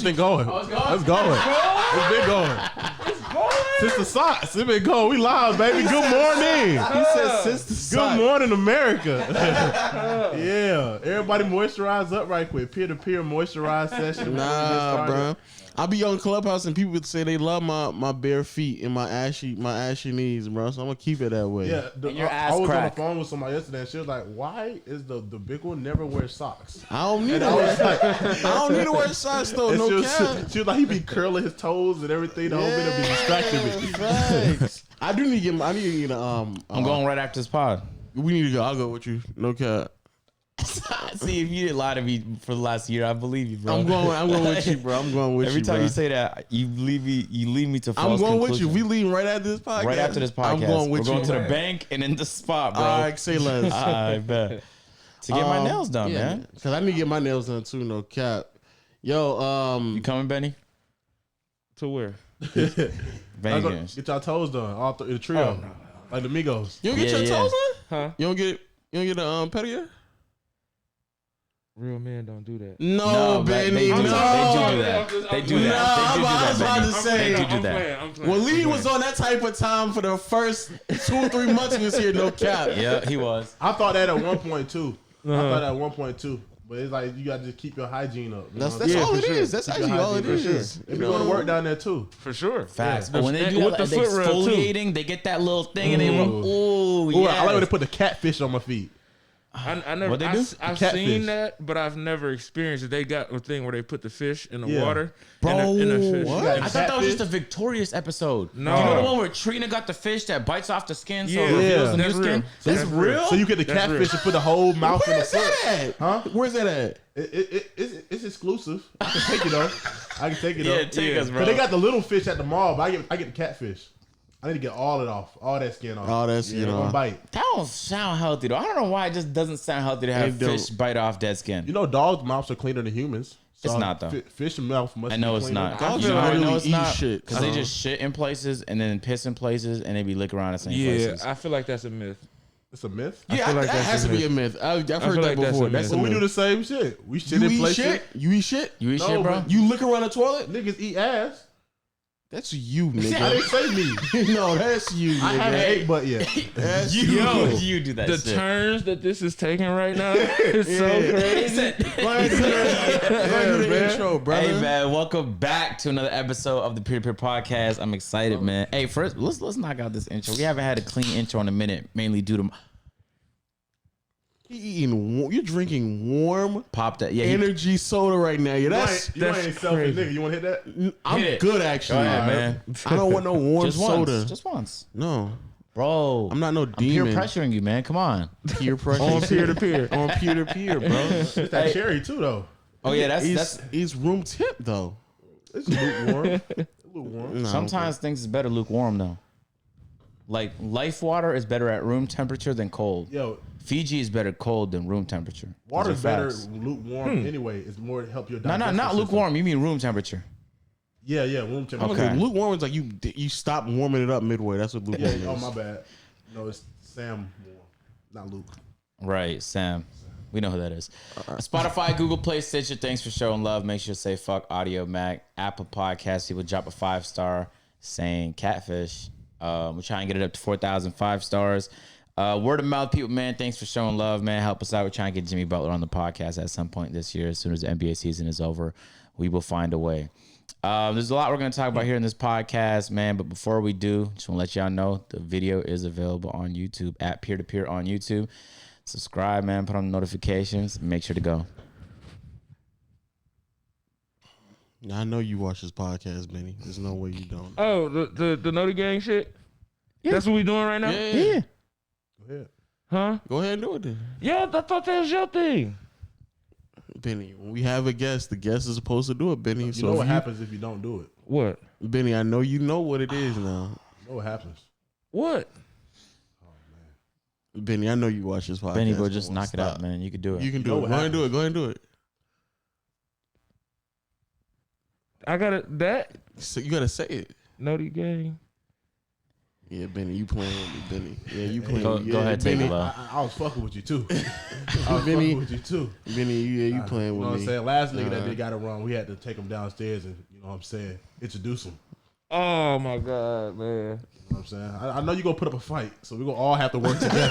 been going. Oh, it's going? It's going. It's been going. Since the socks, it's been going. We live, baby. Good morning. He said since the Good morning, America. Yeah. Everybody moisturize up right quick. Peer-to-peer moisturize session. Nah, bro. I be on Clubhouse and people would say they love my bare feet and my ashy knees, bro. So I'm gonna keep it that way. Yeah, your ass I was crack. on the phone with somebody yesterday, and she was like, "Why is the big one never wear socks?" I don't need to I wear. was like, I don't need to wear socks though. and No she cap. was like, he be curling his toes and everything. The whole bit of be distracting me. Facts. I do need to get. I need to get I'm going right after this pod. We need to go. I'll go with you. No cap. See, if you didn't lie to me for the last year, I believe you, bro. I'm going with you, bro. I'm going with Every you. time bro. you say that, you leave me to false I'm going conclusions. with you. We leave right after this podcast. Right after this podcast. I'm going with We're going you. to the bank and in the spot, bro. All right, say less. I bet. To get my nails done, man. Because I need to get my nails done too. No cap. Yo, You coming, Benny? To where? Benny games. Get y'all toes done. All the trio, like the Migos. you don't get Yeah, your yeah. toes done? Huh? You don't get a pedicure? Real men don't do that. No, they Benny. do No. that. They do that. I was about to say. They do I'm that. playing. I'm playing. Well, Lee was on that type of time for the first 2 or 3 months he was here. No cap. Yeah, he was. I thought that at one point too. I thought at one point too. But it's like you got to just keep your hygiene up. You That's know? that's Yeah, all for it sure. is. That's Keep your actually all it hygiene, for is. sure. They be going to work down there too. For sure. Facts. Yeah. But when they do With that, the like, foot rub, too. exfoliating, they get that little thing and they rub. Ooh, Ooh, yeah. I like when they put the catfish on my feet. I never. What they do? I've Catfish. seen that, but I've never experienced it. They got a thing where they put the fish in the Yeah. water. Bro, and the fish. what? got I thought that was just a catfish. Victorious episode. No. You know the one where Trina got the fish that bites off the skin so Yeah. it reveals the new That's skin? real. That's real? So you get the That's catfish real. and put the whole mouth in the Where's foot. that at? Huh? Where's that at? It's exclusive. I can take it though. I can take it Yeah, though. take us, bro. But they got the little fish at the mall. But I get the catfish. I need to get all it off, all that skin off. Oh, that's, you know. One bite. That don't sound healthy though. I don't know why it just doesn't sound healthy to have They don't. fish bite off dead skin. You know, dogs' mouths are cleaner than humans. It's not, though. Fish mouth must. I know be it's cleaner. not. Dogs You know how I literally know it's eat not? shit. Because they just shit in places and then piss in places and they be licking around the same Yeah, places. I feel like that's a myth. It's a myth. Yeah, feel like that that's has a to be a myth. I've heard feel that like that's before. a That's myth. a But we do myth. the same shit. We shit You in eat places. shit? You eat shit? You eat No, shit, bro? but You lick around the toilet? Niggas eat ass. That's you, I nigga. didn't say me. No, that's you, I haven't nigga. ate butt yet. That's You do that The shit. turns that this is taking right now is so crazy. Go ahead and do the intro, brother. Hey man, welcome back to another episode of the Peer to Peer Podcast. I'm excited, man. Hey, first let's knock out this intro. We haven't had a clean intro in a minute, mainly due to You're drinking warm Pop that. Yeah, energy soda right now. Yeah, You that's. ain't selfish nigga. You want to hit that? I'm Hit it. good Go actually. ahead, man. I don't want no warm Just soda. once. Just once. No, Bro. I'm not no I'm peer demon. pressuring you, man. Come on. Peer pressure On peer to peer. on peer to peer, bro. It's that cherry too, though. Oh yeah, that's He's room temp though. It's lukewarm. Lukewarm. No, sometimes things is better lukewarm though. Like life water is better at room temperature than cold. Yo, Fiji is better cold than room temperature. Those water's are better facts. lukewarm anyway. It's more to help your No, digestive not system. lukewarm. You mean room temperature. Yeah, room temperature. Okay. lukewarm is like you stop warming it up midway. That's what lukewarm Yeah, is. oh my bad. No, it's Sam Moore, not Luke. Right, Sam. We know who that is. Spotify, Google Play, Stitcher. Thanks for showing love. Make sure to say fuck Audio Mac. Apple Podcasts, people drop a 5-star saying catfish. We're trying to get it up to 4,000 5-stars. Word of mouth, people, man. Thanks for showing love, man. Help us out. We're trying to get Jimmy Butler on the podcast at some point this year. As soon as the NBA season is over, we will find a way. There's a lot we're going to talk about here in this podcast, man. But before we do, just want to let y'all know the video is available on YouTube at Peer to Peer on YouTube. Subscribe, man. Put on the notifications. Make sure to go. I know you watch this podcast, Benny. There's no way you don't. Oh, the Noti Gang shit? Yeah. That's what we doing right now? Yeah. Go ahead. Huh? Go ahead and do it then. Yeah, I thought that was your thing. Benny, when we have a guest, the guest is supposed to do it, Benny. You So know if what happens if you don't do it. What? Benny, I know you know what it is now. You know what happens. What? Benny, I know you watch this podcast. Benny, bro, just Come on, knock it out, stop. man. You can do it. You can You know do it. what Go ahead and do it. happens. Go ahead and do it. I got it. That So you gotta say it. Noti Gang. Yeah, Benny, you playing with me, Benny. Yeah, you playing. Go ahead, take Benny. it low. I was fucking with you too. I was Benny. fucking with you too. Benny, you playing You know with what I'm me. saying? Last nigga that did got it wrong, we had to take him downstairs and, you know what I'm saying, introduce him. Oh my god, man. You know what I'm saying? I know you're going to put up a fight, so we're going to all have to work together.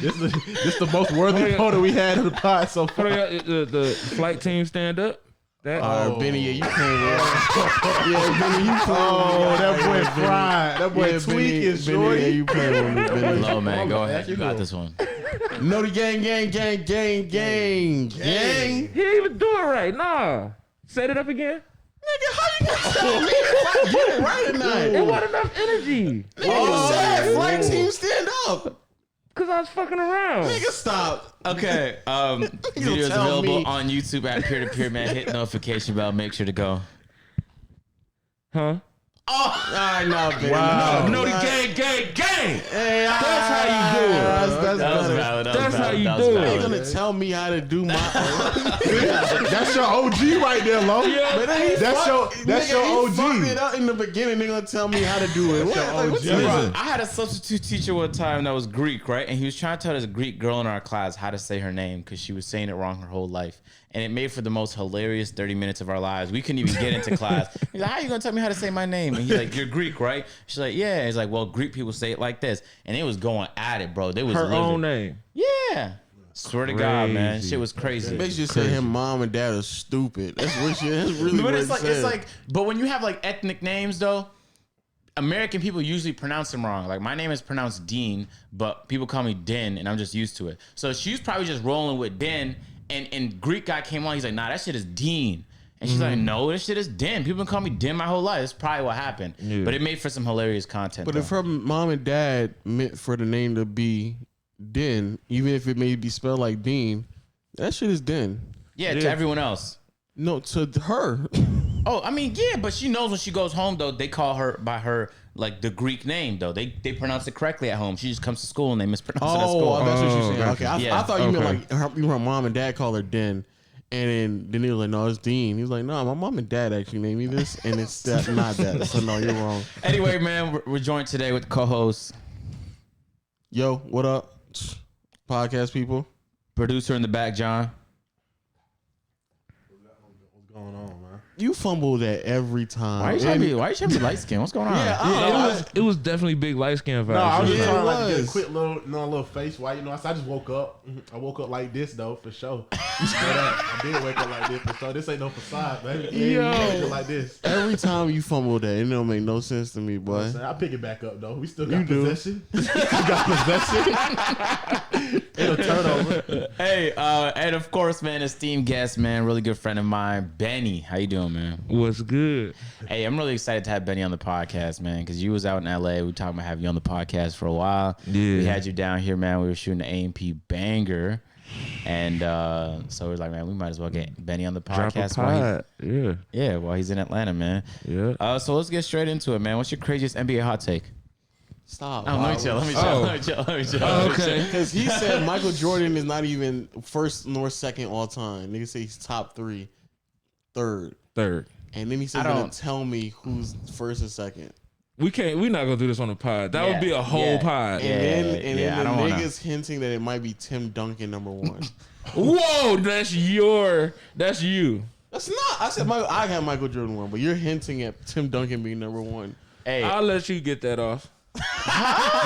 This the most worthy opponent we had in the pod so far. The flight team stand up. That Benny, yeah, you playing with Yeah, Benny, you playing Oh, with me. that boy fried. That boy tweaking, Benny, shorty. yeah, you playing with me, Benny. Low man, go ahead. Ask You your got girl. this one. Know the gang. he didn't even do it right. Nah. Set it up again. Nigga, how you gonna tell me if I get it right or not? It wasn't enough energy. Nigga, you said flight team stand up. Cause I was fucking around. Nigga, stop. Okay. Video is tell available me. on YouTube at Peer to Peer, man. Hit notification bell. Make sure to go. Huh? All right, now, Benny. Wow. No, the gang. Hey, That's how you do it. That's That was better. valid. That's how you That was do it. You valid. gonna tell me how to do my? That's your OG right there, Lo. But then he That's nigga, your he OG. fucked it up in the beginning. They gonna tell me how to do it. What? Like, what's OG. wrong? I had a substitute teacher one time that was Greek, right? And he was trying to tell this Greek girl in our class how to say her name because she was saying it wrong her whole life. And it made for the most hilarious 30 minutes of our lives. We couldn't even get into class. He's like, how you going to tell me how to say my name? And he's like, you're Greek, right? She's like, yeah. He's like, well, Greek people say it like this. And it was going at it, bro. They was Her living. own name. Yeah. Swear to God, man. Crazy. Shit was crazy. Bitch just said his mom and dad are stupid. That's what she. That's really But what it's it like, said. but when you have like ethnic names though, American people usually pronounce them wrong. Like my name is pronounced Dean, but people call me Din, and I'm just used to it. So she was probably just rolling with Din, and Greek guy came on. He's like, nah, that shit is Dean. And she's like, no, this shit is Din. People been calling me Din my whole life. That's probably what happened. Yeah. But it made for some hilarious content. But though. if her mom and dad meant for the name to be Den, even if it may be spelled like Dean, that shit is Den. yeah, to everyone else. No, to her. Oh, I mean, yeah, but she knows when she goes home though, they call her by her like the Greek name though. They pronounce it correctly at home. She just comes to school and they mispronounce it at school. Oh, that's what you're saying. gotcha. Okay, Yeah. I thought you meant Okay. like her mom and dad call her Den. And then he was like, no, it's Dean. He was like, no, my mom and dad actually named me this, and it's not that. So no, you're wrong. Anyway, man, we're joined today with the co-host, Yo, what up, podcast people? producer in the back, John. What's going on, man? You fumble that every time. Why you trying to be light skin? What's going on? Yeah, It was definitely big light skin vibes. No, I was just Yeah, trying it to like get a was. quick little face white. You know, I just woke up. I woke up like this though, for sure. I did wake up like this for sure. This ain't no facade, baby. Yo. Yo, like this. Every time you fumble that, it don't make no sense to me, boy. I pick it back up though. We still got You do. possession. We got possession. It'll turn over. Hey, and of course, man, esteemed guest, man, really good friend of mine, Benny. How you doing, man? What's good? Hey, I'm really excited to have Benny on the podcast, man, because you was out in LA. We talking about having you on the podcast for a while. Yeah. We had you down here, man. We were shooting the A&P banger. And so we was like, man, we might as well get Benny on the Drop a podcast. While pod. Yeah. while he's in Atlanta, man. Yeah. So let's get straight into it, man. What's your craziest NBA hot take? Stop. Let me chill. Okay. Because he said Michael Jordan is not even first nor second all time. Nigga say he's top 3, third. And then he said, I gonna don't- tell me who's first and second. We're not gonna do this on the pod. That would be a whole yeah. pod. And then I the don't wanna- niggas hinting that it might be Tim Duncan number 1. Whoa, that's you. That's not. I said I had Michael Jordan 1, but you're hinting at Tim Duncan being number 1. Hey, I'll let you get that off.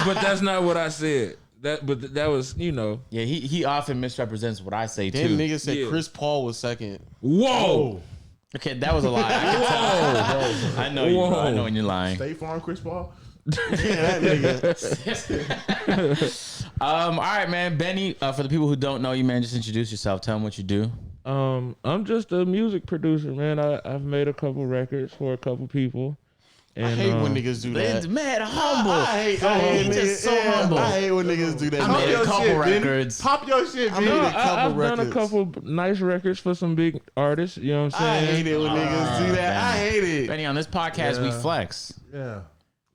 But that's not what I said. That was, yeah, he often misrepresents what I say Then too. niggas said Yeah. Chris Paul was second. Whoa. Okay, that was a lie. I can tell. I know you. Bro. I know when you're lying. State Farm, Chris Paul. Yeah, that nigga. All right, man. Benny, for the people who don't know you, man, just introduce yourself. Tell them what you do. I'm just a music producer, man. I've made a couple records for a couple people. And, I hate when niggas do that. Man, humble. I hate He's niggas. just so humble. I hate when niggas do that. I made a couple records. Pop your shit, I man. made No, a couple I've done a records. couple nice records for some big artists. You know what I'm I saying? hate it when niggas do that. I hate it. Benny, on this podcast, we flex. Yeah.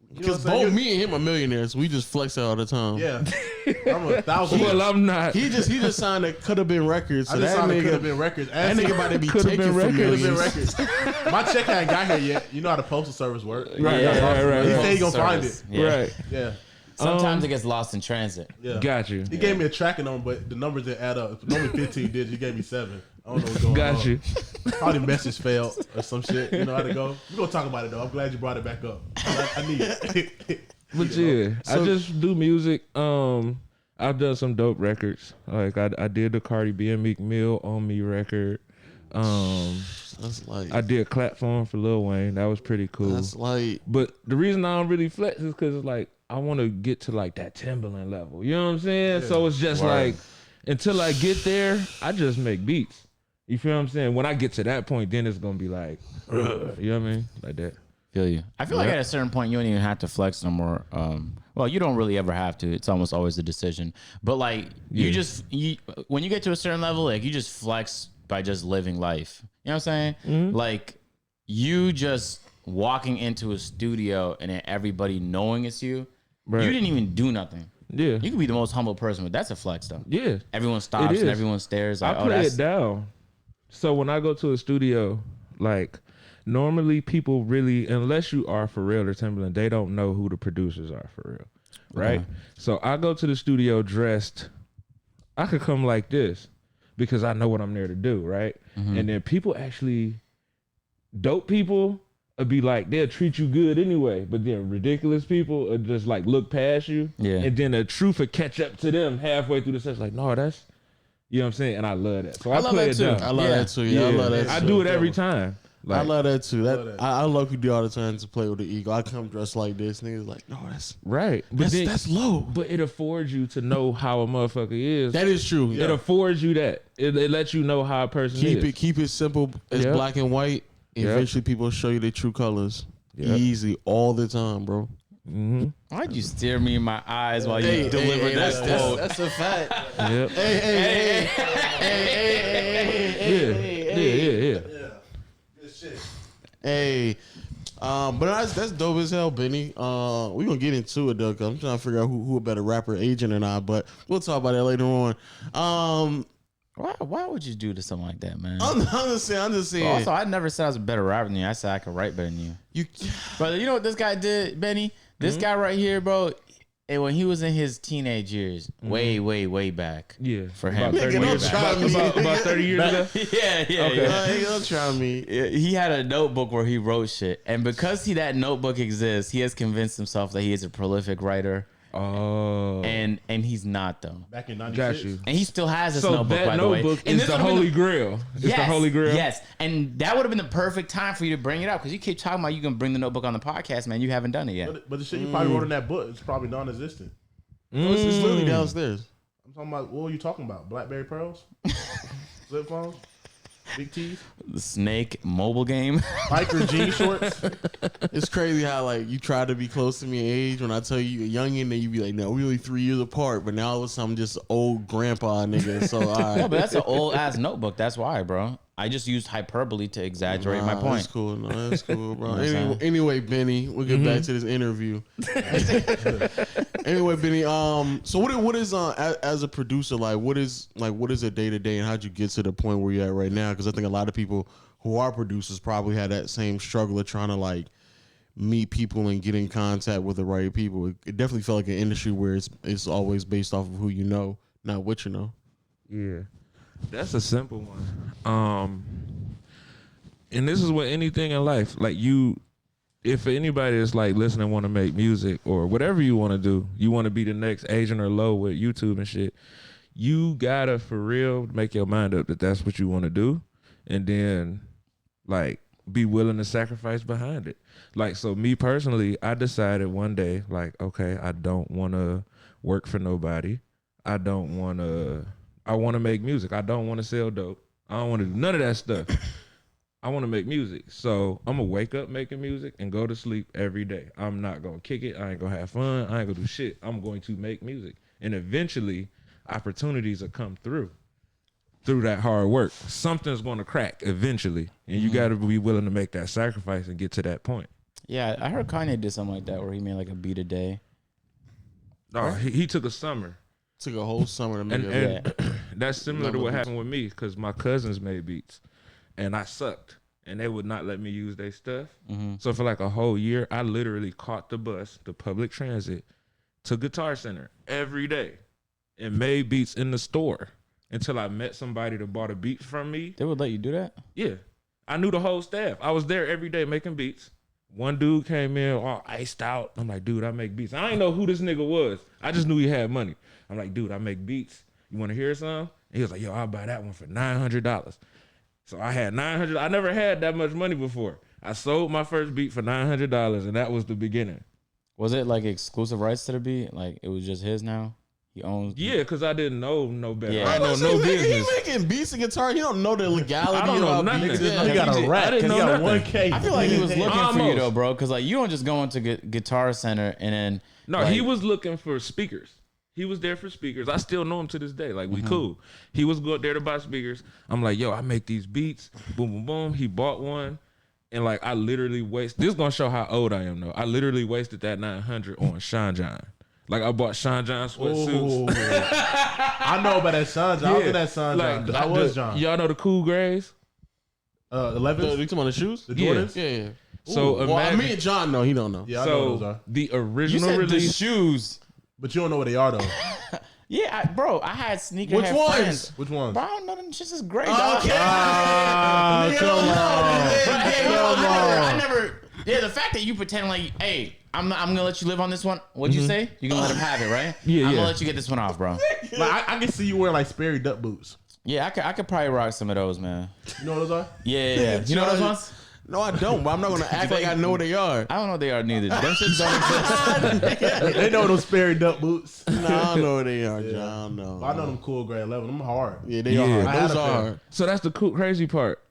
You know Because what I'm saying? both me and him are millionaires. We just flex it all the time. Yeah, I'm 1,000. Well, I'm not. He just signed a could have been records. So I just that signed it. Could have nigga, been records. that nigga about to be Coulda taken been from records. Could millions. have been records. My check hadn't got here yet. You know how the postal service works. Right, Yeah, right. He said he gonna find it. Service. Yeah. Right. Yeah, Sometimes it gets lost in transit. yeah. Got you. He gave me a tracking number, but the numbers didn't add up. It's normally 15 digits. He gave me 7. I don't know what's going on. Got you. Probably message failed or some shit. You know how to go. We're gonna talk about it though. I'm glad you brought it back up. I need it. But yeah, I just do music. I've done some dope records. Like I did the Cardi B and Meek Mill On Me record. That's like I did Clap For Him for Lil Wayne. That was pretty cool. that's like But the reason I don't really flex is because it's like I want to get to like that Timberland level. You know what I'm saying? So it's just like until I get there, I just make beats. You feel what I'm saying? When I get to that point, then it's gonna be like, you know what I mean? Like that. Feel you. I feel like at a certain point you don't even have to flex no more. Well, you don't really ever have to. It's almost always a decision. But like you when you get to a certain level, like you just flex by just living life. You know what I'm saying? Like you just walking into a studio and then everybody knowing it's you. Right. You didn't even do nothing. Yeah. You could be the most humble person, but that's a flex though. Yeah. Everyone stops is. and everyone stares like, I oh, play that's it down. So when I go to a studio, like normally people really, unless you are Pharrell or Timbaland, they don't know who the producers are for real, right? So I go to the studio dressed. I could come like this because I know what I'm there to do, right? And then people actually, dope people will be like, they'll treat you good anyway, but then ridiculous people will just like look past you, Yeah. and then the truth will catch up to them halfway through the session. Like, no, that's, you know what I'm saying? And I love that. So I love play that it too. down. I love that too. Yeah, I love that. I too. do it every time. I love that too. Love that. I love you do all the time to play with the ego. I come dressed like this, niggas like, no, that's Right. But that's low. But it affords you to know how a motherfucker is. That is true. It affords you that. It lets you know how a person is. Keep it simple. It's Yep. black and white. Yep. Eventually, people show you their true colors. Yep. Easy all the time, bro. Why'd you stare me in my eyes while you delivered that quote? That's a fact. Yep. Yeah. Good shit. Hey, but that's dope as hell, Benny. We gonna get into it though, cause I'm trying to figure out who a better rapper, agent or not. But we'll talk about that later on. Why would you do to something like that, man? I'm just saying. Also, I never said I was a better rapper than you. I said I could write better than you. Brother, you know what this guy did, Benny? This guy right here, bro, and when he was in his teenage years, way back. Yeah. For him. About 30 Nigga, years, don't try me. about 30 years ago. yeah. Hey, don't try me. He had a notebook where he wrote shit. And because that notebook exists, he has convinced himself that he is a prolific writer. Oh. And he's not, though. Back in 96. Got you. And he still has this So notebook, that by the way. notebook And is this the would've been Holy Grail. It's the Holy Grail. Yes. And that would have been the perfect time for you to bring it up because you keep talking about you can bring the notebook on the podcast, man. You haven't done it yet. But the shit you probably wrote in that book is probably non-existent. It's literally downstairs. I'm talking about, what were you talking about? BlackBerry Pearls? Flip phones? Big T's? The Snake mobile game. Biker jean shorts? It's crazy how like you try to be close to me in age when I tell you a youngin, then you be like, no, we only 3 years apart. But now all of a sudden I'm just old grandpa nigga. So all right. No, but that's an old ass notebook. That's why, bro. I just used hyperbole to exaggerate my point. That's cool. No, that's cool, bro. You know what I'm anyway, Benny, we'll get back to this interview. Anyway, Benny, so what is as a producer like? What is a day to day, and how'd you get to the point where you're at right now? Because I think a lot of people who are producers probably had that same struggle of trying to like meet people and get in contact with the right people. It definitely felt like an industry where it's always based off of who you know, not what you know. Yeah. That's a simple one. And this is with anything in life. Like if anybody is like listening, want to make music or whatever you want to do, you want to be the next Agent or Low with YouTube and shit, you gotta for real make your mind up that that's what you want to do. And then like be willing to sacrifice behind it. Like, so me personally, I decided one day, like, okay, I don't want to work for nobody. I want to make music. I don't want to sell dope. I don't want to do none of that stuff. I want to make music. So I'm going to wake up making music and go to sleep every day. I'm not going to kick it. I ain't going to have fun. I ain't going to do shit. I'm going to make music. And eventually, opportunities will come through that hard work. Something's going to crack eventually. And you got to be willing to make that sacrifice and get to that point. Yeah, I heard Kanye did something like that where he made like a beat a day. No, he took a summer. Took a whole summer to make And, it. and that's similar to what Number happened with me because my cousins made beats and I sucked and they would not let me use their stuff. So for like a whole year, I literally caught the bus, the public transit, to Guitar Center every day and made beats in the store until I met somebody that bought a beat from me. They would let you do that? Yeah. I knew the whole staff. I was there every day making beats. One dude came in all iced out. I'm like, dude, I make beats. I didn't know who this nigga was. I just knew he had money. I'm like, dude, I make beats. You want to hear some? And he was like, yo, I'll buy that one for $900. So I had $900. I never had that much money before. I sold my first beat for $900, and that was the beginning. Was it like exclusive rights to the beat? Like it was just his now? He owns. Yeah, because I didn't know no better. Yeah. I didn't know no He business. making beats and guitar. He don't know the legality. I don't know of nothing. beats. He got a I rack. didn't He know got nothing. 1K. I feel like he was looking for you Almost. though, bro. Because like you don't just go into Guitar Center and then. No, like, he was looking for speakers. He was there for speakers. I still know him to this day. Like, we cool. He was go there to buy speakers. I'm like, yo, I make these beats. Boom, boom, boom. He bought one. And, like, I literally wasted. This is going to show how old I am, though. I literally wasted that $900 on Sean John. Like, I bought Sean John sweatsuits. I know about that Sean John. I was in that Sean John. I was John. Y'all know the Cool Grays? 11s? You talking about the shoes? The Yeah. Jordans? Yeah. So, Well, imagine. me and John know. He don't know. Yeah, I know what those So, are. the You original said the release. shoes. But you don't know what they are, though. Yeah, bro. I had sneakerhead Which ones? friends. Which ones? Bro, I don't know them shits is great, dog. Okay. Ah, come on. But, hey, Come yo, I on. never. Yeah, the fact that you pretend like, hey, I'm gonna let you live on this one. What'd you say? You gonna let him have it, right? Yeah, I'm yeah. gonna let you get this one off, bro. Like, I can see you wearing like Sperry Duck boots. Yeah, I could probably rock some of those, man. You know what those are? Yeah. You know those ones? No, I don't. But I'm not gonna act like I know what they are. I don't know what they are neither. Them shits don't exist. They know those Sperry Duck boots. No, I don't know what they are, John. No. I know them cool grade 11. Them hard. Yeah, they Yeah. are. I had Those a pair. are. So that's the cool, crazy part.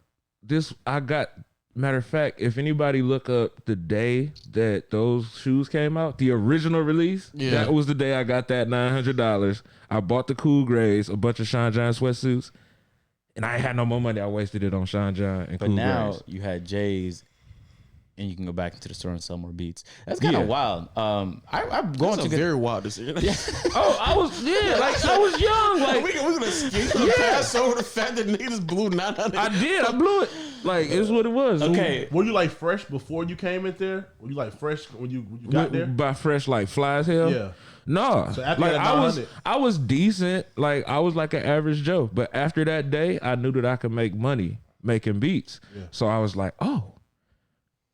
Matter of fact, if anybody look up the day that those shoes came out, the original release, Yeah. that was the day I got that $900. I bought the Cool Grays, a bunch of Sean John sweatsuits, and I ain't had no more money. I wasted it on Sean John and But Cool now Grays. you had J's, and you can go back into the store and sell more beats. That's kind of Yeah. wild. I'm going That's to a very wild decision. Oh, I was young. Like We're gonna skip the pass over the fact that niggas blew 900. I did, I blew it. Like it's what it was. Okay. Were you like fresh before you came in there? Were you like fresh when you got there? By fresh, like fly as hell. Yeah. No, So after like that I was 900 decent. Like I was like an average Joe. But after that day, I knew that I could make money making beats. Yeah. So I was like, oh,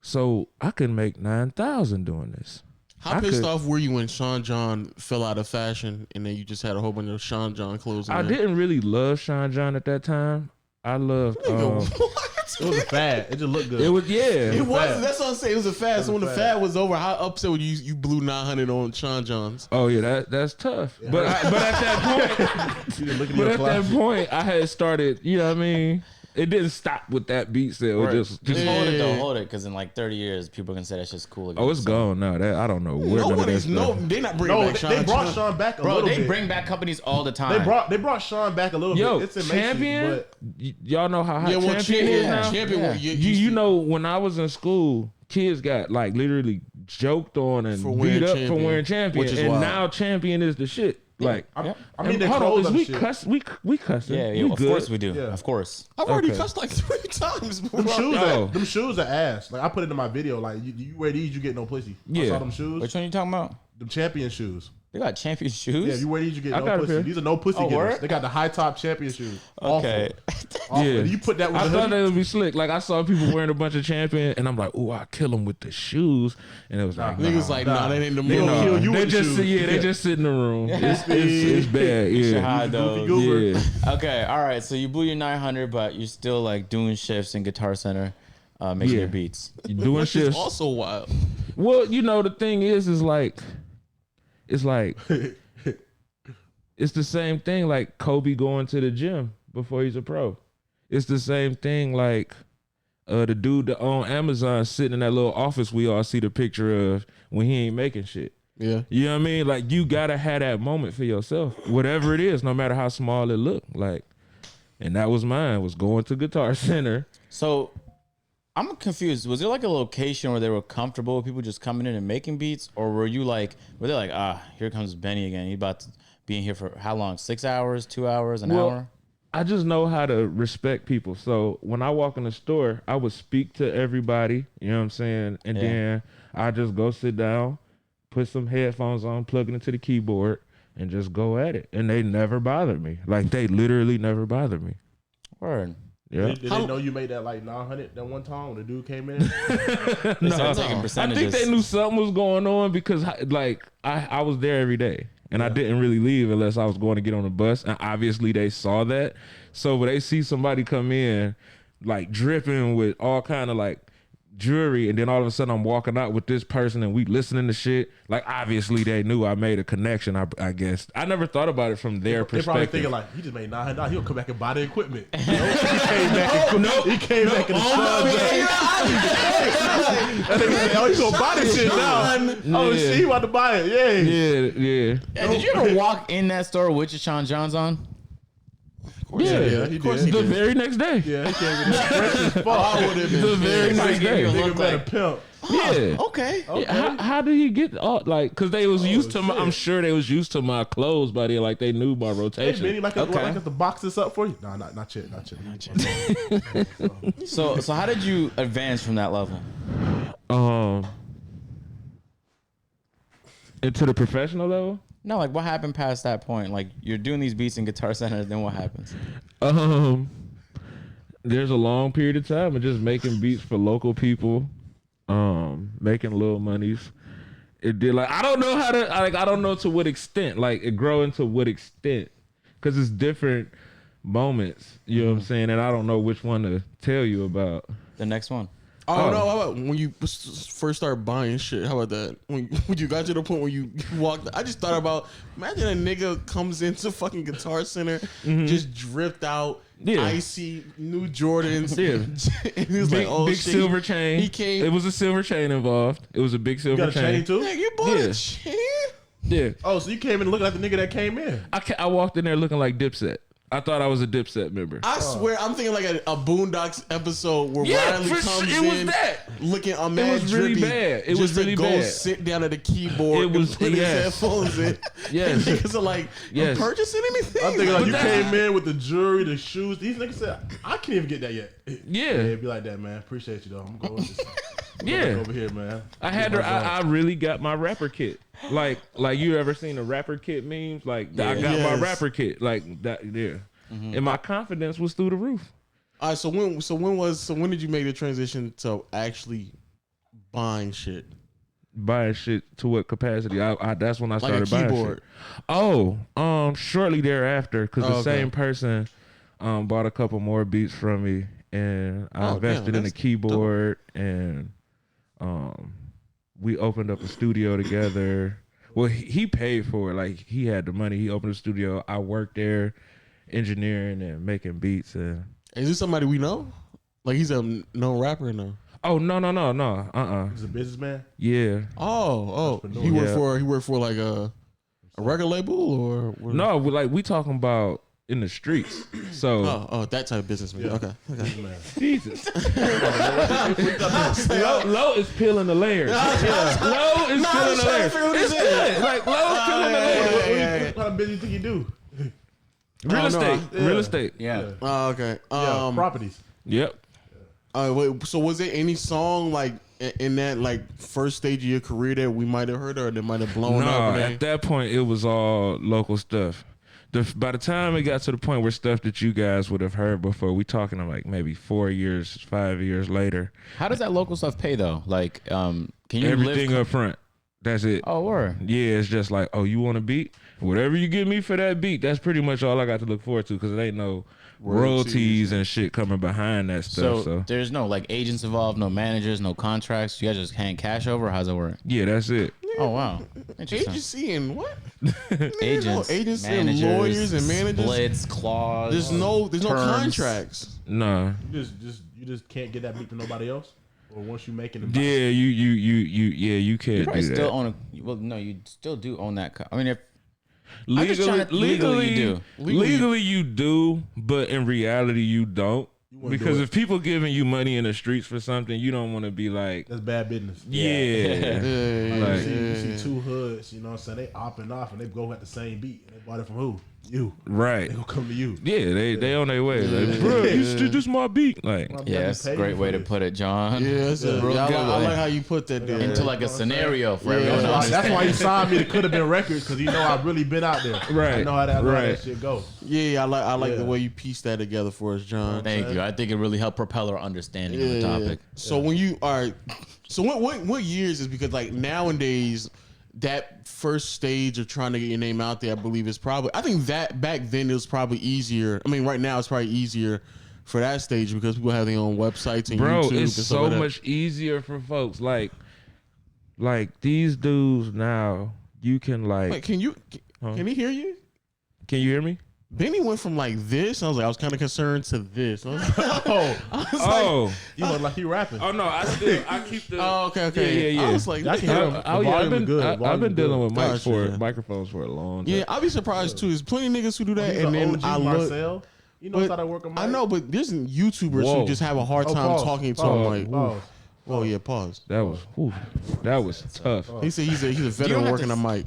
so I can make 9,000 doing this. How I pissed could- off were you when Sean John fell out of fashion and then you just had a whole bunch of Sean John clothes? In I there? didn't really love Sean John at that time. I loved. It was a fad. It just looked good. It was It was. fad. That's what I'm saying. It was a fad. So when the fad. fad was over, how upset were you blew 900 on Sean Johns? Oh yeah, that's tough. But at that point, You just look at but your at that closet. point, I had started. You know what I mean? It didn't stop with that beat sale. Right. Just Hold it though, Yeah. hold it, because in like 30 years, people are gonna say that's just cool again. oh, it's gone now. That I don't know where none of that Nobody's stuff. they not bringing No, back Sean. they brought John. Sean back a Bro, little they bit. bring back companies all the time. They brought Sean back a little Yo, bit. It's in Champion. Macy's, but Y'all know how hot Yeah, well, Champion is now. Champion. Yeah. You know when I was in school, kids got like literally joked on and For beat wearing up for Champion, wearing Champion, which is and wild. now Champion is the shit. Like, I mean, and they hold on, clothes 'cause and we shit. cuss, we cussing. Yeah, we of good. course we do. Yeah. Of course. I've already Okay. cussed like 3 times. Them shoes, Oh. them shoes are ass. Like I put it in my video. Like you wear these, you get no pussy. I Yeah. saw them shoes. Which one you talking about? Them champion shoes. They got champion shoes. Yeah, if you wear these, you get I no got a pussy. pair. These are no pussy Oh, getters. word? They got the high top champion shoes. Okay. Awful. Yeah. You put that with I a thought hoodie. they would be slick. Like I saw people wearing a bunch of Champion, and I'm like, "Ooh, I kill them with the shoes." And it was like, Niggas like, nah, that ain't the They move. gonna kill you they with the just shoes. yeah, they just sit in the room. It's bad. You should Yeah, hide those. Goober. yeah. Okay, all right. So you blew your 900, but you're still like doing shifts in Guitar Center, making Yeah. your beats. You doing Which is shifts. also wild. Well, you know the thing is like, it's like, it's the same thing. Like Kobe going to the gym before he's a pro. It's the same thing. Like the dude that on Amazon sitting in that little office we all see the picture of when he ain't making shit. Yeah. You know what I mean? Like you gotta have that moment for yourself, whatever it is, no matter how small it look. Like, and that was mine. Was going to Guitar Center. So I'm confused. Was there like a location where they were comfortable with people just coming in and making beats, or were they like, here comes Benny again? He's about to be in here for how long? 6 hours, 2 hours, an hour? I just know how to respect people. So when I walk in the store, I would speak to everybody, you know what I'm saying? And then I just go sit down, put some headphones on, plug it into the keyboard, and just go at it. And they never bothered me. Like, they literally never bothered me. Word. Yeah. Did they know you made that like 900 that one time when the dude came in? They started taking I percentages. think they knew something was going on because, like, I was there every day. And I didn't really leave unless I was going to get on the bus. And obviously they saw that. So when they see somebody come in, like dripping with all kind of like jewelry, and then all of a sudden I'm walking out with this person and we listening to shit, like obviously they knew I made a connection, I guess. I never thought about it from their They probably perspective. thinking like, he just made $900. He'll come back and buy the equipment. He came back and he came back and oh, he gonna buy this shit now. Oh, shit, he about to buy it. Yeah. Yeah. Yeah, did you ever walk in that store with your Sean Johns on? Yeah, he did. The very next day. Yeah, he came in fresh as fuck. I would have been The very next day. Nigga better pimp. Yeah. Okay. Yeah, how did he get all like? Because they was used to my. I'm sure they was used to my clothes by then. Like they knew my Hey, rotation. Benny, like us to box this up for you? Nah, not yet. So how did you advance from that level? Into the professional level. No, like what happened past that point? Like you're doing these beats in Guitar Center, then what happens? There's a long period of time of just making beats for local people, making little monies. It did like I don't know how to like I don't know to what extent like it grow into what extent because it's different moments. You know what I'm saying, and I don't know which one to tell you about. The next one. Oh, no, how about when you first started buying shit? How about that? When you got to the point where you walked, I just thought about, imagine a nigga comes into fucking Guitar Center, just dripped out, icy, new Jordans. Yeah. And he was Big, like, oh, big shit. silver chain. He came. It was a silver chain involved. It was a big silver You got a chain too? Nigga, you bought Yeah. a chain? Yeah. Oh, so you came in looking like the nigga that came in. I walked in there looking like Dipset. I thought I was a Dipset member. I swear, I'm thinking like a Boondocks episode where Yeah, Riley for comes sure. It was in that. looking a mad was really drippy, bad. It was just to really go bad. sit down at the keyboard It was- and put his yes. headphones in. Yes. And niggas are like, Yes. I'm purchasing anything? I'm thinking like you that's- came in with the jewelry, the shoes. These niggas said, I can't even get that yet. Yeah. It'd be like that, man. Appreciate you though. I'm going with this. Yeah. Over here, man. I had to. I really got my rapper kit. Like you ever seen a rapper kit memes? Like I got my Yes. rapper kit. Like that. Yeah. And my confidence was through the roof. All right, so when did you make the transition to actually buying shit? Buying shit to what capacity? I that's when I Like a started buying keyboard. shit. Oh, shortly thereafter, because the okay. same person bought a couple more beats from me, and I Oh, invested damn, in a that's keyboard, and we opened up a studio together. Well, he paid for it. Like he had the money. He opened a studio. I worked there, engineering and making beats. And Is this somebody we know? Like he's a known rapper no? oh no. He's a businessman. Yeah. Oh, Entrepreneur. he Yeah. worked for like a record label or No, we talking about in the streets. So Oh, that type of businessman. Yeah. Okay. Man. Jesus. Low is peeling the layers. Low is peeling the layers. It's good. Like Low is peeling the layers. What kind of business do you do? Real estate. Yeah. Real estate. Yeah. Oh, okay. Yeah, properties. Yep. Wait, so was there any song like in that like first stage of your career that we might have heard or that might have blown No, up? at that point it was all local stuff. By the time it got to the point where stuff that you guys would have heard before, we talking like maybe 4 years, 5 years later. How does that local stuff pay though? Like, can you Everything live? up front. That's it. Oh, or Yeah, it's just like, oh, you want a beat? Whatever you give me for that beat, that's pretty much all I got to look forward to because it ain't no royalties and shit coming behind that stuff. So there's no like agents involved, no managers, no contracts. You guys just hand cash over. Or how's it work? yeah, that's it. Oh wow, interesting. Agency and what? Agents, Agents and managers, lawyers and managers. splits, clause. There's no terms. contracts. Nah. You just can't get that beat to nobody else. Or once you making it. Yeah, you can't You probably do still that. own a. Well, no, you still do own that. I mean, if Legally, legally you do. legally you do, but in reality you don't wouldn't Because do it. if people giving you money in the streets for something, you don't want to be like, That's bad business. yeah. Like, Like- you see two hoods, you know what I'm saying? They opping off and they go at the same beat. And they bought it from who? You. Right. They gonna come to you. Yeah, they on their way. Like, bro, this my beat. Like, Yeah, that's a great way to put it, John. Yeah, that's a, Real I, good I way. like how you put that there. Into like a scenario for everyone to That's understand. why he signed me to Could Have Been Records, because he know I've really been out there. Right, I know how that right. shit go. Yeah, I like Yeah. the way you pieced that together for us, John. Thank you. I think it really helped propel our understanding of the topic. So when you are, so what years is, because like nowadays that first stage of trying to get your name out there, I believe is probably, I think that back then it was probably easier. I mean, right now it's probably easier for that stage because people have their own websites and bro, YouTube it's and stuff so like that. much easier for folks. Like these dudes now, you can like. Wait, can he hear you? Can you hear me? Benny went from like this. I was kind of concerned to this. I was like, Oh, Oh, you look like he rapping. oh no! I keep the. oh, okay. Yeah. I was like, I can hear him. The I've volume is been good. The I've volume been is dealing good. with mics Gotcha. microphones for a long time. yeah, I'll be surprised too. There's plenty of niggas who do that, He's and an then OG I look. Marcel. You know how to work a mic. I know, but there's YouTubers Whoa. who just have a hard Oh, time pause. talking to Pause. him. Like, Pause. oh yeah, pause. That was tough. He said he's a veteran have working to a mic.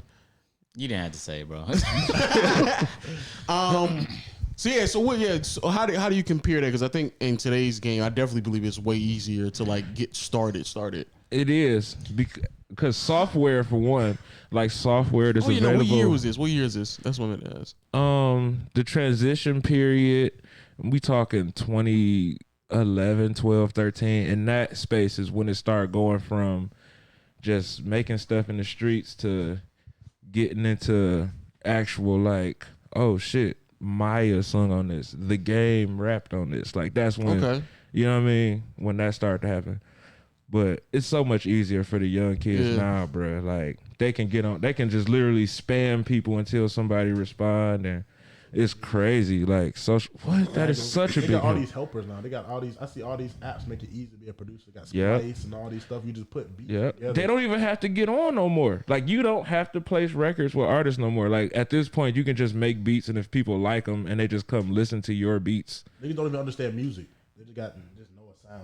You didn't have to say it, bro. So yeah, so what? Yeah, so how do you compare that? Because I think in today's game, I definitely believe it's way easier to like get started. It is because software, for one, like software that's Oh, you know, available. what year was this? What year is this? That's what it is. The transition period, we talking 2011, 12, 13. In that space is when it started going from just making stuff in the streets to getting into actual like, oh shit, Maya sung on this, The Game rapped on this. Like that's when, Okay. you know what I mean? When that started to happen. But it's so much easier for the young kids Yeah. now, bro. Like they can just literally spam people until somebody respond, and it's crazy. Like social, what? That is such a They big got all help. these helpers now. They got all these. I see all these apps make it easy to be a producer. They got Yeah. Splice and all these stuff. You just put beats Yeah, together. they don't even have to get on no more. Like you don't have to place records with artists no more. Like at this point, you can just make beats, and if people like them, and they just come listen to your beats. Niggas don't even understand music. They just know a sound.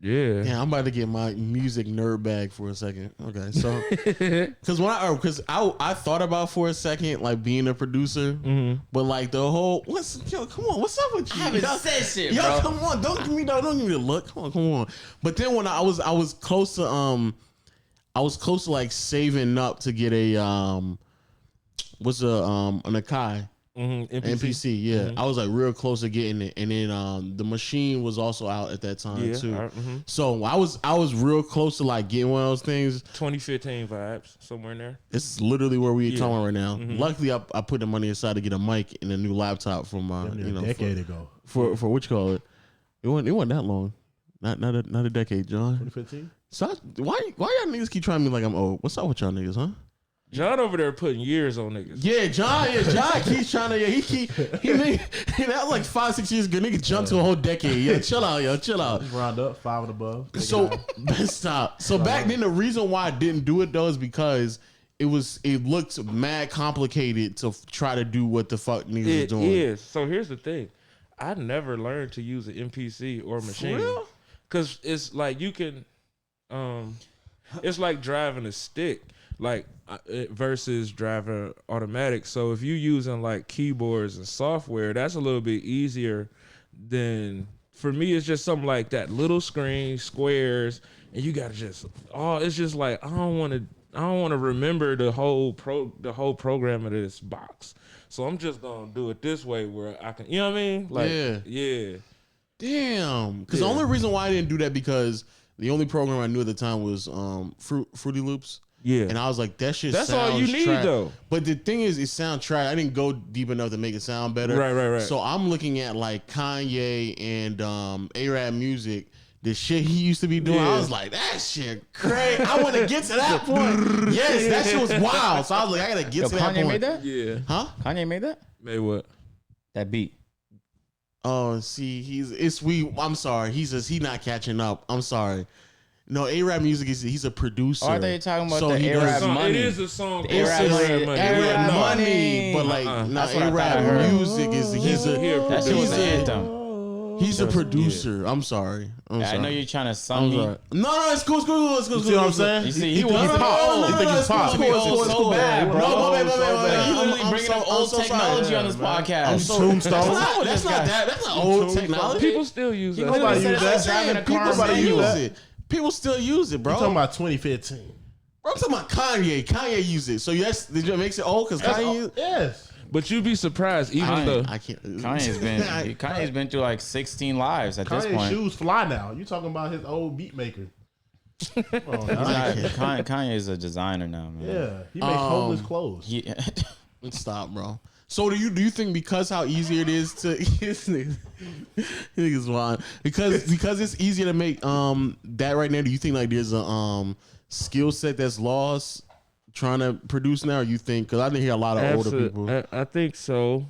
Yeah, Yeah, I'm about to get my music nerd bag for a second. Okay, so because I thought about for a second like being a producer, but like the whole come on, what's up with you? I haven't Y'all- said shit, Yo, bro. come on, don't give me a look. Come on. But then when I was close to like saving up to get a an Akai. NPC, yeah. I was like real close to getting it, and then the machine was also out at that time Yeah, too. So I was real close to like getting one of those things. 2015 vibes somewhere in there. It's literally where we talking right now. Mm-hmm. Luckily, I put the money aside to get a mic and a new laptop from my A decade ago. for what you call it. It wasn't that long. Not a decade, John. 2015. So why y'all niggas keep trying me like I'm old? What's up with y'all niggas, huh? John over there putting years on niggas. Yeah, John keeps trying to. He that was like 5-6 years ago. Nigga jumped to a whole decade. Yo, chill out. Just round up 5 and above. So stop. So back then, the reason why I didn't do it though is because it looked mad complicated to try to do what the fuck niggas is It doing. is. So here's the thing. I never learned to use an MPC or machine. real? Cause it's like you can, it's like driving a stick, like versus driving automatic. So if you using like keyboards and software, that's a little bit easier than, for me, it's just something like that little screen, squares, and you gotta just, it's just like, I don't want to remember the whole program of this box. So I'm just gonna do it this way where I can, you know what I mean? Like, yeah. Damn. Because the only reason why I didn't do that because the only program I knew at the time was Fruity Loops. Yeah. And I was like, that shit That's sounds all you need, trash. though. But the thing is, it sounds trash. I didn't go deep enough to make it sound better. Right. So I'm looking at like Kanye and A-Rap Music, the shit he used to be doing. Yeah. I was like, that shit crazy. I want to get to that point. Yes, that shit was wild. So I was like, I got to get Yo, to that Kanye point. made that? Yeah. Huh? Kanye made that? Made what? That beat. Oh, see, I'm sorry. He's not catching up. I'm sorry. No, A-Rap Music he's a producer. Or are they talking about So the he does- A-Rap Song, money? it is a song. The A-Rap called money. Money. A-Rap No. money. But like, Uh-uh. not That's what I thought I A-Rap heard. Music is he's a That That shit was he's an a- anthem. He's a producer. I'm sorry. I'm I sorry. know you're trying to sum I'm me. sorry. No, it's cool. It's cool. It's cool. You see what I'm saying? You see, he think he's pop. He think he's pop. so bad, bro. No, You I'm literally bringing up old technology on this podcast. Tombstone. That's not old technology. People still use that. Nobody Literally use said it's that. like driving a car. People Nobody still use use that. it. People still use it, bro. I'm talking about 2015. Bro, I'm talking about Kanye. Kanye used it. So yes, did you makes it old because Kanye? Yes. But you'd be surprised, even though I can't. Kanye's been through like 16 lives at this Kanye's point. shoes fly now. You talking about his old beat maker? Come on, now. Kanye is a designer now, man. Yeah, he makes homeless clothes. Yeah. Stop, bro. So do you think because how easy it is to niggas wild. because it's easier to make that right now, do you think like there's a skill set that's lost trying to produce now, or you think, because I didn't hear a lot of older people. I think so,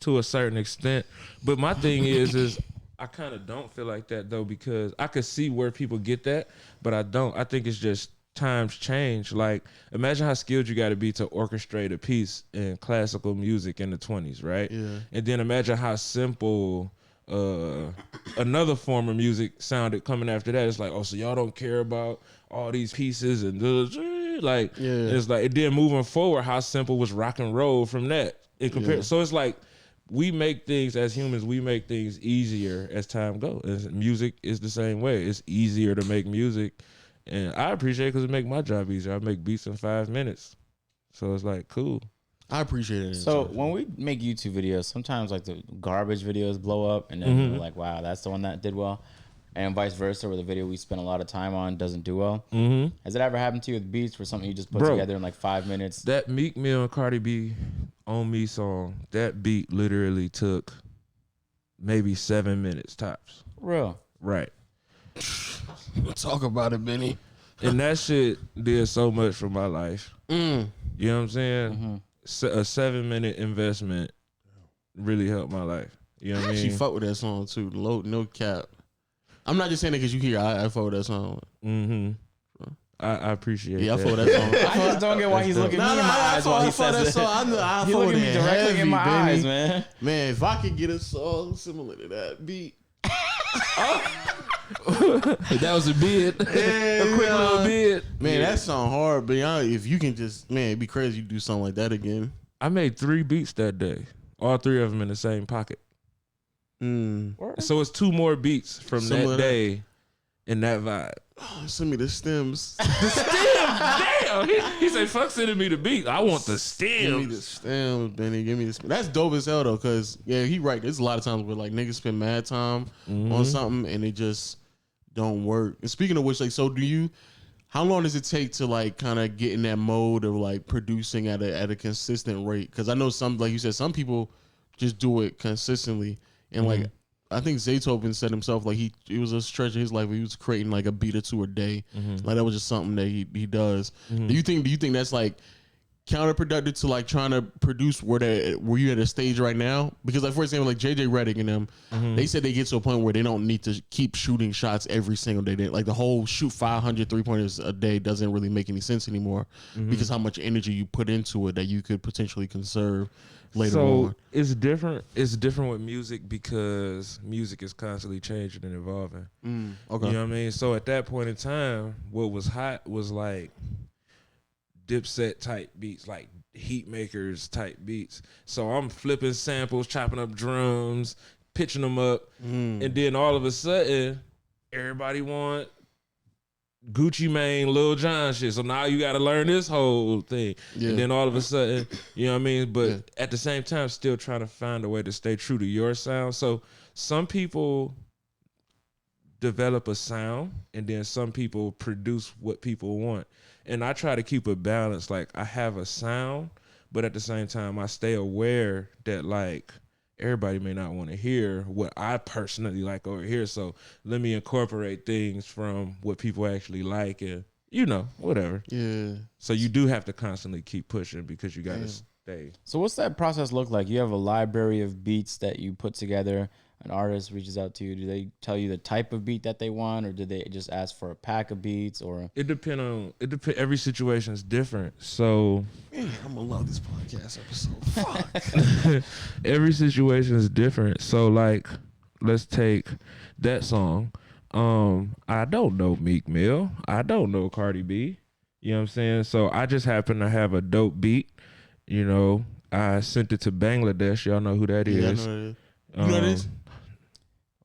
to a certain extent. But my thing is I kind of don't feel like that though, because I could see where people get that, but I don't. I think it's just times change. Like, imagine how skilled you got to be to orchestrate a piece in classical music in the 20s, right? Yeah. And then imagine how simple another form of music sounded coming after that. It's like, oh, so y'all don't care about all these pieces and like, it's like, it then moving forward, how simple was rock and roll from that in comparison. So it's like, we make things as humans, we make things easier as time goes. And music is the same way. It's easier to make music. And I appreciate it because it make my job easier. I make beats in 5 minutes. So it's like, cool. I appreciate it. So when we make YouTube videos, sometimes like the garbage videos blow up, and then we're like, "Wow, that's the one that did well," and vice versa, where the video we spend a lot of time on doesn't do well. Mm-hmm. Has it ever happened to you with beats, where something you just put together in like 5 minutes? That Meek Mill and Cardi B On Me song, that beat literally took maybe 7 minutes tops. Real. Right. Talk about it, Benny. And that shit did so much for my life. You know what I'm saying? A 7 minute investment really helped my life. You know what I mean? She fuck with that song too. No cap. I'm not just saying it because you hear. I fuck with that song. I appreciate Yeah, I that. fuck with that song. I just don't get why he's looking me in my eyes while he says it. I He's fuck with looking me it directly heavy, in my Benny. eyes, man. Man, if I could get a song similar to that beat. That was a bid. A quick little bid. Man, that song hard, but if you can just, man, it'd be crazy you do something like that again. I made 3 beats that day. All 3 of them in the same pocket. So it's 2 more beats from Similar that to day in that vibe. Oh, send me the stems. Damn. He said, fuck sending me the beat. I want the Give me the stems. stems, Benny. Give me the stems. That's dope as hell though, cause yeah, he right. There's a lot of times where like niggas spend mad time on something and it just don't work. And speaking of which, like, so how long does it take to like kind of get in that mode of like producing at a consistent rate? Cause I know some, like you said, some people just do it consistently, and like I think Zaytoven said himself, like it was a stretch of his life where he was creating like a beat or 2 a day. Like that was just something that he does. Do you think that's like counterproductive to like trying to produce where you at a stage right now? Because like, for example, like JJ Redick and them, they said they get to a point where they don't need to keep shooting shots every single day. Like the whole shoot 500 3-pointers a day doesn't really make any sense anymore because how much energy you put into it that you could potentially conserve later on. It's different. It's different with music because music is constantly changing and evolving. Okay. You know what I mean? So at that point in time, what was hot was like Dipset type beats, like Heat Makers type beats. So I'm flipping samples, chopping up drums, pitching them up, and then all of a sudden, everybody want Gucci Mane, Lil Jon shit. So now you got to learn this whole thing. And then all of a sudden, you know what I mean? But at the same time, still trying to find a way to stay true to your sound. So some people develop a sound and then some people produce what people want. And I try to keep a balance. Like I have a sound, but at the same time, I stay aware that like everybody may not want to hear what I personally like over here. So let me incorporate things from what people actually like and, you know, whatever. Yeah. So you do have to constantly keep pushing because you got to stay. So what's that process look like? You have a library of beats that you put together. An artist reaches out to you. Do they tell you the type of beat that they want, or do they just ask for a pack of beats? Or It depends. Every situation is different. So Man, I'm gonna love this podcast episode. Fuck. every situation is different. So like let's take that song. I don't know Meek Mill. I don't know Cardi B. You know what I'm saying? So I just happen to have a dope beat. You know, I sent it to Bangladesh. Y'all know who that is. Yeah, I know that is. You know what it is?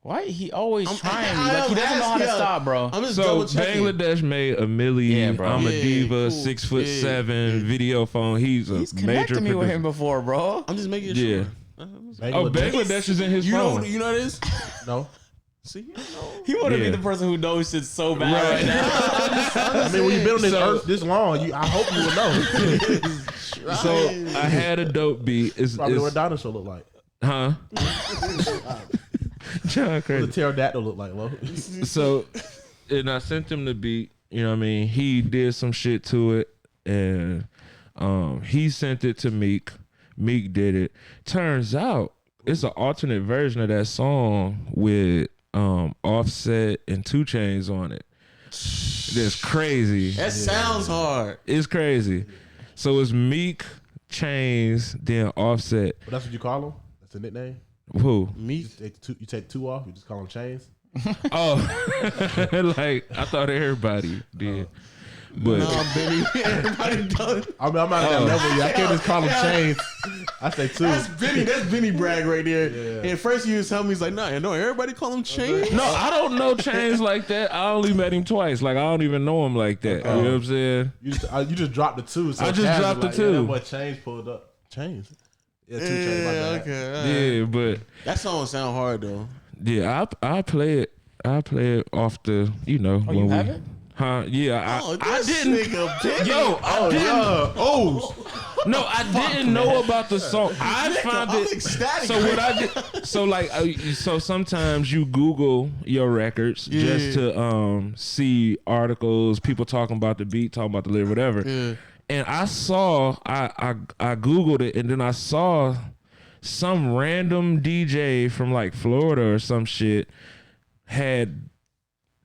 Why he always trying? I Like he doesn't know how to stop, bro. I'm just So double checking. Bangladesh made a million. Yeah, bro. I'm a Yeah, diva, cool. 6'7", video phone. He's He's major connected me with producer. him before, bro. I'm just making Yeah. sure. Oh, Bangladesh is in his You know, phone. you know what it is? No. See, you know. He want to Yeah. be the person who knows shit so bad right now. I mean, when you've been on this So- earth this long, I hope you would know. So I had a dope beat. It's Probably what a dinosaur look like. huh? John What crazy. a pterodactyl look like, Lo. So, and I sent him the beat. You know what I mean? He did some shit to it, and he sent it to Meek. Meek did it. Turns out it's an alternate version of that song with Offset and 2 Chainz on it. That's crazy. That sounds hard. It's crazy. So it's Meek, Chainz, then Offset. But that's what you call him? That's a nickname? Who? Me? You take two off, you just call him chains? Oh, like I thought everybody did, but Benny. Everybody done. I mean, I'm not at that level yet. I can't just call him chains. I say two. That's Benny. That's Benny brag right there. Yeah. And first you was telling me, he's like, nah, no, everybody call him Chain. no, I don't know Chainz like that. I only met him twice. Like I don't even know him like that. You know what I'm saying? You just dropped the two. So I just Chaz Oh, dropped was the two. Yeah, that boy chains pulled up. Chains? Yeah, 2 chains. My bad. okay. all right. Yeah, but That song sound hard though. yeah, I play it. I play it off the when you we, have it? Huh? Yeah, Oh, I this didn't. nigga Benny. Yo, I didn't. No, I didn't know about the song. I found I'm it. ecstatic. So what I did, so sometimes you Google your records just to see articles, people talking about the beat, talking about the lyric, whatever. Yeah. And I saw, I Googled it, and then I saw some random DJ from like Florida or some shit had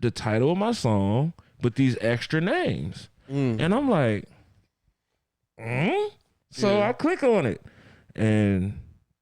the title of my song, but these extra names. And I'm like, So I click on it, and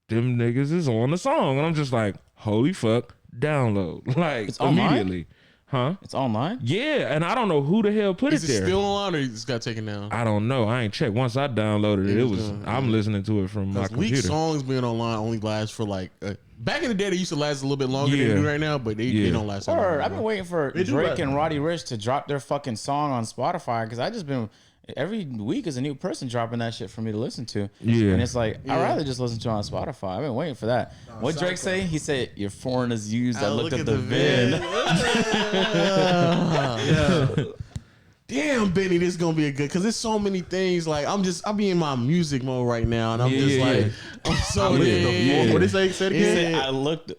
them niggas is on the song, and I'm just like, holy fuck, download. Like, It's online? immediately. Huh? It's online. Yeah, and I don't know who the hell put Is it it there. still on or you just got taken down? I don't know. I ain't checked. Once I downloaded it, It it was was. done, I'm listening to it from my Because leaked computer. songs being online only lasts for like back in the day they used to last a little bit longer than Yeah. they do right now, but they don't last that long. Or I've been waiting for They do Drake that. and Roddy Ricch to drop their fucking song on Spotify because I just been every week is a new person dropping that shit for me to listen to. Yeah. And it's like I'd rather just listen to it on Spotify. I've been waiting for that. What Drake say? He said your foreign is used. I looked at the VIN. Damn, Benny, this is gonna be a good because there's so many things. Like I be in my music mode right now, and I'm just Yeah. like, I'm so What dead. did he say? Say it He again. said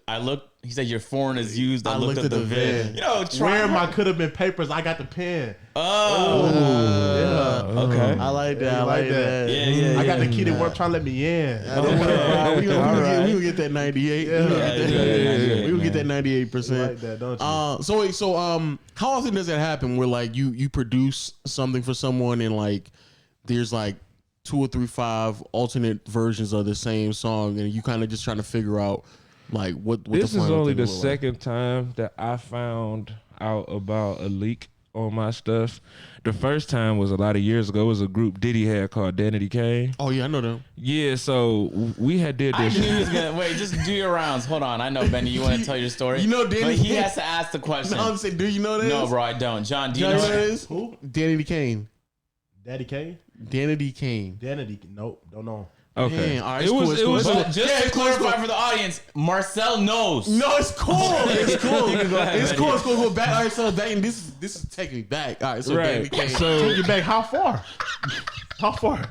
I looked. He said your foreign is used. I looked at the VIN. You know, Where my could have been papers, I got the pen. Oh. Yeah. Okay. I like that. Yeah, I like that. Yeah. I got the key that weren't trying to let me in. We gonna get that 98. Yeah. We gonna get that 98%. You like that, don't you? So how often does that happen where like you produce something for someone and like there's like 2 or 3, 5 alternate versions of the same song and you kind of just trying to figure out like what This the is final only thing the will look second time that I found out about a leak on my stuff. The first time was a lot of years ago. It was a group Diddy had called Danity Kane. like. Oh yeah, I know them. Yeah, so we had did I this. knew he was gonna wait. Just do your rounds. Hold on. I know Benny. You want to tell your story? You know Danny but he Kane? has to ask the question. No, I'm saying, do you know this? No, bro, I don't. John, do you Do you know know it? this? Who? Danny Kane. Daddy Kane? Danity Kane. Danity. Nope, don't know. Okay, Man, all right, it it's was cool, it's it cool, was it's cool. But just Yeah, to it's cool, it's clarify cool. for the audience, Marcel knows. No, it's cool. It's cool. ahead, It's Benny. cool. It's cool. Go back. All right, so back, and this is taking me back. All right, so Danny right. Kane. So Take you back how far? How far?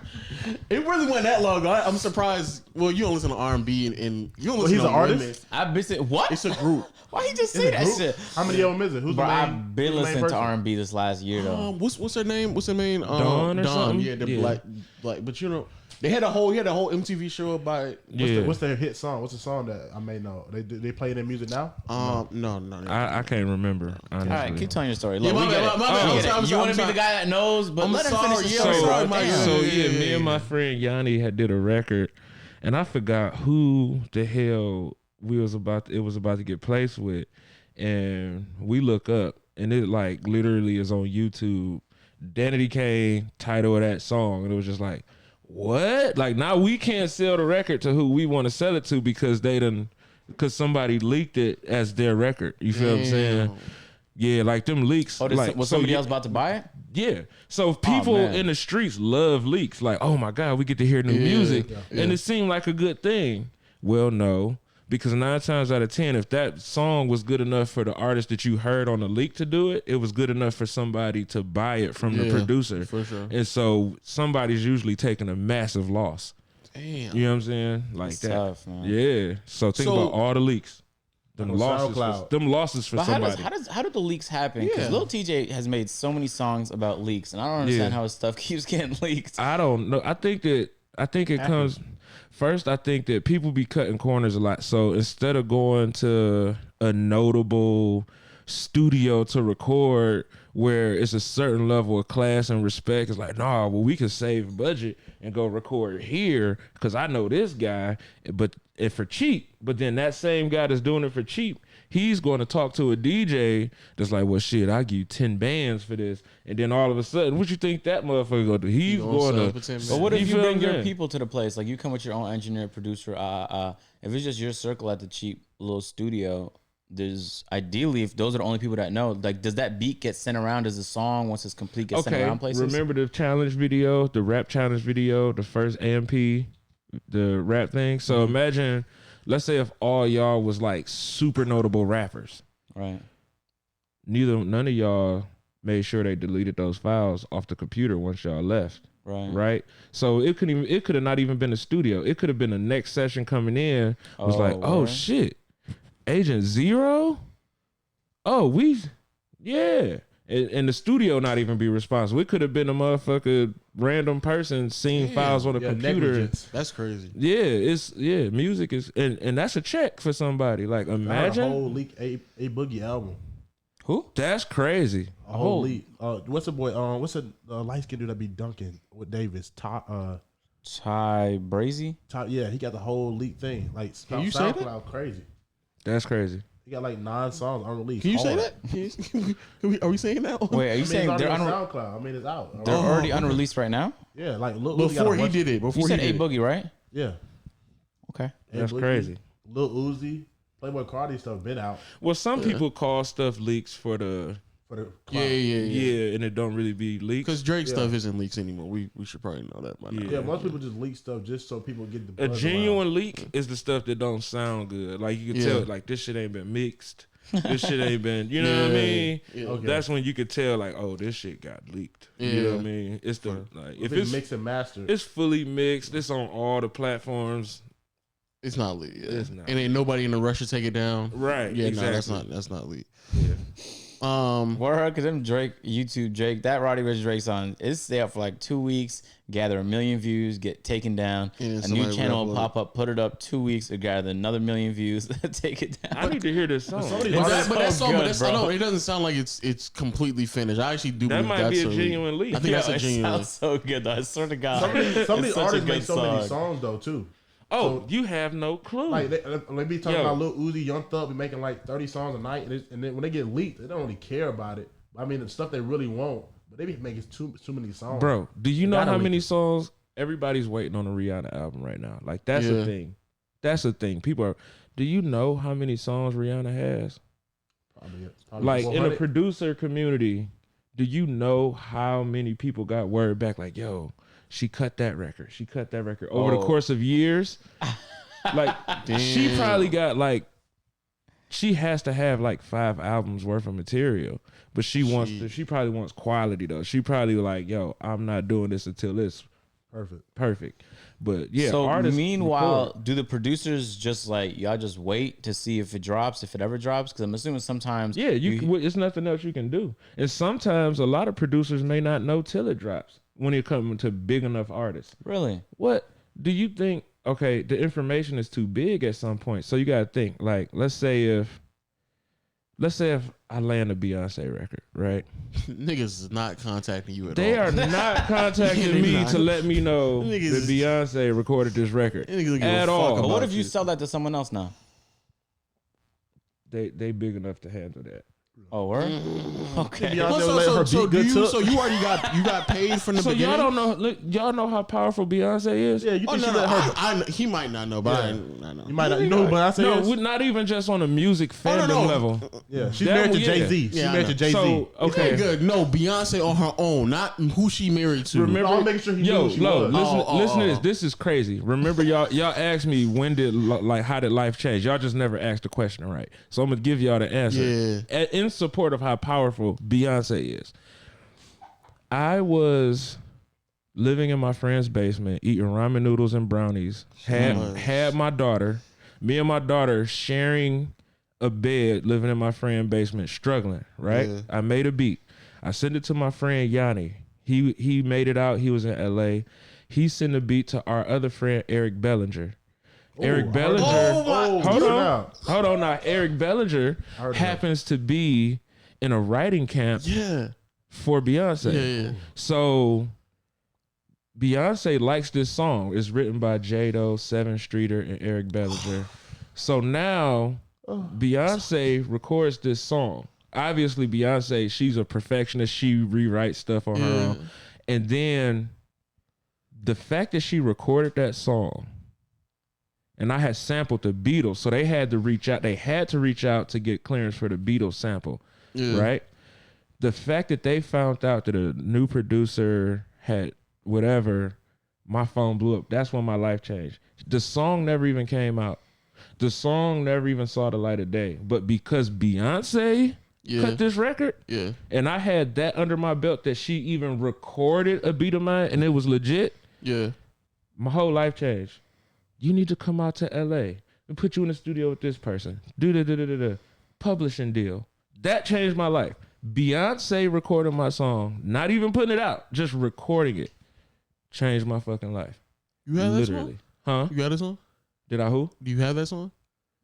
It really wasn't that long ago. I'm surprised. Well, you don't listen to R&B and you don't Well, listen he's to an artist? women. I've been saying what? It's a group. Why he just Is say it that group? shit? How many of them is it? Who's Bro, the main? I've been who's the main listening to person? R&B this last year though. What's her name? What's her name? Dawn or something? Yeah, the Yeah. black. But you know, he had a whole MTV show about it. What's their hit song? What's the song that I may know? They play their music now? No. I can't remember. Honestly. All right, keep telling your story. Yeah, Look, my we bad, get it. my bad. We I'm get sorry, it. I'm You sorry, want to be I'm the guy that knows, but I'm let him sorry, finish the yeah, story, I'm bro. sorry, my- Damn. So Yeah, me and my friend Yanni had did a record, and I forgot who the hell it was about to get placed with, and we look up and it like literally is on YouTube. Danity Kane, title of that song, and it was just like, what? Like now we can't sell the record to who we want to sell it to because because somebody leaked it as their record. You feel what I'm saying? Yeah, like them leaks. Oh, like, was somebody else about to buy it? Yeah. So people in the streets love leaks. Like, oh my God, we get to hear new music. And it seemed like a good thing. Well, no. Because 9 times out of 10, if that song was good enough for the artist that you heard on the leak to do it, it was good enough for somebody to buy it from the producer. For sure. And so somebody's usually taking a massive loss. Damn. You know what I'm saying? Like It's that. tough, man. Yeah. So think about all the leaks. Them On losses for But somebody. how do the leaks happen? Because Yeah. Lil TJ has made so many songs about leaks, and I don't understand how his stuff keeps getting leaked. I don't know. I think it comes first. I think that people be cutting corners a lot. So instead of going to a notable studio to record where it's a certain level of class and respect, it's like, nah, well, we could save budget and go record here because I know this guy, but if for cheap. But then that same guy that's doing it for cheap, he's going to talk to a DJ that's like, well, shit, I'll give you 10 bands for this. And then all of a sudden, what you think that motherfucker going to do? He's going to. But what if you bring your people? people to the place? Like you come with your own engineer, producer. If it's just your circle at the cheap little studio, there's ideally, if those are the only people that know, like, does that beat get sent around as a song once it's complete, get sent around places? Remember the challenge video, the rap challenge video, the first AMP, the rap thing? So imagine, let's say if all y'all was like super notable rappers. Right. None of y'all made sure they deleted those files off the computer once y'all left. Right. So it could have not even been a studio. It could have been the next session coming in. Was like, oh shit, Agent Zero. Oh, and the studio not even be responsible. It could have been a motherfucker random person seeing files on a computer. Negligence. That's crazy. Yeah, music is and that's a check for somebody. Like I heard a imagine whole leak a Boogie album. Who? that's crazy. A whole leak. What's the boy? What's the light skinned dude that be dunking with Davis? Ty Brazy? Yeah, he got the whole leak thing. Like, Can you say that? SoundCloud crazy. That's crazy. He got like 9 songs unreleased. Can you say Hard. that? Are we saying that? Wait, are you I mean, saying it's they're already on SoundCloud. I mean, it's out. they're already unreleased right now? Yeah, like Lil Uzi got a Before he bunch- did it. Before You said he A did it. Boogie, right? Yeah, Okay. A That's Boogie, crazy. Lil Uzi, Playboy Cardi stuff been out Well, some people call stuff leaks for the for the Yeah. and it don't really be leaks. Because Drake stuff isn't leaks anymore. We should probably know that by now. Yeah, most people just leak stuff just so people get the A buzz genuine around. leak is the stuff that don't sound good. Like you can Yeah. tell, like this shit ain't been mixed. This shit ain't been, you know what I mean? Yeah. Okay. That's when you could tell, like, oh, this shit got leaked. You know what I mean? It's the like If if it's it's mixed and mastered, it's fully mixed, it's on all the platforms. It's not leak. Yeah. It's not. And ain't nobody in a rush to take it down. Right. Yeah, exactly. no, that's not leak. Yeah. Word, because them YouTube Drake, that Roddy Ricch Drake song, it's stay up for like 2 weeks, gather 1 million views, get taken down. And A new somebody channel will re-upload pop up, put it up 2 weeks, it gather another 1 million views, take it down. I need to hear this song. somebody- It's That, but so that song, good, but that's, bro. no, it doesn't sound like it's completely finished. I actually do That believe might that's be a leak. genuine leak. I think that's a It genuine. sounds so good though. I swear to God. some of these It's such a artists good make so many song. songs though too. Oh, you have no clue. Like they be talking Yo. about Lil Uzi, Young Thug be making like 30 songs a night, and then when they get leaked, they don't really care about it. I mean, the stuff they really want, but they be making too many songs. Bro, do you know Gotta how leak many it. songs everybody's waiting on a Rihanna album right now? Like that's the Yeah. thing. That's the thing. People are. Do you know how many songs Rihanna has? Probably Like in a 400. producer community, do you know how many people got word back? Like, yo, she cut that record. She cut that record over the Oh. course of years. Like, she probably got like. She has to have like 5 albums worth of material, but she probably wants quality though. She probably like, yo, I'm not doing this until it's perfect. But yeah, So artists meanwhile, record. do the producers just like y'all just wait to see if it drops, if it ever drops? Because I'm assuming sometimes Yeah, it's nothing else you can do. And sometimes a lot of producers may not know till it drops when it comes to big enough artists. really. What do you think? Okay, the information is too big at some point. So you gotta think, like, let's say if I land a Beyonce record, right? Niggas is not contacting you at They all. are not contacting They me not. to let me know Niggas that is- Beyonce recorded this record Niggas don't give a at fuck all. about But what if you shit. sell that to someone else now? they big enough to handle that. Oh, word? Okay. Beyonce So, let her so, beat do good you, too. so you already got paid from the So beginning? y'all don't know. Look, y'all know how powerful Beyonce is. Yeah, you Oh think no, she let her? he might not know, but I know. You might not. You know who Beyonce No, is? not even just on a music fandom no. level. Yeah, she's That married to one, Jay Z. yeah. She Yeah, I married to know. Jay Z. So okay, Good. No, Beyonce on her own, not who she married to. remember? I'm making sure he knew yo, who she Lo, was. listen to this. This is crazy. Remember, y'all asked me how did life change? Y'all just never asked the question right. So I'm gonna give y'all the answer. Yeah. In support of how powerful Beyonce is. I was living in my friend's basement, eating ramen noodles and brownies. Had my daughter, me and my daughter sharing a bed, living in my friend's basement, struggling. Right. Yeah. I made a beat. I sent it to my friend Yanni. He made it out. He was in LA. He sent a beat to our other friend Eric Bellinger. Eric Bellinger. Hold on now. Eric Bellinger happens to be in a writing camp Yeah. for Beyonce. Yeah. So Beyonce likes this song. It's written by Jado, Seven Streeter, and Eric Bellinger. So now Beyonce records this song. Obviously, Beyonce, she's a perfectionist. She rewrites stuff on her own. And then the fact that she recorded that song, and I had sampled the Beatles, so they had to reach out. They had to reach out to get clearance for the Beatles sample, right? The fact that they found out that a new producer had whatever, my phone blew up. That's when my life changed. The song never even came out. The song never even saw the light of day. But because Beyonce cut this record, and I had that under my belt that she even recorded a beat of mine and it was legit, my whole life changed. You need to come out to LA and put you in the studio with this person. Publishing deal. That changed my life. Beyonce recording my song, not even putting it out, just recording it, changed my fucking life. You have that Literally. song? Huh? You got that song? Did I who? Do you have that song?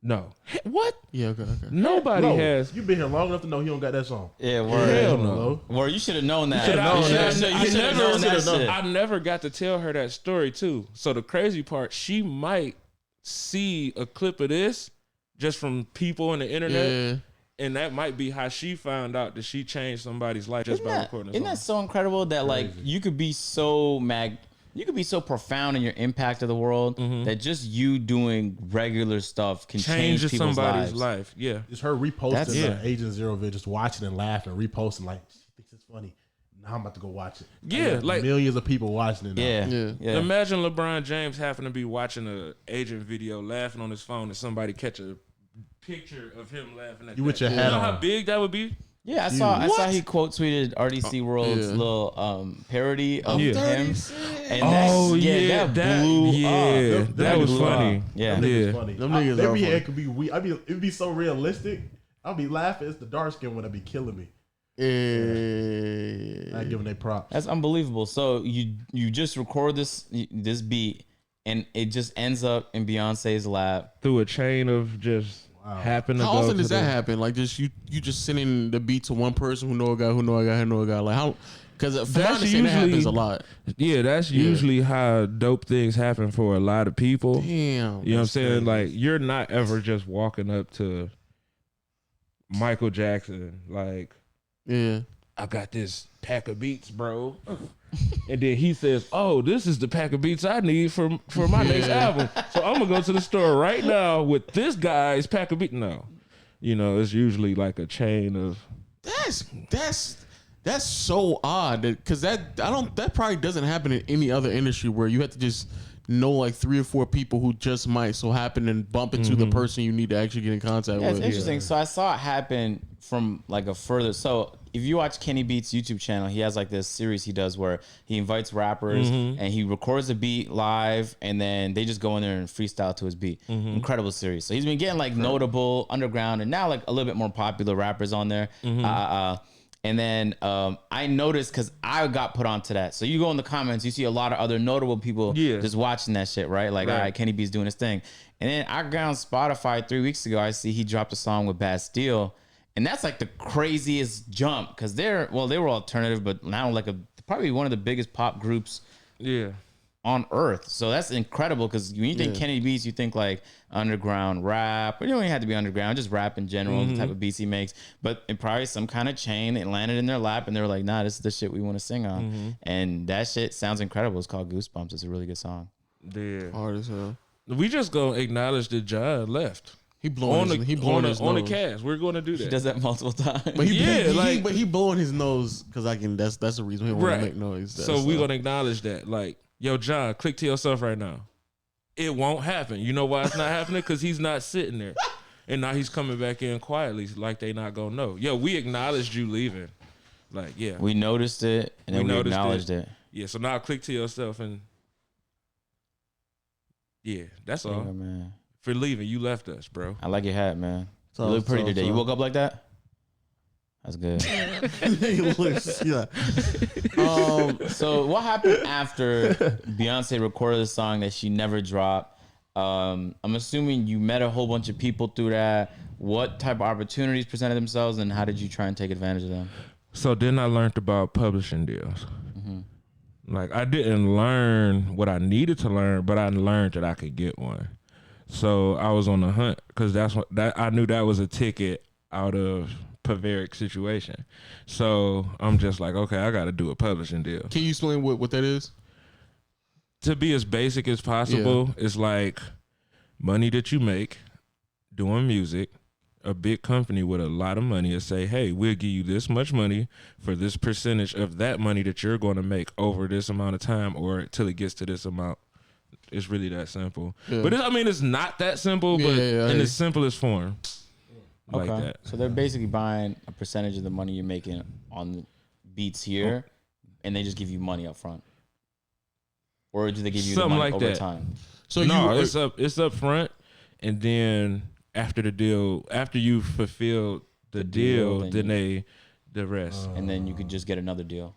No. What? Yeah, okay. Nobody No, has. You've been here long enough to know he don't got that song. Yeah, word. Hell no. Word, you should have known that. should've known that. You should have known that shit. I never got to tell her that story too. So the crazy part, she might see a clip of this just from people on the internet. And that might be how she found out that she changed somebody's life just by recording a song. Isn't that so incredible that like you could be so profound in your impact of the world that just you doing regular stuff can change changes people's somebody's lives. life? Yeah. Just her reposting That's- the Agent Zero vid, just watching and laughing, reposting like she thinks it's funny. Now I'm about to go watch it. Yeah, like millions of people watching it. Now. Yeah. imagine LeBron James having to be watching a agent video, laughing on his phone, and somebody catch a picture of him laughing at You that. with your You hat know how on. big that would be? Yeah, I saw he quote tweeted RDC World's little parody of him. And that blew up. That was blew funny. up. Yeah. Them niggas funny. Them niggas Their are funny. head could be weak. It'd be so realistic. I'll be laughing. It's the dark skin one that be killing me. Not giving they props. That's unbelievable. So you just record this beat and it just ends up in Beyonce's lap. Through a chain of just happen to How go often to does that the- happen? Like just you just sending the beat to one person who know a guy, who know a guy, who know a guy. Like how? Because from my That's understanding, that happens a usually- lot. Yeah, that's usually how dope things happen for a lot of people. Damn. You know what I'm saying? Like, you're not ever just walking up to Michael Jackson, like, yeah. I got this pack of beats, bro. And then he says, oh, this is the pack of beats I need for my next album. So I'm going to go to the store right now with this guy's pack of beats. No. You know, it's usually like a chain of... That's so odd because that probably doesn't happen in any other industry where you have to just know like 3 or 4 people who just might so happen and bump into the person you need to actually get in contact Yeah, with. it's interesting. So I saw it happen from like a further. So if you watch Kenny Beats YouTube channel, he has like this series he does where he invites rappers and he records a beat live and then they just go in there and freestyle to his beat. Incredible series. So he's been getting like notable underground and now like a little bit more popular rappers on there. And then I noticed because I got put onto that. So you go in the comments, you see a lot of other notable people just watching that shit, right? Like, all right, Kenny B's doing his thing. And then I got on Spotify 3 weeks ago. I see he dropped a song with Bastille. And that's like the craziest jump because they were alternative, but now like probably one of the biggest pop groups Yeah. on earth. So that's incredible because when you think Kenny Beats, you think like underground rap. But you don't even have to be underground, just rap in general, the type of beats he makes. But it probably some kind of chain, it landed in their lap and they were like, nah, this is the shit we want to sing on. And that shit sounds incredible. It's called Goosebumps. It's a really good song. Yeah. Hard as hell. We just gonna acknowledge that John left. He blowing his on the nose. cast. We're gonna do that. He does that multiple times. But he blowing his nose because that's the reason he want Right. to make noise. So we're gonna acknowledge that. Like, yo, John, click to yourself right now. It won't happen. You know why it's not happening? Because he's not sitting there. And now he's coming back in quietly like they not gonna know. Yo, we acknowledged you leaving. Like, yeah. We noticed it and then we acknowledged it. Yeah, so now click to yourself and yeah, that's all. Yeah, man. For leaving, you left us, bro. I like your hat, man. So- You look pretty so- today. so- You woke up like that? That's good. yeah. So what happened after Beyonce recorded the song that she never dropped? I'm assuming you met a whole bunch of people through that. What type of opportunities presented themselves and how did you try and take advantage of them? So then I learned about publishing deals. Like, I didn't learn what I needed to learn, but I learned that I could get one. So I was on the hunt because I knew that was a ticket out of Paveric situation. So I'm just like, okay, I got to do a publishing deal. Can you explain what that is? To be as basic as possible, it's like money that you make doing music. A big company with a lot of money and say, hey, we'll give you this much money for this percentage of that money that you're going to make over this amount of time or till it gets to this amount. It's really that simple. Yeah. But it's not that simple, but in the simplest form. Like that. So they're basically buying a percentage of the money you're making on the beats here and they just give you money up front. Or do they give you Something the money like over that. time? So No, it's up front, and then after you fulfill the deal, then the rest. And then you could just get another deal.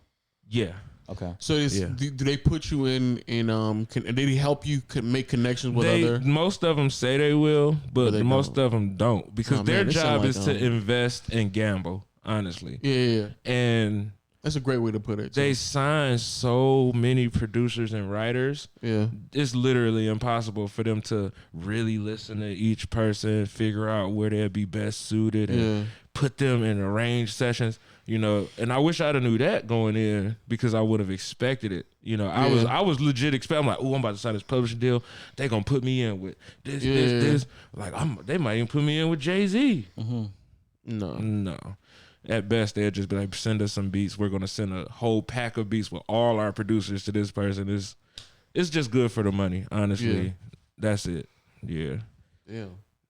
Yeah. Okay. So do they put you in can they help you make connections with other? Most of them say they will, but they most don't. of them don't because Oh, their man, they sound job like, is to invest and gamble, honestly. Yeah. And That's a great way to put it. they too. sign so many producers and writers. Yeah. It's literally impossible for them to really listen to each person, figure out where they'd be best suited, and put them in arranged sessions. And I wish I'd have knew that going in because I would have expected it. I was legit expecting. I'm like, oh, I'm about to sign this publishing deal. They gonna put me in with this. Like, they might even put me in with Jay-Z. No. At best, they'll just be like, send us some beats. We're gonna send a whole pack of beats with all our producers to this person. It's just good for the money, honestly. Yeah. That's it. Yeah. Yeah.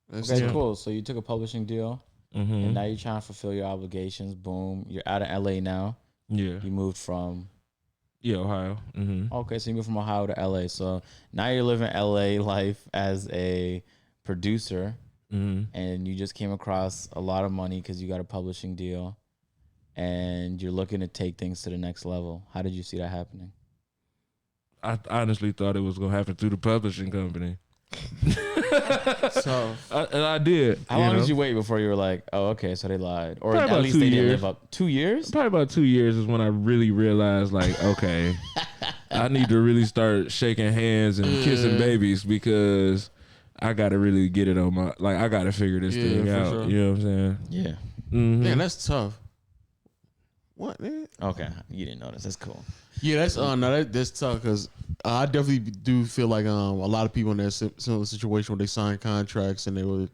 That's Okay, tough. cool. So you took a publishing deal and now you're trying to fulfill your obligations. Boom. You're out of LA now. Yeah. You moved from Ohio. Okay, so you moved from Ohio to LA. So now you're living LA life as a producer. And you just came across a lot of money because you got a publishing deal and you're looking to take things to the next level. How did you see that happening? I honestly thought it was gonna happen through the publishing company. So And I did. How long did you wait before you were like, oh, okay, so they lied? Or Probably at about least 2 they didn't years. live up. 2 years? Probably about 2 years is when I really realized, like, okay, I need to really start shaking hands and kissing babies because I got to really get it on my, like, I got to figure this thing for out. sure. You know what I'm saying? Yeah. man, that's tough. What, man? Okay, you didn't notice. That's cool. Yeah, that's tough because I definitely do feel like a lot of people in that similar situation where they sign contracts and they were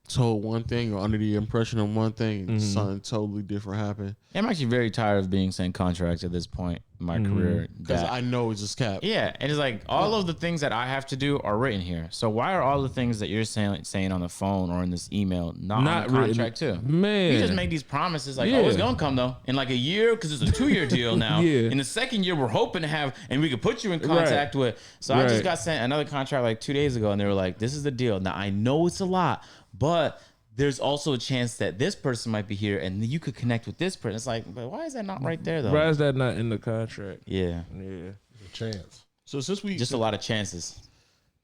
told one thing or under the impression of one thing, and something totally different happened. I'm actually very tired of being signed contracts at this point in my career. Because I know it's just cap. Yeah, and it's like all of the things that I have to do are written here. So why are all the things that you're saying on the phone or in this email not on the contract too? Man. You just make these promises like, oh, it's gonna come though in like a year because it's a 2-year deal now. Yeah. In the second year, we're hoping to have, and we could put you in contact with. So I just got sent another contract like 2 days ago, and they were like, this is the deal. Now I know it's a lot, but there's also a chance that this person might be here and you could connect with this person. It's like, but why is that not right there though? Why is that not in the contract? Yeah. Yeah. A chance. So since we Just a lot of chances.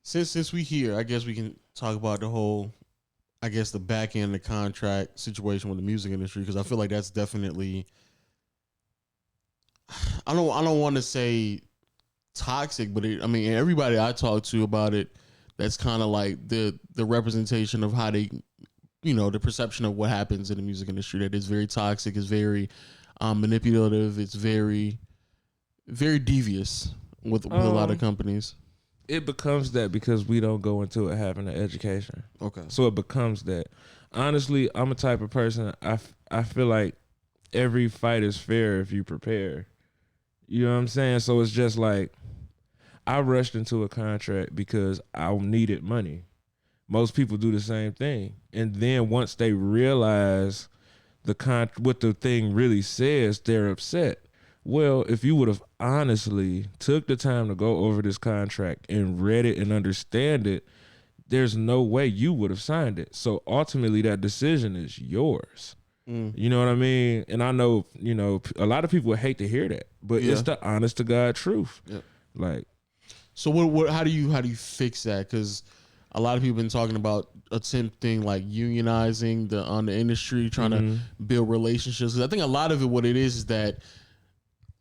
since we here, I guess we can talk about the whole, I guess the back end of the contract situation with the music industry because I feel like that's definitely. I don't want to say toxic, but I mean, everybody I talk to about it, that's kind of like the representation of how they, the perception of what happens in the music industry. That is very toxic, is very manipulative. It's very, very devious with a lot of companies. It becomes that because we don't go into it having an education. Okay. So it becomes that. Honestly, I'm a type of person, I feel like every fight is fair if you prepare. You know what I'm saying? So it's just like, I rushed into a contract because I needed money. Most people do the same thing. And then once they realize what the thing really says, they're upset. Well, if you would have honestly took the time to go over this contract and read it and understand it, there's no way you would have signed it. So ultimately that decision is yours. You know what I mean? And I know, a lot of people would hate to hear that, but it's the honest to God truth. Yep. Like, so what? How do you fix that? Because a lot of people have been talking about attempting like unionizing the industry, trying to build relationships. 'Cause I think a lot of it, what it is that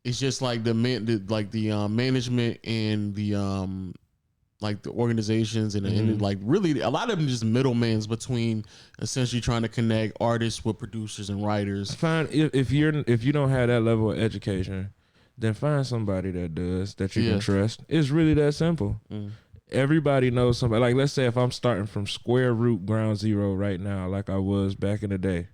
it's just like the management and the like the organizations and like really a lot of them just middlemen between essentially trying to connect artists with producers and writers. Find if you don't have that level of education, then find somebody that does, that you can trust. It's really that simple. Everybody knows somebody. Like, let's say if I'm starting from square root, ground zero right now, like I was back in the day,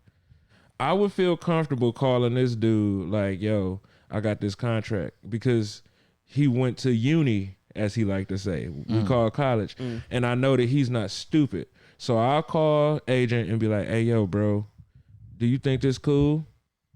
I would feel comfortable calling this dude like, yo, I got this contract, because he went to uni, as he liked to say. We call college. And I know that he's not stupid. So I'll call agent and be like, hey, yo, bro, do you think this cool?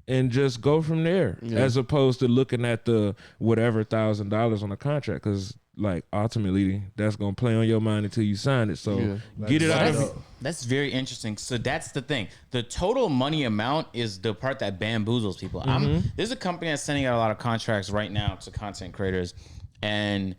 And just go from there, as opposed to looking at the whatever $1,000 on the contract, because like ultimately that's gonna play on your mind until you sign it. So get it out of it. That's very interesting. So that's the thing. The total money amount is the part that bamboozles people. There's a company that's sending out a lot of contracts right now to content creators, and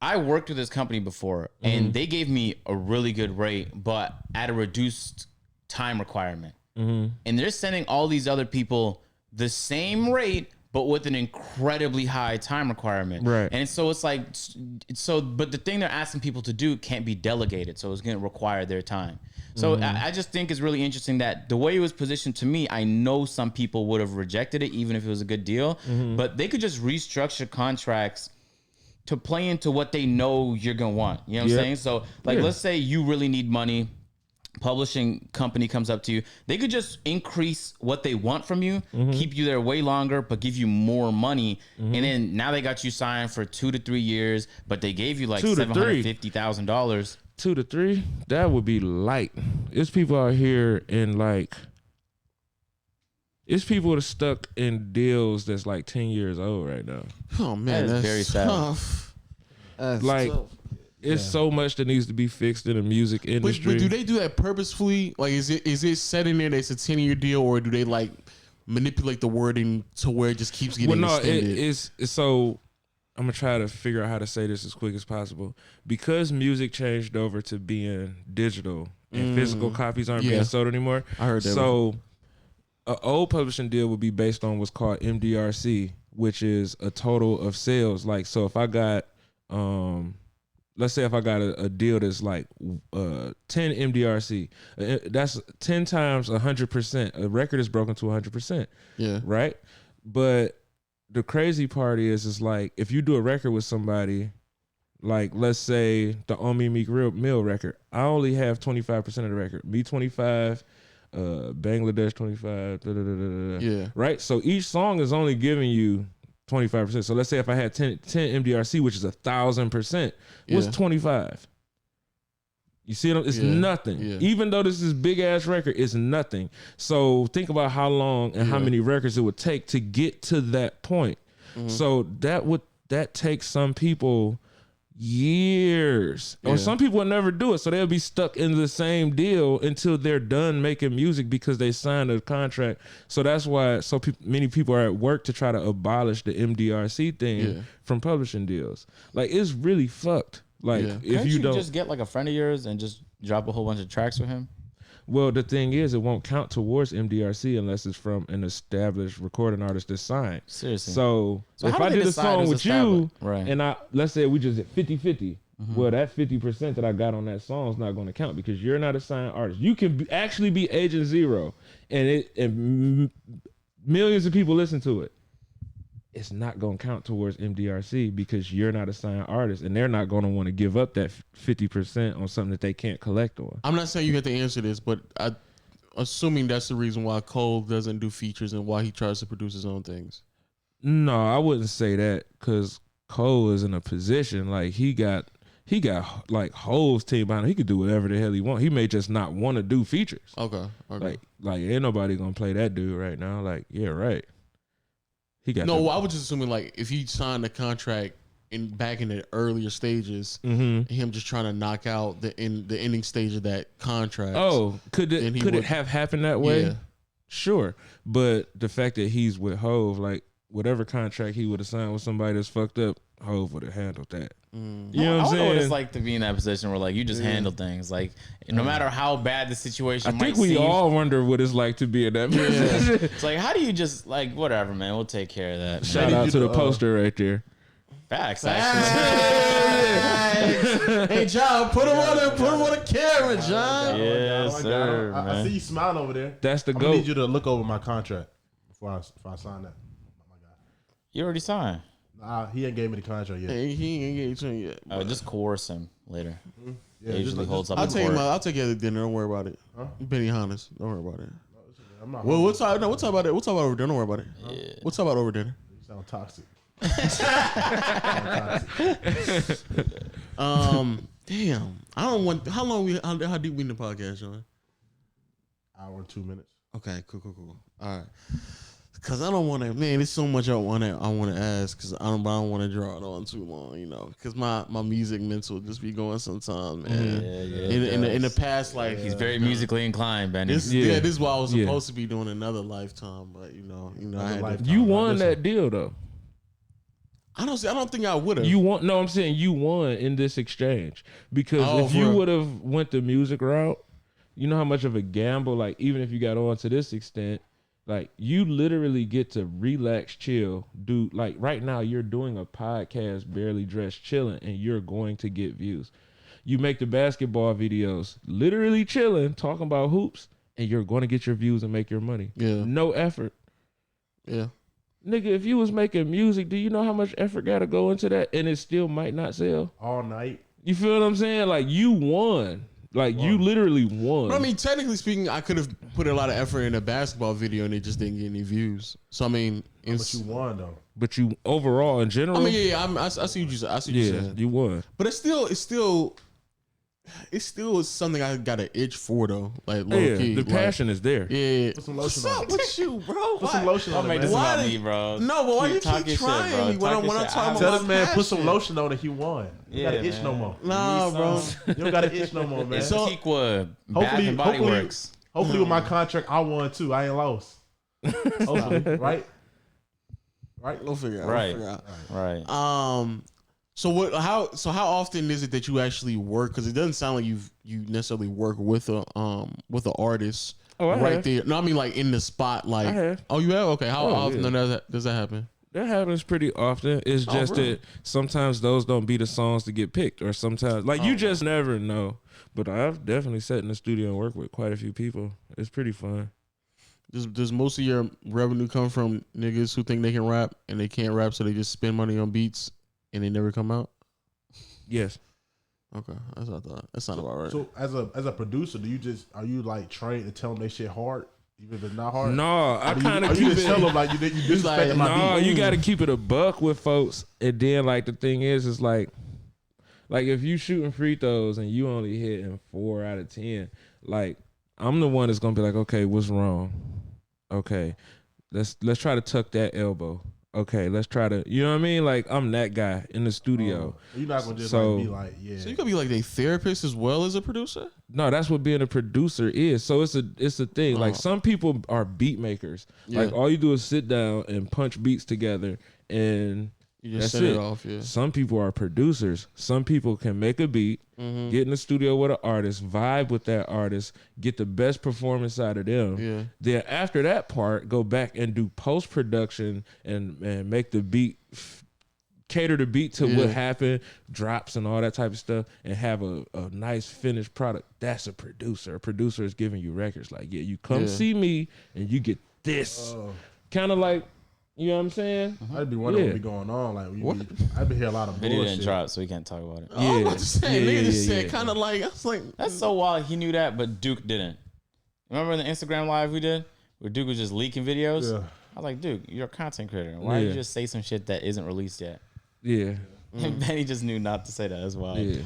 I worked with this company before, and they gave me a really good rate, but at a reduced time requirement. And they're sending all these other people the same rate, but with an incredibly high time requirement. Right. And so it's like, but the thing they're asking people to do can't be delegated. So it's going to require their time. So I just think it's really interesting that the way it was positioned to me, I know some people would have rejected it, even if it was a good deal, but they could just restructure contracts to play into what they know you're going to want. You know what I'm saying? So like, let's say you really need money. Publishing company comes up to you, they could just increase what they want from you, keep you there way longer, but give you more money. And then now they got you signed for 2 to 3 years, but they gave you like $750,000. 2 to 3, that would be light. There's people out here in like, it's people that are stuck in deals that's like 10 years old right now. Oh man, that's very sad. tough. That's Like, tough. it's so much that needs to be fixed in the music industry. But do they do that purposefully? Like, is it set in there that it's a 10-year deal, or do they like manipulate the wording to where it just keeps getting extended? It's so. I'm gonna try to figure out how to say this as quick as possible, because music changed over to being digital and physical copies aren't being sold anymore. I heard that. So, an old publishing deal would be based on what's called MDRC, which is a total of sales. Like, so if I got let's say if I got a deal that's like 10 MDRC, that's 10 times 100%. A record is broken to 100%. Yeah. Right? But the crazy part is like, if you do a record with somebody, like let's say the On Me Meek Mill record, I only have 25% of the record. Me 25, Bangladesh 25, Yeah. right? So each song is only giving you 25%. So let's say if I had 10 MDRC, which is 1,000%, what's 25? You see it? It's nothing. Yeah. Even though this is big ass record, it's nothing. So think about how long and how many records it would take to get to that point. So that takes some people years, or some people will never do it. So they'll be stuck in the same deal until they're done making music because they signed a contract. So that's why many people are at work to try to abolish the MDRC thing from publishing deals. Like, it's really fucked. Like, if Can't you don't just get like a friend of yours and just drop a whole bunch of tracks with him? Well, the thing is, it won't count towards MDRC unless it's from an established recording artist that's signed. Seriously. So So if how do I they did a decide song who's with you, established? Right. and let's say we just did 50-50, well, that 50% that I got on that song is not going to count because you're not a signed artist. You can actually be Agent Zero, and millions of people listen to it. It's not going to count towards MDRC because you're not a signed artist, and they're not going to want to give up that 50% on something that they can't collect on. I'm not saying you have to answer this, but assuming that's the reason why Cole doesn't do features and why he tries to produce his own things. No, I wouldn't say that because Cole is in a position like he got like Hove's team behind him. He could do whatever the hell he want. He may just not want to do features. Okay. Like ain't nobody gonna play that dude right now. Like, yeah, right. He got No, I was just assuming like if he signed a contract back in the earlier stages, him just trying to knock out the ending stage of that contract. Oh, could it have happened that way? Yeah. Sure, but the fact that he's with Hove, like whatever contract he would have signed with somebody that's fucked up, Hove would have handled that. You know what I'm I wonder saying? what it's like to be in that position where like you just handle things. Like no matter how bad the situation I might think we seem, all wonder what it's like to be in that position. it's like how do you just like whatever, man? We'll take care of that. Man. Shout out to the poster right there. Facts, actually. Hey John, put him on the camera, John. Yes, sir. I see you smiling over there. That's the I'm gonna need goat. you to look over my contract before I sign that. Oh my God. You already signed. Nah, he ain't gave me the contract yet. Hey, he ain't get to yet. Oh, just coerce him later. Yeah, It usually holds up. I'll in take court. I'll take you to dinner. Don't worry about it. Benny Hannes. Don't worry about it. I'm not. Well, we'll talk about it. We'll talk about over dinner. Don't worry about it. We'll talk about over dinner. You sound toxic. Damn. I don't want. How deep we in the podcast, Sean? Hour and 2 minutes. Okay, cool. All right. Cause I don't want to, man. There's so much I want to ask. Cause I don't want to draw it on too long, you know. Cause my music mental just be going sometimes, man. In the past, like He's very musically inclined, Benny. this is why I was supposed to be doing another lifetime, but you know, I had lifetime. You won that deal though. I don't think I would have. You won. No, I'm saying you won in this exchange because if you would have went the music route, you know how much of a gamble. Like even if you got on to this extent. Like you literally get to relax, chill, do like right now you're doing a podcast, barely dressed, chilling, and you're going to get views. You make the basketball videos, literally chilling, talking about hoops, and you're going to get your views and make your money. Yeah. No effort. Yeah. Nigga, if you was making music, do you know how much effort got to go into that, and it still might not sell? All night. You feel what I'm saying? Like you won. Like you literally won. But I mean, technically speaking, I could have put a lot of effort in a basketball video and it just didn't get any views. So I mean, But you won though. But you overall in general. I mean, I see what you said. I see what you said. You won. But it's still something I got an itch for though. Like low key, the passion is there. Yeah. Put some lotion What's on up with you, bro? Put some lotion Don't on make it, this man. about Why me, bro. No, but why you Talk keep your shit, trying bro. me when Talk I'm your talking shit. about Tell my this man put some passion? lotion on it. He won. You got an itch no more. Nah, bro. You don't got an itch no more, man. It's So- Teakwood, Bath Hopefully, and Body hopefully, Works. hopefully with my contract, I won too. I ain't lost. Hopefully, right? Right? We'll figure it out. Right. We'll figure it Right. out. So how often is it that you actually work? Because it doesn't sound like you necessarily work with a artist Oh, I right have. there. No, I mean like in the spot. Like, I have. oh, you have? Okay. How Oh, often yeah. does that happen? That happens pretty often. It's just really? that sometimes those don't be the songs to get picked, or sometimes like you just never know. But I've definitely sat in the studio and worked with quite a few people. It's pretty fun. Does most of your revenue come from niggas who think they can rap and they can't rap, so they just spend money on beats and they never come out? Yes. Okay, that's what I thought. That sounded about right. So as a producer, are you like trained to tell them they shit hard, even if it's not hard? No, I Or kind of you keep just tell it. them like you disrespecting like, my No, beat. you got to keep it a buck with folks. And then like the thing is like if you shooting free throws and you only hitting 4 out of 10, like I'm the one that's gonna be like, okay, what's wrong? Okay, let's try to tuck that elbow. Okay, let's try to, you know what I mean? Like I'm that guy in the studio. You're not gonna just So- like be like, yeah. So you could be like a therapist as well as a producer? No, that's what being a producer is. So it's a thing. Like some people are beat makers. Like Yeah. all you do is sit down and punch beats together, and You just That's set it it. off, yeah. Some people are producers. Some people can make a beat, get in the studio with an artist, vibe with that artist, get the best performance out of them. Yeah. Then after that part, go back and do post production and make the beat cater the beat to what happened, drops and all that type of stuff, and have a nice finished product. That's a producer. A producer is giving you records like, yeah, you come see me and you get this. Kind of like, you know what I'm saying? I'd be wondering what be going on. Like, I'd be hearing a lot of Video bullshit. didn't drop, so we can't talk about it. I was about to say, Yeah, nigga yeah, just yeah, said kind of like, I was like, That's so wild. He knew that, but Duke didn't. Remember in the Instagram live we did, where Duke was just leaking videos? Yeah. I was like, Duke, you're a content creator. Why don't you just say some shit that isn't released yet? Yeah. And Benny just knew not to say that as well. Yeah.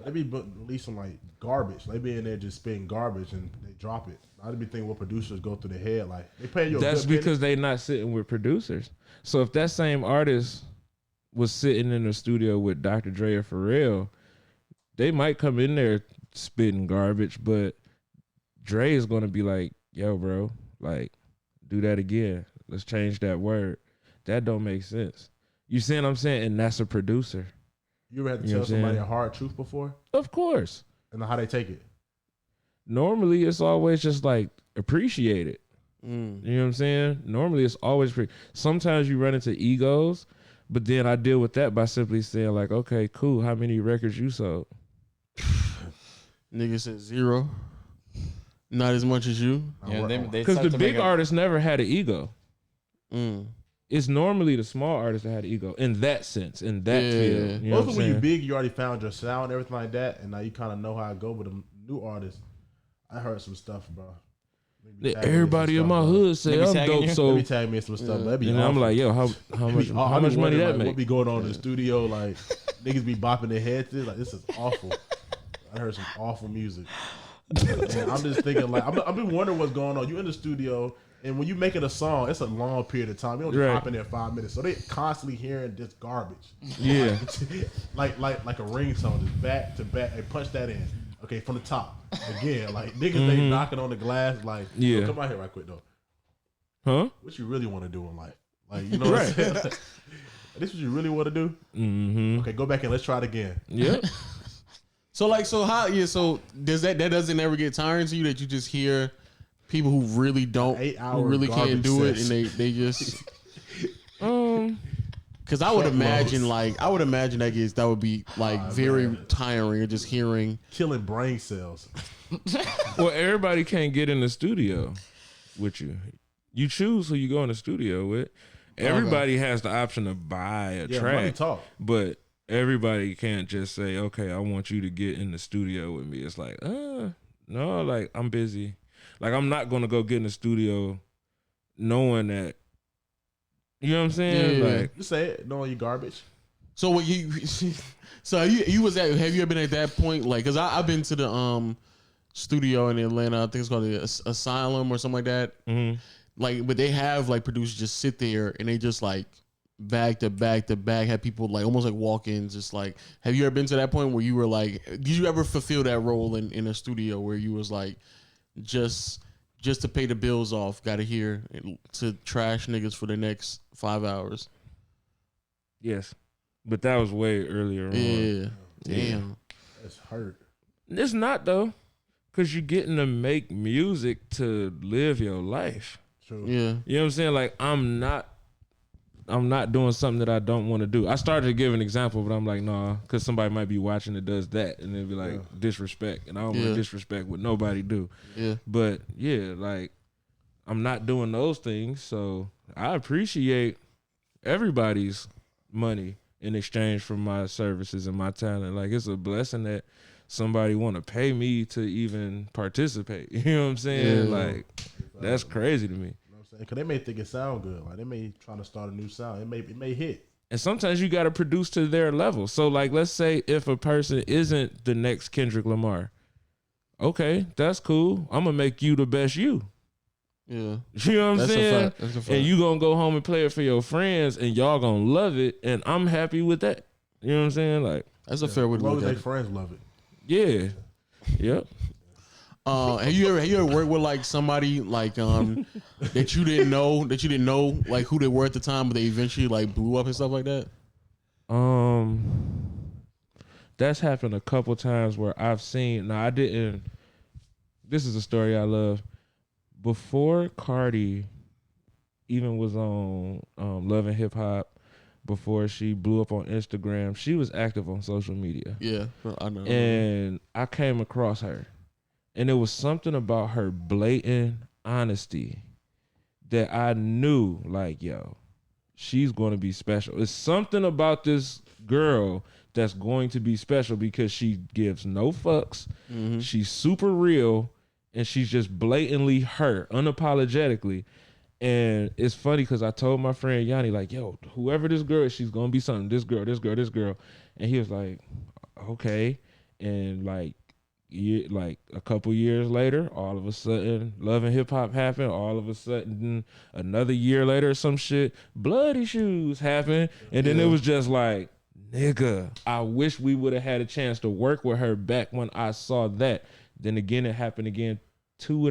They be releasing like garbage. They be in there just spitting garbage and they drop it. I'd be thinking what producers go through their head. Like, they paying you a That's good because they not sitting with producers. So if that same artist was sitting in the studio with Dr. Dre or Pharrell, they might come in there spitting garbage, but Dre is gonna be like, yo, bro, like, do that again. Let's change that word. That don't make sense. You see what I'm saying? And that's a producer. You ever had to You know tell what I'm somebody saying? a hard truth before? Of course. And how they take it? Normally it's always just like appreciate it. You know what I'm saying? Normally it's always sometimes you run into egos, but then I deal with that by simply saying like, okay, cool. How many records you sold? nigga said 0. Not as much as you. Yeah, they Because start the to big make a- artists never had an ego. Mm. It's normally the small artists that had an ego in that sense, in that Yeah. field. You know what Mostly I'm when you saying? big, you already found your sound and everything like that, and now you kind of know how it go with them new artists. I heard some stuff, bro. They be tagging me in Everybody some in my stuff, bro. hood say They be I'm tagging dope, you? They so be tagging me in some stuff. That'd be and I'm awful. like, yo, how I much be money wondering, that like, make? what be going on in the studio? Like, niggas be bopping their heads to it. Like, this is awful. I heard some awful music. And I'm just thinking, like, I've been wondering what's going on. You in the studio, and when you making a song, it's a long period of time. You don't just Right. hop in there 5 minutes. So they constantly hearing this garbage. Yeah. like a ringtone, just back to back. Hey, punch that in. Okay, from the top again. Like, niggas, they knocking on the glass. Like, Yeah. yo, come out here right quick though. Huh? What you really want to do in life? Like, you know what I'm saying? Like, this what you really want to do? Mm-hmm. Okay, go back and let's try it again. Yep. So does that doesn't ever get tiring to you that you just hear people who really don't, 8 who hour really can't garbage do it, sets. and they just. Because I would imagine that would be like very tiring of just hearing. Killing brain cells. Well, everybody can't get in the studio with you. You choose who you go in the studio with. Everybody has the option to buy a Yeah, money track, talk. but everybody can't just say, "Okay, I want you to get in the studio with me." It's like, no, like I'm busy. Like I'm not gonna go get in the studio knowing that. You know what I'm saying? Yeah. Like, Just say it, knowing you garbage. So what you? So you was at? Have you ever been at that point? Like, cause I've been to the studio in Atlanta. I think it's called the Asylum or something like that. mhm. Like, but they have like producers just sit there and they just like back to back to back have people like almost like walk-ins. Just like, have you ever been to that point where you were like, did you ever fulfill that role in a studio where you was like, just to pay the bills off, got to hear to trash niggas for the next 5 hours? Yes, but that was way earlier on. Yeah, damn. That's hurt. It's not though, because you're getting to make music to live your life. True. Yeah. You know what I'm saying? Like I'm not doing something that I don't want to do. I started to give an example, but I'm like, nah, because somebody might be watching that does that, and they'll be like, disrespect, and I don't want Yeah. to disrespect what nobody do. Yeah. But yeah, like I'm not doing those things, so I appreciate everybody's money in exchange for my services and my talent. Like it's a blessing that somebody want to pay me to even participate. You know what I'm saying? Yeah. Like that's crazy to me. You know what I'm saying? Because they may think it sound good. Like, they may try to start a new sound. It may hit. And sometimes you got to produce to their level. So like, let's say if a person isn't the next Kendrick Lamar, okay, that's cool. I'm gonna make you the best you. Yeah. You know what I'm That's a saying? fact. That's a fact. And you gonna go home and play it for your friends, and y'all gonna love it, and I'm happy with that. You know what I'm saying? Like, That's a fair way As to long look as at their it. friends love it. yeah, yep. Have you ever worked with like somebody like that you didn't know like who they were at the time, but they eventually like blew up and stuff like that? That's happened a couple times where I've seen. Now I didn't. This is a story I love. Before Cardi even was on Love and Hip Hop, before she blew up on Instagram, she was active on social media. Yeah, I know. And I came across her, and it was something about her blatant honesty that I knew, like, yo, she's going to be special. It's something about this girl that's going to be special because she gives no fucks. Mm-hmm. She's super real, and she's just blatantly her, unapologetically. And it's funny because I told my friend Yanni, like, yo, whoever this girl is, she's going to be something. This girl. And he was like, okay. And like a couple years later, all of a sudden, Love and Hip Hop happened. All of a sudden, another year later, some shit, Bloody Shoes happened. And then it was just like, nigga, I wish we would have had a chance to work with her back when I saw that. Then again, it happened again 2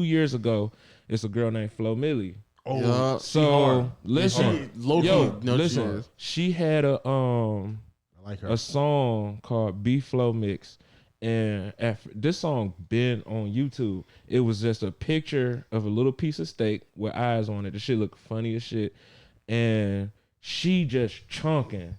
years ago. It's a girl named Flo Milli. Oh, Yeah. So listen, Listen, she had I like her. a song called B Flow Mix, and this song been on YouTube. It was just a picture of a little piece of steak with eyes on it. The shit look funny as shit, and she just chunking.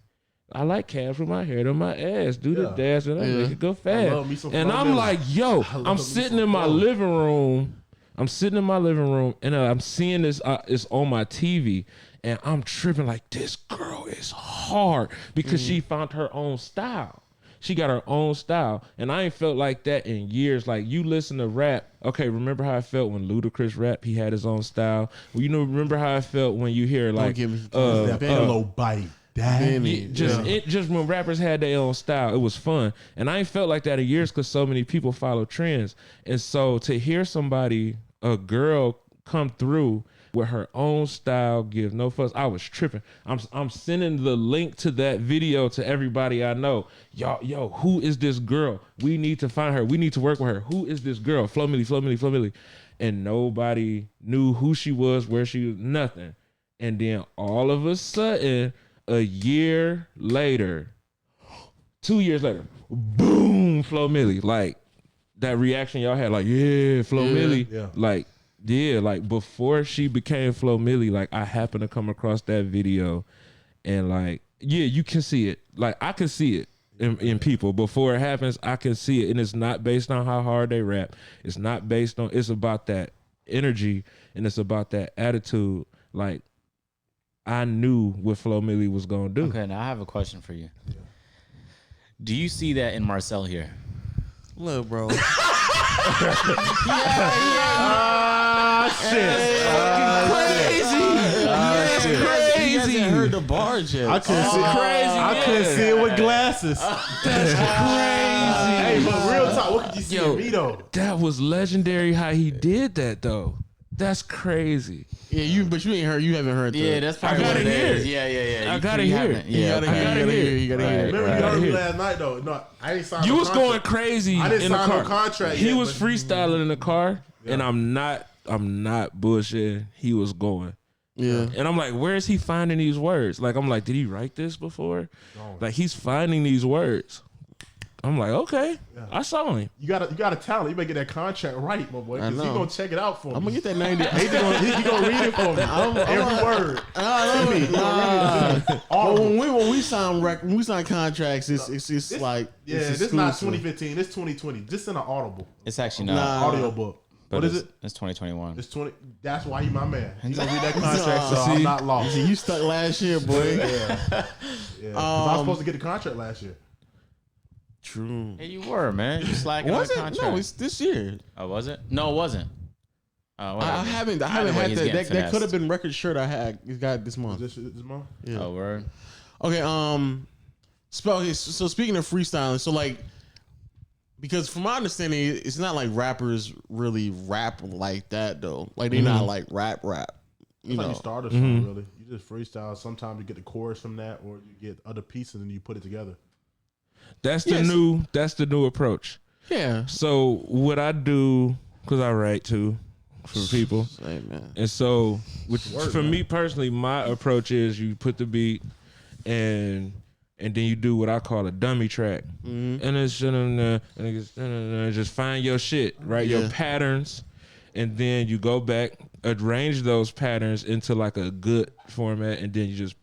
I like calves from my hair to my ass. Do the dance and I make it go fast. love me some And Flo I'm Milli. like, yo, love I'm me sitting some in my Flo. living room. And I'm seeing this. It's on my TV, and I'm tripping like, this girl is hard because she found her own style. She got her own style, and I ain't felt like that in years. Like, you listen to rap, okay? Remember how I felt when Ludacris rap? He had his own style. Well, you know, remember how I felt when you hear like give me that pillow bite. just when rappers had their own style, it was fun. And I ain't felt like that in years because so many people follow trends. And so to hear a girl come through with her own style, give no fuss, I was tripping. I'm sending the link to that video to everybody I know. Yo, who is this girl? We need to find her. We need to work with her. Who is this girl? Flo Milli. And nobody knew who she was, where she was, nothing. And then all of a sudden, a year later, 2 years later, boom, Flo Milli. Like, that reaction y'all had, like, yeah, Flo Milli. Yeah. Like, yeah, like, before she became Flo Milli, like, I happened to come across that video, and like, yeah, you can see it. Like, I can see it in people. Before it happens, I can see it. And it's not based on how hard they rap. It's not based on, it's about that energy, and it's about that attitude. Like, I knew what Flo Milli was gonna do. Okay, now I have a question for you. Do you see that in Marcel here? look, bro. Shit. He hasn't heard the bars yet. I couldn't see. crazy, I couldn't see it with glasses. That's crazy. Hey, but real talk, what could you see in me though? That was legendary how he did that though. That's crazy. Yeah, but you ain't heard. You haven't heard. Yeah, that's probably I what gotta it hear is. it. Yeah. I gotta You hear haven't. it. Yeah, You gotta okay. hear. You gotta hear. Remember, you heard me last night though. No, I ain't signed. You no was contract. going crazy I didn't in the sign car. no contract He yet, was but- freestyling in the car, and I'm not bullshitting. He was going. Yeah. And I'm like, where is he finding these words? Like, I'm like, did he write this before? Like, he's finding these words. I'm like, okay, I saw him. You got a talent. You better get that contract right, my boy. I Because he know. gonna check it out for me. I'm gonna get that 90. He gonna read it for me. Every word. But when we sign contracts, it's like Yeah, it's this not exclusive. 2015. This 2020. Just in an audible It's actually not. Nah. audio book. But What is it? It's 2021. It's 20. That's why he my man. He gonna read that contract, so Nah. I'm See? not lost. See, you stuck last year, boy. Yeah. 'Cause I was supposed to get the contract last year. True. Hey, you were, man. You slacking Was on it? the contract. No, it's this year. Oh, was it? No, it wasn't. Whatever. I haven't Either way, had he's that. getting That finessed. could have been record shirt I had. It got this month. This month. Yeah. Oh, word. Okay. So speaking of freestyling, so like, because from my understanding, it's not like rappers really rap like that though. Like they're not like rap. You That's how know. you start a song, really. You just freestyle. Sometimes you get the chorus from that, or you get other pieces and you put it together. That's the Yes. new approach. Yeah. So what I do, because I write too for people, Hey man. and so Word, for man. me personally, my approach is you put the beat and and then you do what I call a dummy track, and it's just find your shit, right? Your patterns, and then you go back, arrange those patterns into like a good format, and then you just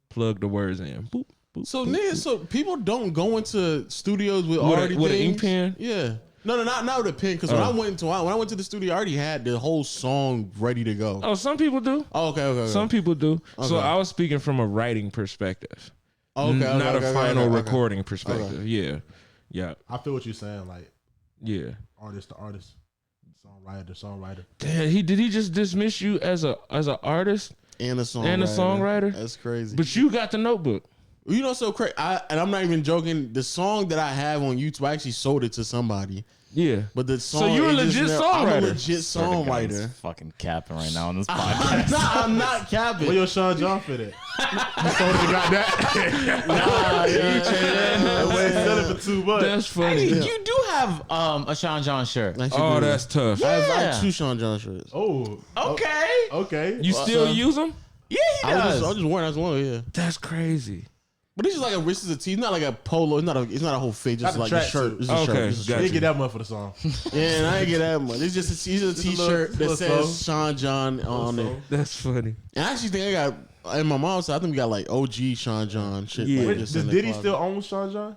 plug the words in. Boop, boop, So boop, nigga, boop. so people don't go into studios with already with an ink things? pen? Yeah. No, not with a pen. Because when I went to the studio, I already had the whole song ready to go. Oh, some people do. Oh, okay. Some people do. So Okay. I was speaking from a writing perspective, Okay, not a final okay. recording perspective. Yeah, yeah, I feel what you're saying. Like yeah. artist to artist, songwriter to songwriter. Damn, did he just dismiss you as an artist? And a songwriter. And a songwriter? That's crazy. But you got the Notebook. You know, so crazy. And I'm not even joking. The song that I have on YouTube, I actually sold it to somebody. Yeah. But the song, So you're a it just legit never- I'm a songwriter. legit songwriter. Fucking capping right now on this podcast. I'm not capping. Where your Sean John fit at? You sold it, got that. That way sell it for $2. That's funny. Hey, you do have a Sean John shirt. Oh, that's tough. I have Yeah. 2 Sean John shirts. Oh, Okay. okay. You still use them? Yeah, he I does. was just wearing that's one, yeah. That's crazy. But it's just like this is a tee. It's not like a polo. It's not a whole fit. Just Not like the a track shirt. suit. It's a Okay, shirt. It's a You shirt. didn't get that much for the song. Yeah, and I ain't get that much. It's just a t-shirt that little says song. Sean John on it. That's funny. And I actually think I got in my mom's house. I think we got like OG Sean John shit. Yeah. Like Wait, this does in the Diddy closet. still own Sean John?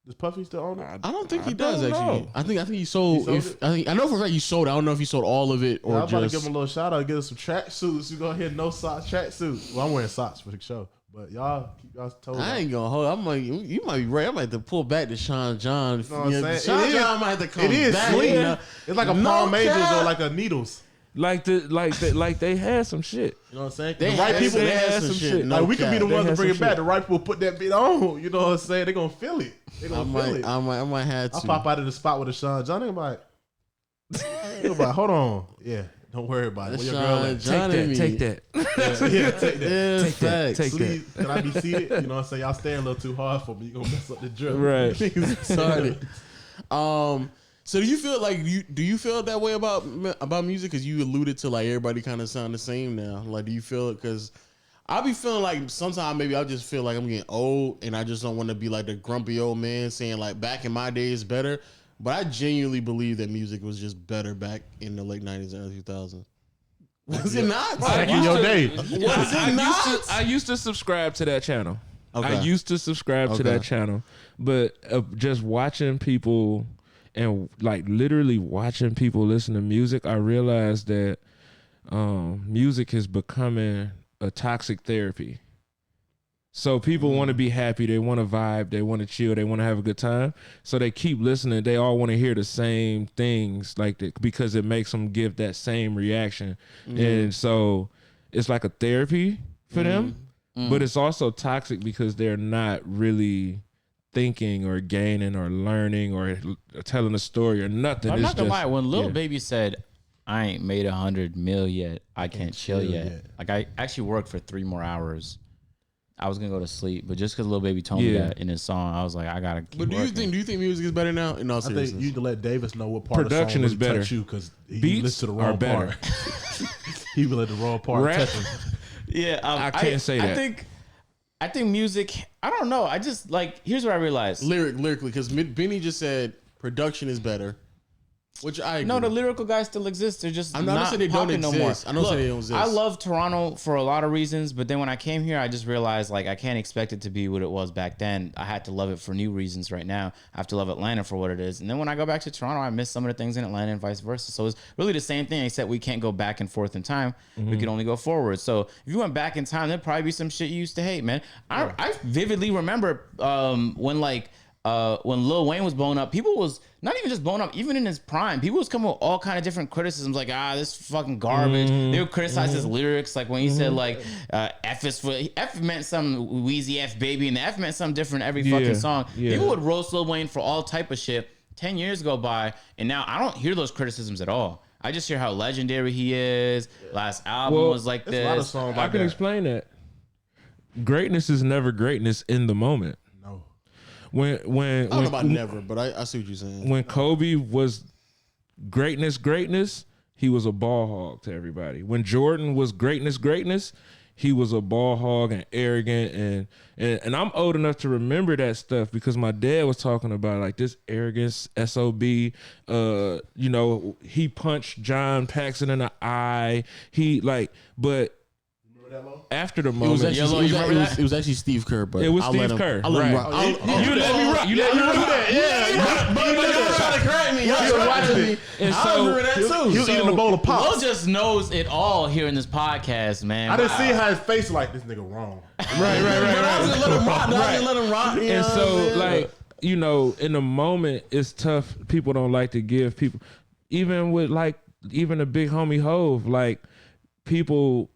Does Puffy still own it? I don't think he I does don't actually. know. I think he sold. He sold If it? I know for a fact he sold. I don't know if he sold all of it Yeah, I or was about to just. give him a little shout out, give us some track suits. You go ahead, no socks, track suits. Well, I'm wearing socks for the show, but y'all keep y'all toes. I out. ain't gonna hold. I'm like, you might be right. I might have to pull back to Sean John. know what I'm saying? Sean It is- John might have to come It is back. sweet. You know? It's like a No Palm Angels cap. or like a Needles. Like they had some shit. You know what I'm saying? They The right had- people, they they had had some some shit. shit. No Like we could be cap. the They ones to had bring some it back. shit. The right people put that beat on. You know what I'm saying? They gonna feel it. They I gonna feel might, it. I might have I to. pop out of the spot with a Sean John. They like, hold on. Yeah, don't worry about it. Where your girl Sean at? John and me. Take that. Yeah, take that. Yeah, Take that. facts. Take Please, can I be seated? You know what I'm saying? Y'all staying a little too hard for me. You gonna mess up the drill. Right. Started. So do you feel like do you feel that way about music? Because you alluded to like everybody kind of sound the same now. Like, do you feel it? Because I be feeling like sometimes maybe I just feel like I'm getting old and I just don't want to be like the grumpy old man saying like back in my day is better. But I genuinely believe that music was just better back in the late 90s and early 2000s. Was it not? Back in your day. Was it not? I used to subscribe to that channel. Okay. I used to subscribe to Okay. that channel, but just watching people and like literally watching people listen to music, I realized that music is becoming a toxic therapy. So people want to be happy, they want to vibe, they want to chill, they want to have a good time. So they keep listening. They all want to hear the same things, like because it makes them give that same reaction. And so it's like a therapy for them, but it's also toxic because they're not really thinking or gaining or learning or telling a story or nothing. I'm It's not gonna just- lie. When Lil yeah. Baby said, "I ain't made 100 mil yet. I can't chill yet." yet. Like I actually worked for 3 more hours. I was gonna go to sleep, but just because Lil Baby told me Yeah. that in his song, I was like, I gotta keep But do working. you think music is better now? In all I think seriousness, you need to let Davis know what part Production of is the song really better. touch you because he Beats listened to the are wrong better. part. He will let the wrong part Rap- touch him. Yeah, I can't say that. I think music. I don't know. I just like. Here's what I realized. lyrically, because Benny just said production is better, which I agree. No, the lyrical guys still exist. They're just I'm not not saying they don't popping no more. exist. I don't say they don't exist. I love Toronto for a lot of reasons, but then when I came here, I just realized like I can't expect it to be what it was back then. I had to love it for new reasons. Right now, I have to love Atlanta for what it is. And then when I go back to Toronto, I miss some of the things in Atlanta and vice versa. So it's really the same thing, except we can't go back and forth in time. We can only go forward. So if you went back in time, there'd probably be some shit you used to hate, man. I vividly remember when Lil Wayne was blowing up, people was not even just blowing up, even in his prime, people was coming with all kind of different criticisms, like this fucking garbage. They would criticize his lyrics, like when he said like F is for F meant some Wheezy F baby, and the F meant something different every fucking song. Yeah. People would roast Lil Wayne for all type of shit. 10 years go by, and now I don't hear those criticisms at all. I just hear how legendary he is. Last album Well, was like There's a lot of this. songs I like can that. explain that. Greatness is never greatness in the moment. No. When I don't know about never, but I see what you're saying. when Kobe was greatness, he was a ball hog to everybody. When Jordan was greatness, he was a ball hog and arrogant, and I'm old enough to remember that stuff because my dad was talking about like this arrogance SOB. You know, he punched John Paxson in the eye. But after the It was moment, actually, Yellow, you remember that? it was actually Steve Kerr, but It was I'll Steve let him, Kerr, I'll let him right. rock. you let me rock. You let me rock. But y'all trying to correct me. Y'all was watching me. And I so- remember that too. He was eating a bowl of pop. Will just knows it all here in this podcast, man. I didn't see how his face like this nigga wrong. But I was just let him rock. I was just let him rock. And so, like, you know, in the moment, it's tough. People don't like to give people, even with like, even a big homie Hove, like, people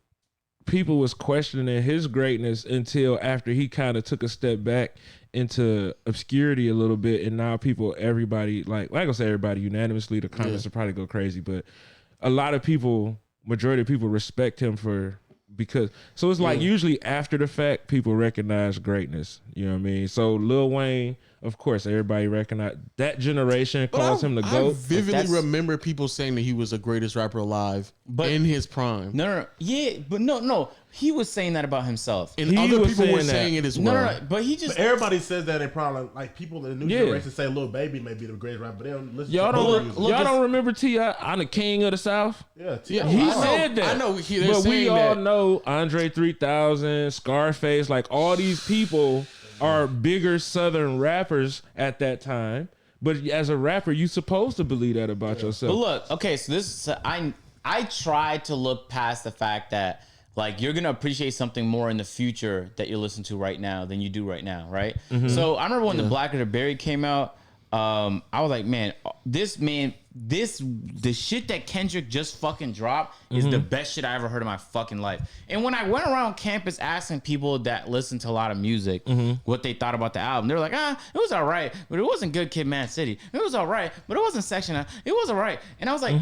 was questioning his greatness until after he kind of took a step back into obscurity a little bit, and now everybody, like, I ain't gonna say everybody unanimously, the comments will probably go crazy, but a lot of people, majority of people respect him because so it's like usually after the fact people recognize greatness, you know what I mean? So Lil Wayne, of course, everybody recognize that generation, calls him the I GOAT. vividly That's- remember people saying that he was the greatest rapper alive in his prime. No. Yeah, but no. He was saying that about himself. And He other was people were saying that. saying it as well. No. But he just. But everybody says that in problem. Like people in the new Yeah. generation say Lil Baby may be the greatest rapper, but they don't listen Y'all to don't, old music. y'all don't remember T.I., I'm the king of the South? Yeah, Yeah, He I know. said that. I know. They're But we saying all that. know Andre 3000, Scarface, like all these people are bigger Southern rappers at that time. But as a rapper, you supposed to believe that about yourself. But look, okay, so this I tried to look past the fact that like you're gonna appreciate something more in the future that you listen to right now than you do right now, right? So I remember when the Black or the Berry came out. I was like, the shit that Kendrick just fucking dropped is the best shit I ever heard in my fucking life. And when I went around campus asking people that listen to a lot of music what they thought about the album, they were like, it was all right, but it wasn't Good Kid, Mad City. It was all right, but it wasn't Section. It was all right. And I was like,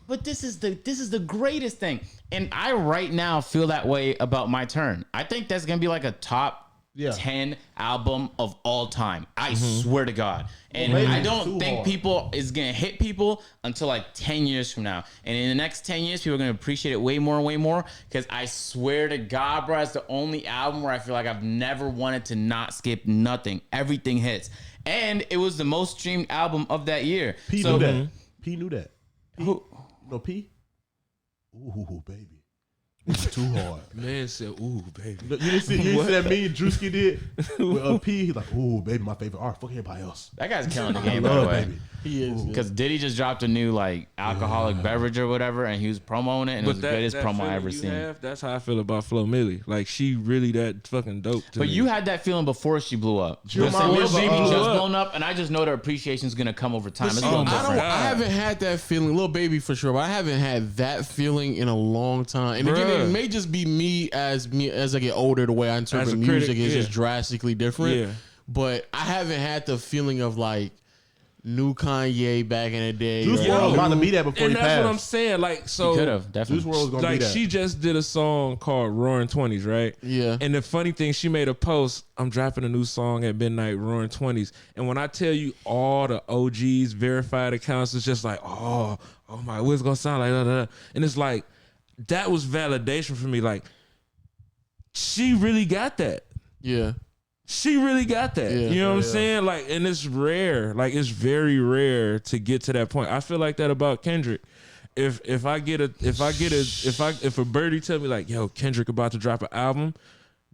but this is the greatest thing. And I right now feel that way about My Turn. I think that's gonna be like a top 10 album of all time. I swear to God. And Well, I maybe don't too think hard. people is gonna hit people until like 10 years from now. And in the next 10 years, people are gonna appreciate it way more and way more. Because I swear to God, bro, it's the only album where I feel like I've never wanted to not skip nothing. Everything hits. And it was the most streamed album of that year. P So- knew that. P knew that. Who? No P. Ooh, baby. Too hard. Man said, ooh, baby. You didn't see that meme Drewski did with P? He's like, ooh, baby, my favorite art. Fuck everybody else. That guy's killing the game, by the Love way. baby. He is. Because Diddy just dropped a new like alcoholic beverage or whatever, and he was promoting it, and it was the greatest promo I feeling ever you seen. have, that's how I feel about Flo Milli. Like, she really that fucking dope to But me. you had that feeling before she blew up. You Just remind me Lil of, Baby uh, just blown up, and I just know the appreciation's gonna come over time. It's a See, little I different. I haven't had that feeling, Lil Baby for sure, but I haven't had that feeling in a long time. And again, Bruh. it may just be me as I get older. The way I interpret As a music critic, is yeah. just drastically different. Yeah. But I haven't had the feeling of like new Kanye back in the day. Juice right? WRLD was about to be that before and he that's passed. what I'm saying. Like, so Could have Juice definitely. WRLD was gonna like be that. she just did a song called Roaring 20s, right? Yeah. And the funny thing, she made a post, I'm dropping a new song at midnight, Roaring 20s. And when I tell you all the OGs, verified accounts, it's just like, oh my, what's it gonna sound like? Da, da, da. And it's like, that was validation for me. Like, she really got that. Yeah. She really got that. Yeah. You know what I'm saying? Like, and it's rare. Like, it's very rare to get to that point. I feel like that about Kendrick. If a birdie tell me like, yo, Kendrick about to drop an album,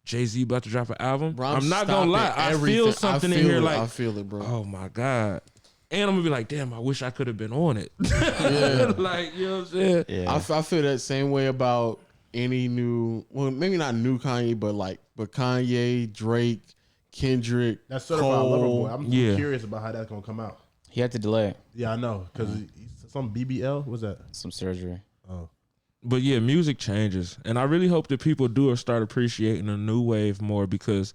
Jay-Z about to drop an album, Bro, I'm not gonna lie. stopping I everything. feel something in feel here it. like, I feel it, bro. oh my God. And I'm gonna be like, damn, I wish I could have been on it. Yeah. Like, you know what I'm saying? Yeah. I feel that same way about any new, well, maybe not new Kanye, but Kanye, Drake, Kendrick, That's certified lover Cole. boy. I'm Yeah. curious about how that's gonna come out. He had to delay it. Yeah, I know because some BBL. What's that? Some surgery. But yeah, music changes. And I really hope that people do start appreciating the new wave more, because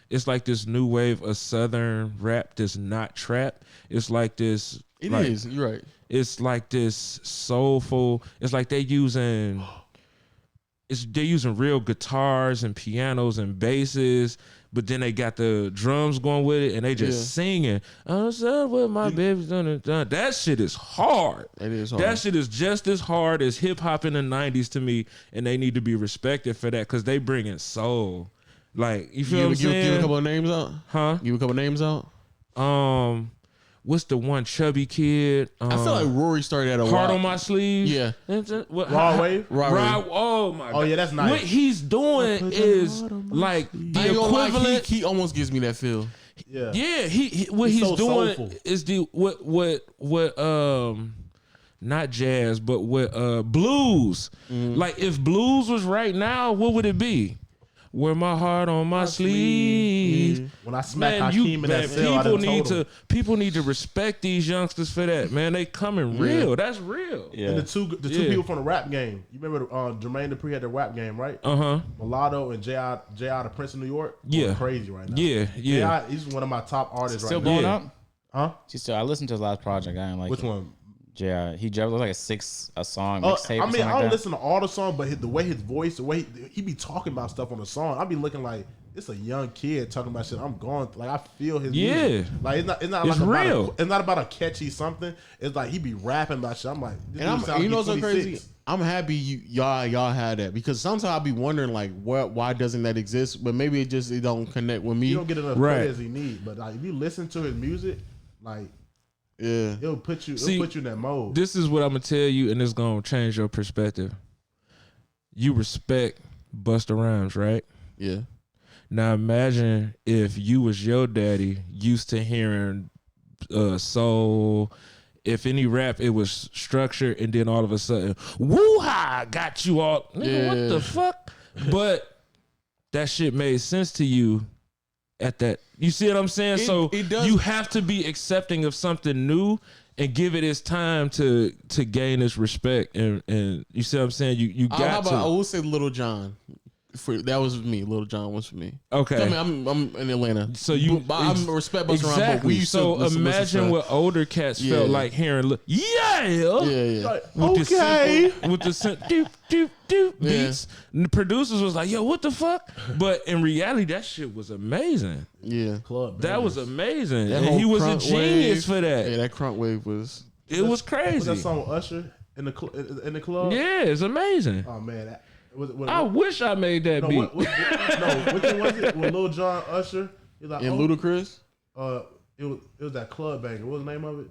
it's like this new wave of Southern rap that's not trap. It's like this. It like, is. You're right. It's like this soulful. It's like they using. they're using real guitars and pianos and basses, but then they got the drums going with it, and they just singing. I'm sorry what my baby's done. That shit is hard. It is hard. That shit is just as hard as hip hop in the 90s to me, and they need to be respected for that because they bring in soul. Like, you feel what I'm saying? Give a couple of names out. Huh? Give a couple of names out. What's the one chubby kid? I feel like Rory started at a Heart while. on My Sleeve. Yeah. Raw Wave? Oh my god. Oh yeah, that's nice. What he's doing is like the I ain't gonna lie, equivalent. he almost gives me that feel. Yeah. Yeah, what He's he's so doing soulful. is what not jazz, but what blues. Like if blues was right now, what would it be? Wear my heart on my sleeve. When I smack Hakeem in that cell, I done told him. people need to respect these youngsters for that, man. They coming real. That's real. Yeah. And the two people from the rap game. You remember Jermaine Dupri had the rap game, right? Mulatto and J.I. the Prince of New York. Yeah. Going crazy right now. Yeah. J.I. he's one of my top artists Still right blowing now. up? Huh? She's still. I listened to his last project. I didn't like Which it. one? Yeah, he dropped like a song I mixtape. mean, I don't like listen to all the songs, but the way his voice, the way he be talking about stuff on the song, I be looking like it's a young kid talking about shit. I'm going like I feel his music. Yeah. Like it's not It's like real. It's not about a catchy something. It's like he be rapping about shit. I'm like, this And dude sound you know like what's he's so crazy? 26. I'm happy y'all had that because sometimes I'll be wondering like why doesn't that exist? But maybe it don't connect with me. You don't get enough Right. credit as he need, but like if you listen to his music, like Yeah. it'll put you See, in that mode. This is what I'm gonna tell you, and it's gonna change your perspective. You respect Busta Rhymes, right? Yeah. Now imagine if you was your daddy used to hearing soul. If any rap, it was structured, and then all of a sudden, woo-ha, got you all. Nigga, what the fuck? But that shit made sense to you at that. You see what I'm saying? So it does. you have to be accepting of something new and give it its time to gain its respect. And you see what I'm saying? You got to. I will say Little John. That was me. Little John was for me. Okay. I mean, I'm in Atlanta. So you, But I'm respect Busta Rhymes, exactly. but we used so to listen imagine to what older cats felt like hearing. Yeah. Yeah. Like, With okay. the doop doop doop beats. And the producers was like, "Yo, what the fuck?" But in reality, that shit was amazing. Yeah. Club That was bangers. amazing, That and whole he was a crunk genius wave. for that. Yeah, that crunk wave was. It was What's that crazy. song with Usher in the club? Yeah, it's amazing. Oh man, I wish I made that no, beat. no, which one was it? With Lil Jon, Usher, he was like, And Ludacris? it was that club banger. What was the name of it?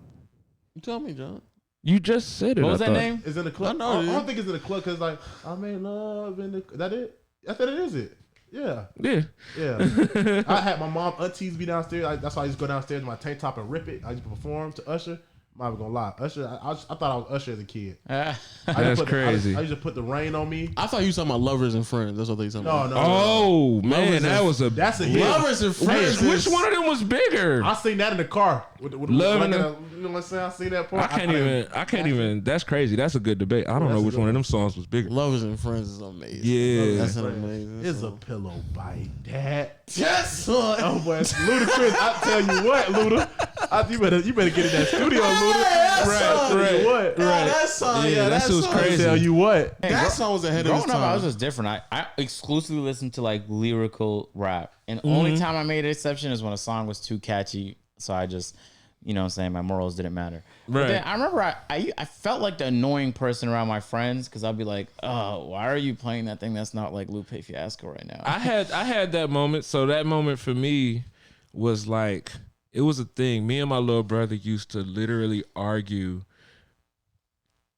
You tell me, John. You just said it. What was I that thought. name? It's in the club. I know I it don't is. think it's in the club because like I made love in the. Is that it? I thought it is it. Yeah, Yeah. yeah. I had my mom aunties be downstairs. That's why I used to go downstairs in my tank top and rip it. I used to perform to Usher. I'm not even gonna lie, Usher. I thought I was Usher as a kid. I That's crazy. I used to put the rain on me. I thought you were talking about Lovers and Friends. That's what they talking No, about. no. Oh man, Lovers that and- was a. That's a hit. Lovers and Friends. Which one of them was bigger? I seen that in the car. With Love like in the- you know what I'm saying? I seen that part. I can't even. That's crazy. That's a good debate. I don't That's know a which good one of one. them songs was bigger. Lovers and Friends is amazing. Yeah. That's an amazing It's a song. pillow bite, Dad. Yes, son. Oh boy, Ludacris! I tell you what, Luda, you better get in that studio, Luda. Right. What? Yeah, that song. Yeah, Yeah, that shit was song. crazy. Tell you what. That song was ahead of his Growing up, I was time. just different. I exclusively listened to like lyrical rap, and only time I made an exception is when a song was too catchy. So I just, you know, what I'm saying my morals didn't matter. But Right. then I remember I felt like the annoying person around my friends because I'd be like, oh, why are you playing that thing that's not like Lupe Fiasco right now? I had that moment. So that moment for me was like, it was a thing. Me and my little brother used to literally argue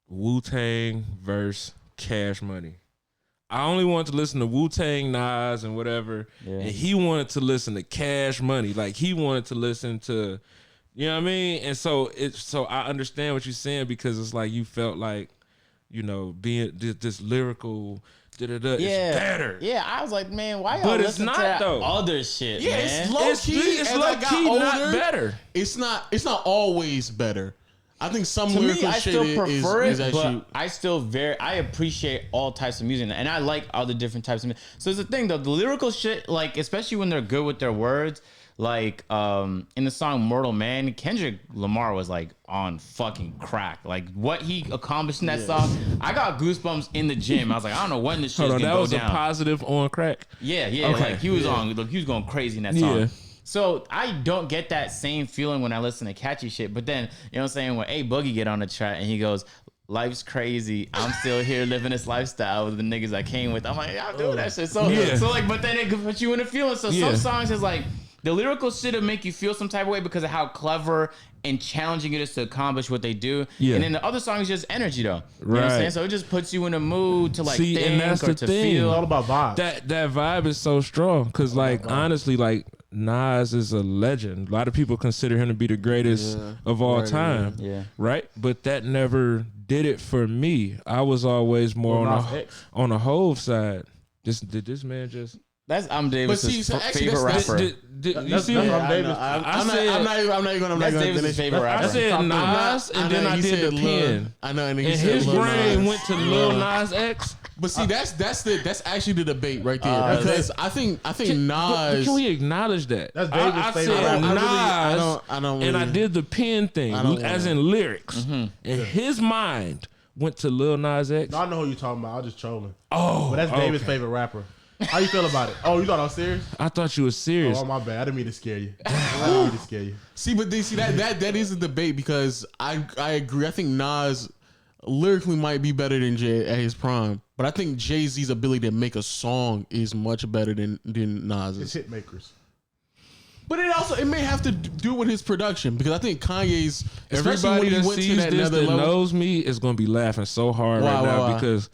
Wu-Tang versus Cash Money. I only wanted to listen to Wu-Tang, Nas, and whatever. Yeah. And he wanted to listen to Cash Money. Like he wanted to listen to, you know what I mean? And so I understand what you're saying because it's like you felt like, you know, being this lyrical is better. Yeah, I was like, man, why y'all But it's listen not, to that though. other shit, Yeah, man? it's low key. It's as low I got key not older, better. It's not always better. I think some To me, lyrical I shit still prefer is it, actually. but I appreciate all types of music, and I like all the different types of music. So it's the thing though, the lyrical shit, like especially when they're good with their words, Like in the song Mortal Man, Kendrick Lamar was like on fucking crack. Like what he accomplished in that song, I got goosebumps in the gym. I was like, I don't know when this shit's Hold on, gonna that go was down. a positive on crack. Yeah, Okay. like he was he was going crazy in that song. Yeah. So I don't get that same feeling when I listen to catchy shit. But then, you know what I'm saying, when A Boogie get on the track and he goes, life's crazy, I'm still here living this lifestyle with the niggas I came with. I'm like, I'm doing that shit. So, Yeah. so like, but then it could put you in a feeling. So Yeah. some songs is like, the lyrical shit will make you feel some type of way because of how clever and challenging it is to accomplish what they do. Yeah. And then the other song is just energy though. You know what I'm Right. saying? So it just puts you in a mood to like See, and think that's or the to thing. It's all feel. about vibes. That vibe is so strong because, like, honestly, like Nas is a legend. A lot of people consider him to be the greatest of all Right, time. Yeah. Right, but that never did it for me. I was always more Lil on Nas a X. on a Hove side. Did this man just? That's Davis's so actually, favorite that's- rapper. You That's- see? that's what what I'm- I'm Davis. I'm said- not even That's gonna Davis's finish. favorite I rapper. said Top Nas, and then I he did said the Lil- pen. I know, and he And said his Lil brain Nas. went to Lil Nas X. But see, that's actually the debate right there because I think Nas. Can we acknowledge that? That's David's I favorite said rapper. Nas, I don't and I really- did the pen thing, I don't as wanna- in lyrics. And his mind went to Lil Nas X. No, I know who you're talking about. I was just trolling. Oh, But that's David's okay. favorite rapper. How you feel about it? Oh, you thought I was serious? I thought you were serious. Oh, my bad. I didn't mean to scare you. I didn't mean to scare you. See, but that is a debate because I agree. I think Nas lyrically might be better than Jay at his prime, but I think Jay-Z's ability to make a song is much better than It's Nas's. hit makers. But it may have to do with his production because I think Kanye's, especially Everybody when he that went to sees that this another that level. knows me is gonna be laughing so hard Why, right now why? because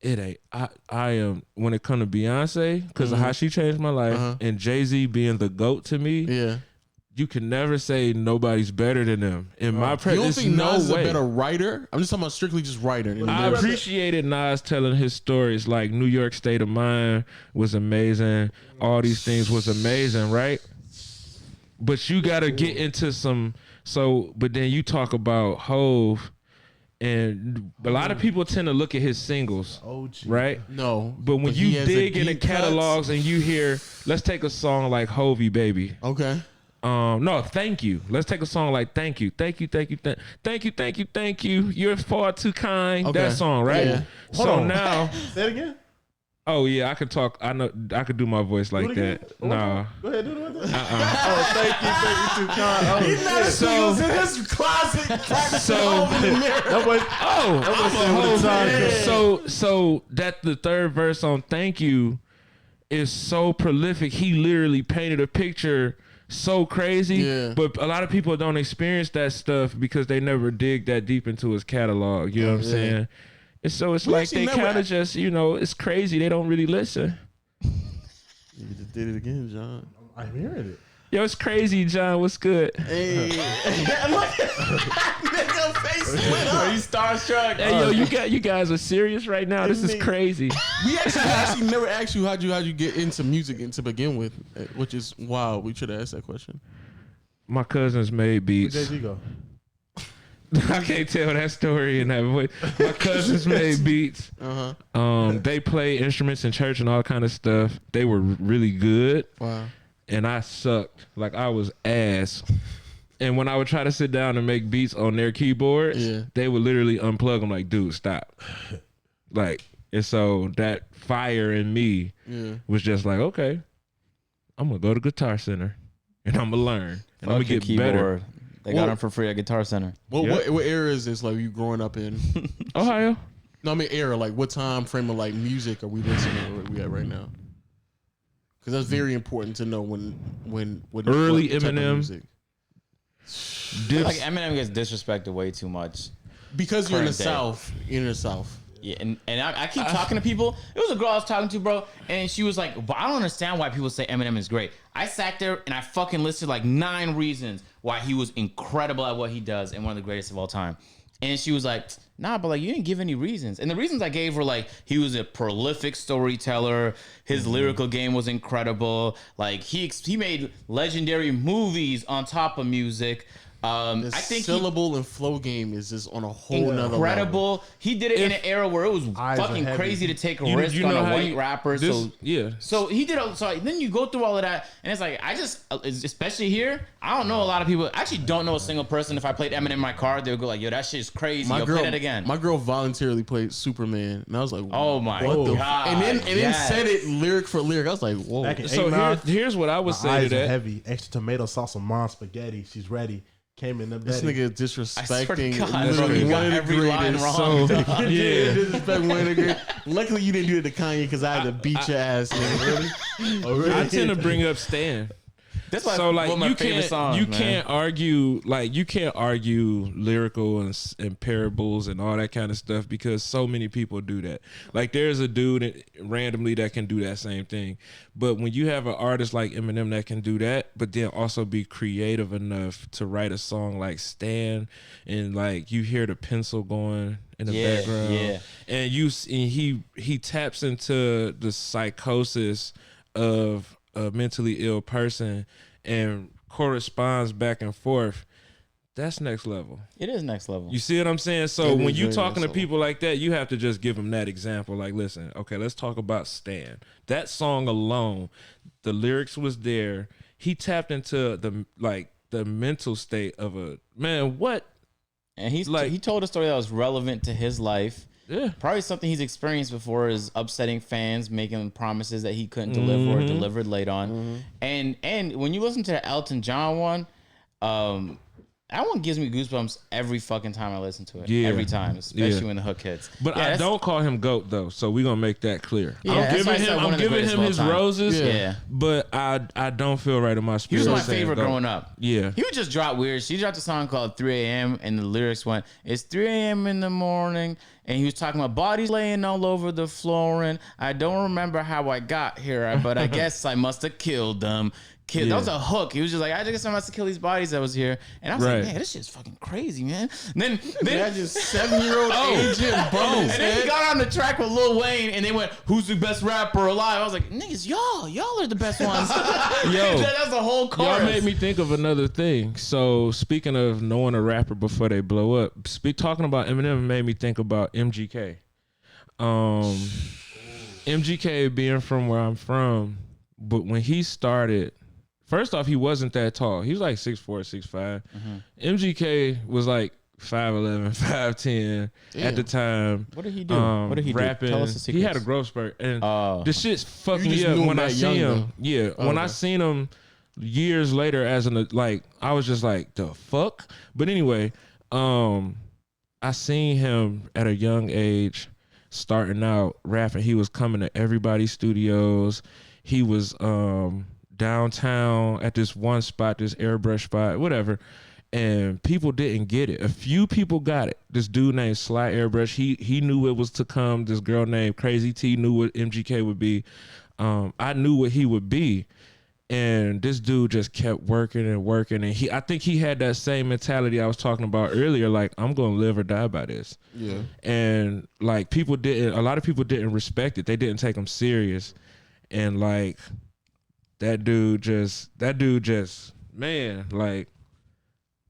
it ain't. I am when it come to Beyonce because of how she changed my life and Jay-Z being the GOAT to me. Yeah, You can never say nobody's better than them. In my you don't presence, think no Nas is way. a better writer? I'm just talking about strictly just writer. I appreciated Nas telling his stories, like New York State of Mind was amazing. All these things was amazing, right? But you got to get into some. So, but then you talk about Hove, and a lot of people tend to look at his singles, OG. right? No, But when he you has a dig in the deep cuts. catalogs and you hear, let's take a song like Hovey Baby. Okay. No, thank you. Let's take a song like Thank You. Thank you, thank you, thank you, thank you, thank you. You're far too kind. Okay. That song, right? Yeah. So Hold on. now, Say it again. oh yeah, I could talk. I know I could do my voice like Do it again. that. One more Nah. time. Go ahead, do it. Oh, thank you too kind. Oh, shit. So, in his closet. so, That boy, oh, was saying with the time. so that the third verse on Thank You is so prolific. He literally painted a picture so crazy. Yeah. But a lot of people don't experience that stuff because they never dig that deep into his catalog. You know what I'm Yeah. saying? And so it's We like actually they never- kind of just, it's crazy. They don't really listen. You just did it again, John. I'm hearing it. Yo, it's crazy, John. What's good? Hey, nigga face lit Are up. you starstruck? Hey, yo, you guys are serious right now. This is Isn't it? crazy. We actually never asked you how'd you get into music and to begin with, which is wild. We should have asked that question. My cousins made Where beats. Jay-Z go? I can't tell that story in that way. My cousins made beats. They play instruments in church and all kind of stuff. They were really good, Wow. and I sucked. Like I was ass. And when I would try to sit down and make beats on their keyboards, Yeah. they would literally unplug them. Like, dude, stop. Like, and so that fire in me Yeah. was just like, okay, I'm gonna go to Guitar Center and I'm gonna learn and I'm gonna get better. They got Well- them for free at Guitar Center. What era is this? Like you growing up in? Ohio. No, I mean era. Like what time frame of like music are we listening to? Where we at right now? Because that's very important to know when Early what type of Eminem. music. Like Eminem gets disrespected way too much. Because you're in the Current day. South. You're in the South. Yeah, and I keep talking to people. It was a girl I was talking to, bro, and she was like, "But I don't understand why people say Eminem is great." I sat there and I fucking listed like 9 reasons why he was incredible at what he does and one of the greatest of all time. And she was like, "Nah, but like you didn't give any reasons." And the reasons I gave were like he was a prolific storyteller, his lyrical game was incredible, like he made legendary movies on top of music. The I think syllable and flow game is just on a whole nother level. incredible. He did it in an era where it was Eyes are fucking heavy. crazy to take a You- risk you on know a how white you- rapper. this- So he did. So then you go through all of that, and it's like I just, especially here, I don't know a lot of people. I actually don't know a single person. If I played Eminem in my car, they would go like, "Yo, that shit's crazy. Yo, play that again." My girl voluntarily played Superman, and I was like, Oh my what the God, And then yes. said it lyric for lyric. I was like, whoa. Back in So 89, here's what I would my say eyes to are that. heavy. Extra tomato sauce on mom spaghetti. She's ready. Came in the This bed. nigga I swear to disrespecting God, literally bro, you one got of the every line greatest. wrong. So yeah, Disrespect one of the greatest. Luckily, you didn't do it to Kanye because I had to beat your ass, nigga. Really? Oh, really? I tend to bring up Stan. That's my, So like one of my you favorite can't songs, you man. can't argue like you can't argue lyrical and parables and all that kind of stuff because so many people do that. Like there's a dude randomly that can do that same thing, but when you have an artist like Eminem that can do that, but then also be creative enough to write a song like Stan, and like you hear the pencil going in the Yeah, background, yeah. and he taps into the psychosis of a mentally ill person and corresponds back and forth. That's next level. It is next level. You see what I'm saying? So It when is you very talking to next people like that, you have to just give them that example. Like, listen, okay, let's talk about Stan. That song alone, the lyrics was there. He tapped into the mental state of a man. What? and he's like- he told a story that was relevant to his life. Yeah. Probably something he's experienced before is upsetting fans, making promises that he couldn't deliver or delivered late on. And when you listen to the Elton John one, that one gives me goosebumps every fucking time I listen to it. Yeah. Every time, especially Yeah. when the hook hits. But Yeah, I that's- don't call him GOAT though, so we're gonna make that clear. Yeah, I'm that's giving why I said him, one I'm of the giving greatest him of all his time. roses, Yeah. but I don't feel right in my He spirit. was my saying favorite GOAT. growing up. Yeah. He would just drop weird. She dropped a song called 3 a.m. and the lyrics went, "It's 3 a.m. in the morning." And he was talking about bodies laying all over the floor. And I don't remember how I got here, but I guess I must have killed them. That was a hook. He was just like, I guess I must have killed these bodies that was here. And I was Right. like, man, this shit's fucking crazy, man. And then Imagine 7-year-old agent bumping his and then he head. got on the track with Lil Wayne, and they went, "Who's the best rapper alive?" I was like, "Niggas, y'all are the best ones." Yo, that's the whole chorus. Y'all made me think of another thing. So speaking of knowing a rapper before they blow up, talking about Eminem made me think about MGK. MGK being from where I'm from, but when he started, first off, he wasn't that tall. He was like 6'4", 6'5". MGK was like 5'11", 5'10" at the time. What did he do? What did he do? rapping. Tell us the He had a secrets. growth spurt, and Oh. the shit fucked You me just up knew him when I that seen young, him. Yeah, when I okay. seen him years later as like I was just like the fuck. But anyway, I seen him at a young age starting out rapping. He was coming to everybody's studios. He was downtown at this one spot, this airbrush spot, whatever. And people didn't get it. A few people got it. This dude named Sly Airbrush, he knew it was to come. This girl named Crazy T knew what MGK would be. I knew what he would be. And this dude just kept working and working. And I think he had that same mentality I was talking about earlier, like, I'm gonna live or die by this. Yeah. And like a lot of people didn't respect it. They didn't take him serious. And like that dude just, man, like,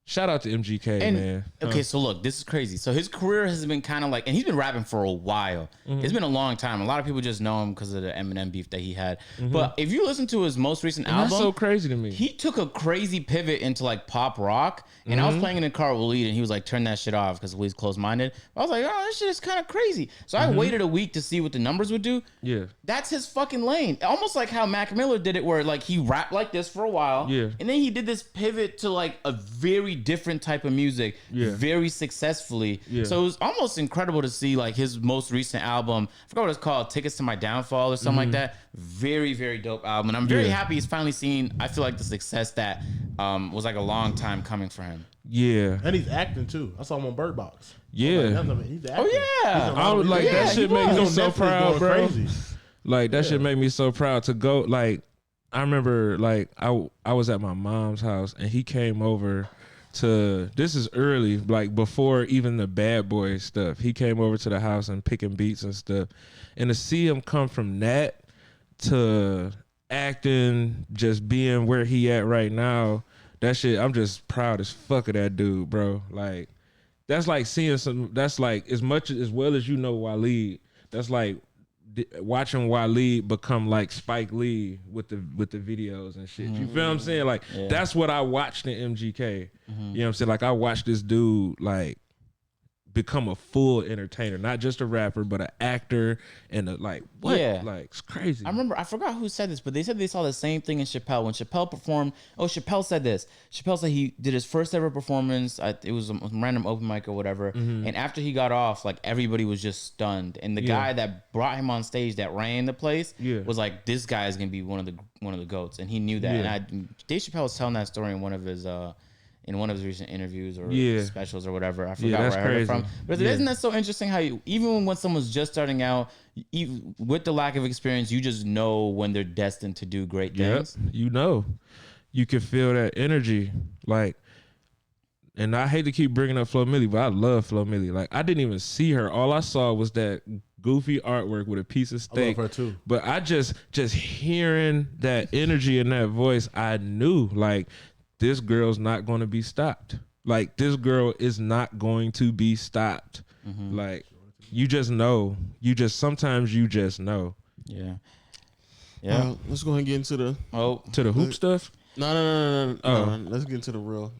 shout out to MGK, And man. okay, so look, this is crazy. So his career has been kind of like, and he's been rapping for a while. It's been a long time. A lot of people just know him because of the Eminem beef that he had. But if you listen to his most recent album, That's so crazy to me. he took a crazy pivot into like pop rock. And I was playing in the car with Waleed, and he was like, "Turn that shit off," because Waleed's closed minded. I was like, "Oh, this shit is kind of crazy." So I waited a week to see what the numbers would do. Yeah. That's his fucking lane. Almost like how Mac Miller did it, where like he rapped like this for a while. Yeah. And then he did this pivot to like a very different type of music. Yeah. Very successfully. Yeah. So it was almost incredible to see like his most recent album. I forgot what it's called, Tickets to My Downfall or something like that. Very, very dope album. And I'm very Yeah. happy he's finally seen, I feel like, the success that was like a long time coming for him. Yeah. And he's acting too. I saw him on Bird Box. Yeah. He's acting. yeah. He's I would like that shit make me so proud, bro. Crazy. Like that shit made me so proud to go. Like I remember, like I was at my mom's house and he came over to. This is early, like before even the Bad Boy stuff. He came over to the house and picking beats and stuff, and to see him come from that to acting, just being where he at right now, that shit, I'm just proud as fuck of that dude, bro. Like, that's like seeing some. That's like as well as you know Waleed. That's like watching Waleed become like Spike Lee with the videos and shit. You feel what I'm saying? Like that's what I watched in MGK. You know what I'm saying? Like I watched this dude like become a full entertainer, not just a rapper, but an actor and a like what? Yeah. Like it's crazy. I forgot who said this, but they said they saw the same thing in Chappelle. When Chappelle performed, Chappelle said this. Chappelle said he did his first ever performance. It was a random open mic or whatever. And after he got off, like everybody was just stunned. And the guy that brought him on stage that ran the place was like, this guy is gonna be one of the GOATs. And he knew that. And Dave Chappelle was telling that story in one of his recent interviews or specials or whatever. I forgot where I heard it from. But isn't that so interesting how even when someone's just starting out, even with the lack of experience, you just know when they're destined to do great things. You know, you can feel that energy. Like, and I hate to keep bringing up Flo Milli, but I love Flo Milli. Like, I didn't even see her. All I saw was that goofy artwork with a piece of steak. I love her too. But I just hearing that energy in that voice, I knew like, this girl's not going to be stopped. Like, this girl is not going to be stopped. Like, you just know. Sometimes you just know. Yeah. Let's go ahead and get into the hoop stuff. No. Let's get into the real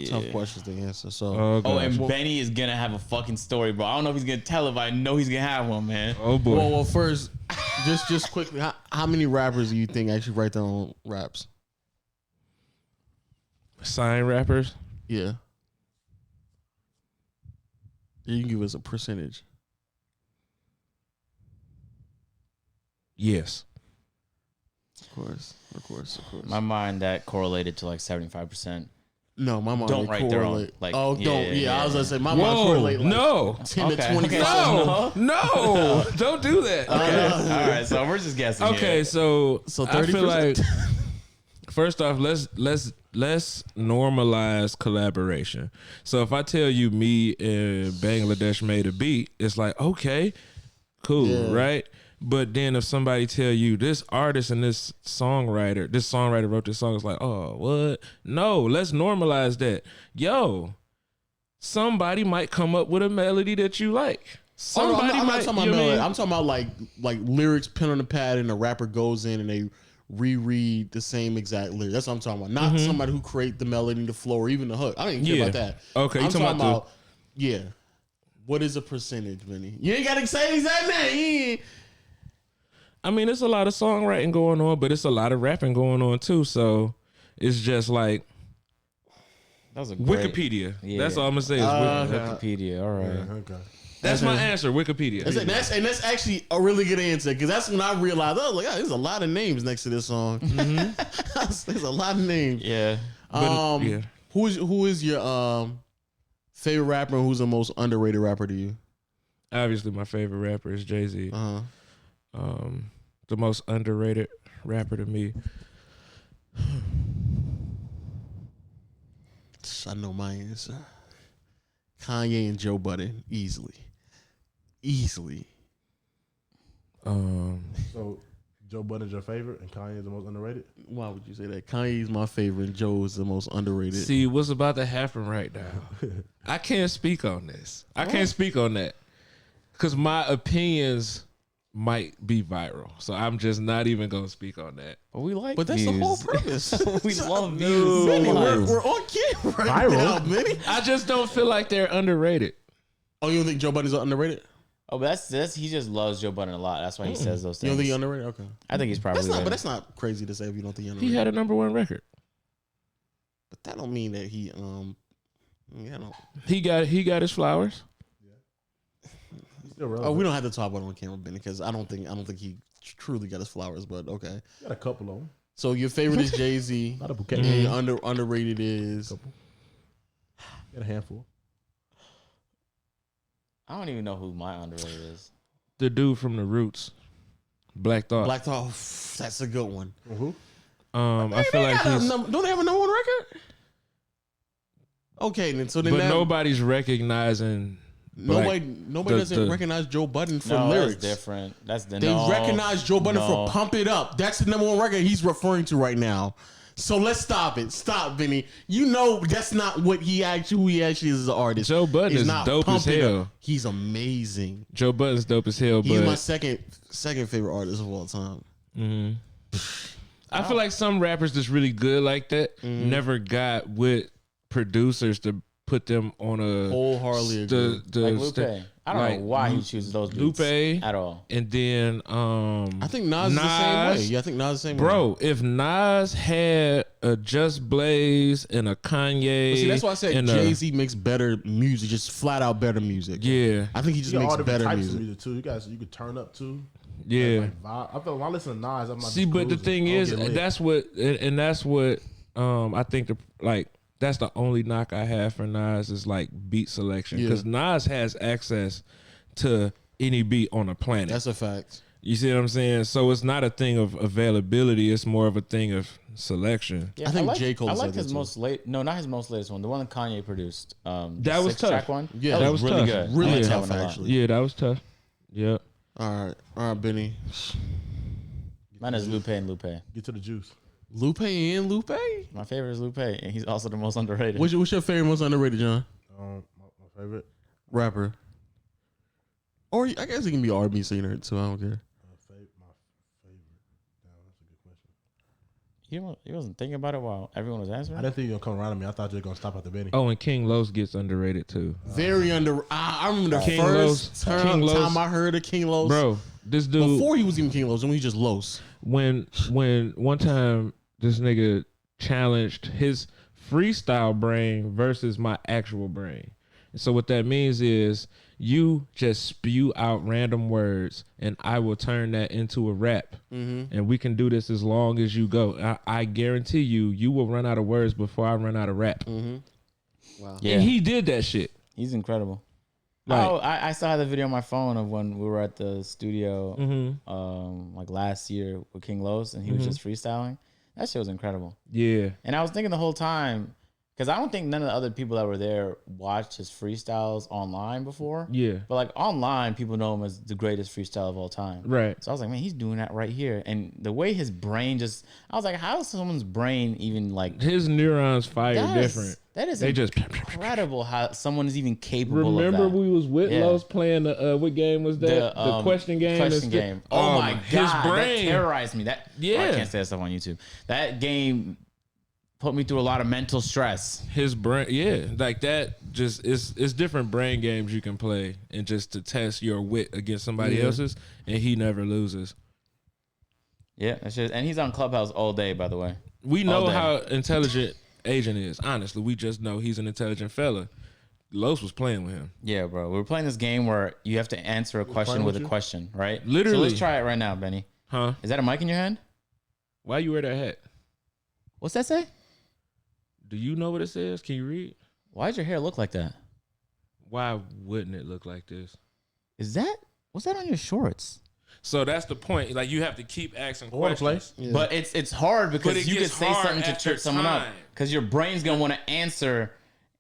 tough questions to answer. So, and Benny is gonna have a fucking story, bro. I don't know if he's gonna tell it, but I know he's gonna have one, man. Oh boy. Well, first, just quickly, how many rappers do you think actually write their own raps? Sign rappers? Yeah. You can give us a percentage. Yes. Of course. My mind that correlated to like 75%. No, my mind don't write their own. Like, I was gonna say my mind correlate like 10 to 20. No, don't do that. Okay. All right, so we're just guessing. Okay, so 30%. I feel like first off, let's normalize collaboration. So if I tell you me and Bangladesh made a beat, it's like, okay, cool, right? But then if somebody tell you this artist and this songwriter wrote this song, it's like, oh, what? No, let's normalize that. Yo, somebody might come up with a melody that you like. Somebody I'm might. not talking about melody. I'm talking about like lyrics, pen on the pad, and the rapper goes in and they reread the same exact lyrics. That's what I'm talking about. Not somebody who create the melody, the flow, or even the hook. I don't even care about that. Okay, I'm talking about what is a percentage, Vinny? You ain't gotta say the exact name. I mean, it's a lot of songwriting going on, but it's a lot of rapping going on too. So it's just like that was a great, Wikipedia. That's all I'm gonna say is Wikipedia. All right. Yeah, okay. That's my answer, Wikipedia. That's actually a really good answer because that's when I realized, there's a lot of names next to this song. There's a lot of names. Yeah. Who is your favorite rapper and who's the most underrated rapper to you? Obviously, my favorite rapper is Jay-Z. The most underrated rapper to me. I know my answer. Kanye and Joe Budden, easily. So Joe Budden's your favorite and Kanye is the most underrated? Why would you say that? Kanye's my favorite and Joe's the most underrated. See, what's about to happen right now? I can't speak on this. I can't speak on that. Because my opinions might be viral. So I'm just not even going to speak on that. But we like But that's views. the whole purpose. We love views. Benny, we're on camera right now, Benny. I just don't feel like they're underrated. Oh, you don't think Joe Budden's underrated? Oh, but that's he just loves Joe Budden a lot. That's why he says those things. You don't think he's underrated? Okay. I think he's probably But that's not crazy to say if you don't think he's underrated. He had a #1 record. But that don't mean that he He got his flowers. Still relevant. we don't have to talk about it on camera, Benny, because I don't think he truly got his flowers, but okay. Got a couple of them. So your favorite is Jay-Z. Not a bouquet. And underrated is Got a handful. I don't even know who my underrated is. The dude from The Roots, Black Thought. Black Thought. That's a good one. Who? I feel like he's. Don't they have a #1 record? Okay, then But nobody's recognizing. Nobody doesn't recognize Joe Budden for lyrics. That's different. That's the They recognize Joe Budden for "Pump It Up." That's the #1 record he's referring to right now. So let's stop it. Stop, Benny. You know that's not what who he actually is as an artist. Joe Budden He's is not dope as pumping hell. up. He's amazing. Joe Budden's dope as hell, He's but my second favorite artist of all time. I feel like some rappers that's really good like that never got with producers to put them on a Wholeheartedly agree. Like Lupe. I don't know why he chooses those beats Lupe at all. And then I think Nas is the same way. Yeah, I think Nas is the same way. Bro, if Nas had a Just Blaze and a Kanye, See, that's why I said and Jay-Z makes better music, just flat out better music. Yeah, I think he just You got makes all different better types music. of music too. You guys, you could turn up too. yeah. Like vibe. I feel when I listen to Nas, I'm not. See, just but the cruising. thing I don't is, get lit. that's what I think that's the only knock I have for Nas is like beat selection, because Nas has access to any beat on the planet. That's a fact. You see what I'm saying? So it's not a thing of availability; it's more of a thing of selection. Yeah, I think J. Cole I said like that his too. most late. No, not his most latest one. The one that Kanye produced. The That was 6-track tough. one. Yeah, that was really tough. good. Really I like that tough, one a lot. actually. Yeah, that was tough. Yeah. All right, Benny. Mine is Lupe and Lupe. Get to the juice. Lupe and Lupe. My favorite is Lupe, and he's also the most underrated. What's your favorite, most underrated, John? My favorite. Rapper. Or I guess it can be R&B singer too. I don't care. My favorite. Damn, that's a good question. You wasn't thinking about it while everyone was answering? I didn't think you were gonna come around to me. I thought you were gonna stop at the Benny. Oh, and King Los gets underrated too. Very under. I remember the King first Los. King Los. time I heard of King Los. Bro, this dude. Before he was even King Los, when he just Los. when one time this nigga challenged his freestyle brain versus my actual brain. And so what that means is you just spew out random words and I will turn that into a rap. And we can do this as long as you go. I guarantee you will run out of words before I run out of rap. Wow. Yeah, And he did that shit. he's incredible. Like- Oh, I still have the video on my phone of when we were at the studio, like last year with King Los, and he was just freestyling. That shit was incredible. Yeah. And I was thinking the whole time, because I don't think none of the other people that were there watched his freestyles online before. Yeah. But like online, people know him as the greatest freestyle of all time. Right. So I was like, man, he's doing that right here. And the way his brain I was like, how is someone's brain even like His neurons fire different. That is They just incredible how someone is even capable Remember of that. we was with Yeah. Los playing the what game was that? The question game. Question game. Oh my god, his brain. that terrorized me. That Yeah. I can't say that stuff on YouTube. That game put me through a lot of mental stress. His brain, yeah, like that. Just it's different brain games you can play, and just to test your wit against somebody else's, and he never loses. Yeah, that's just, and he's on Clubhouse all day, by the way. We All know day. how intelligent Agent is. Honestly, we just know he's an intelligent fella. Los was playing with him. Yeah, bro. We were playing this game where you have to answer a question with a question, right? Literally. So let's try it right now, Benny. Huh? Is that a mic in your hand? Why you wear that hat? What's that say? Do you know what it says? Can you read? Why does your hair look like that? Why wouldn't it look like this? What's that on your shorts? So that's the point. Like you have to keep asking Wanna play? questions. But it's hard But because it you could gets say hard something to after trip someone up time. because your brain's gonna want to answer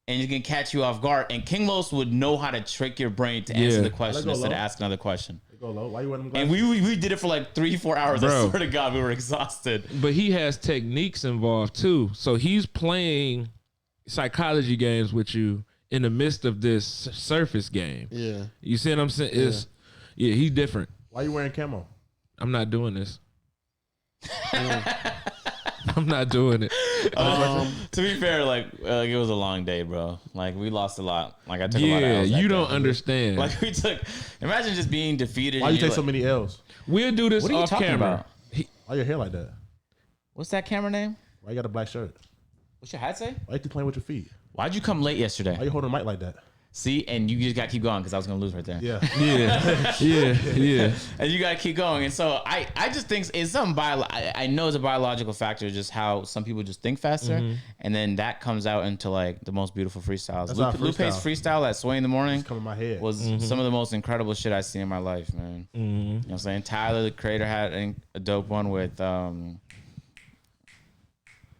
and it's gonna catch you off guard. And King Los would know how to trick your brain to answer Yeah. the question go instead of low. asking another question. Go low. Why you wearing them And glasses? we did it for like 3-4 hours. I Bro. swear to God, we were exhausted. But he has techniques involved too. So he's playing psychology games with you in the midst of this surface game. Yeah. You see what I'm saying? Yeah, he's different. Why you wearing camo? I'm not doing this. I'm not doing it. To be fair, like it was a long day, bro. Like we lost a lot. Like I took a lot of Yeah, L's that you day. don't understand. Like we took. Imagine just being defeated. Why and you you're take so like, many L's? We'll do this What are you off talking camera. about? Why your hair like that? What's that camera name? Why you got a black shirt? What's your hat say? Why you keep playing with your feet? Why'd you come late yesterday? Why you holding the mic like that? See, and you just gotta keep going because I was gonna lose right there. Yeah. Yeah. And you gotta keep going. And so I just think it's something I know it's a biological factor, just how some people just think faster, and then that comes out into like the most beautiful freestyles. That's not Lupe's freestyle at Sway in the Morning Come in my head. was some of the most incredible shit I've seen in my life, man. You know what I'm saying? Tyler, the creator, had a dope one with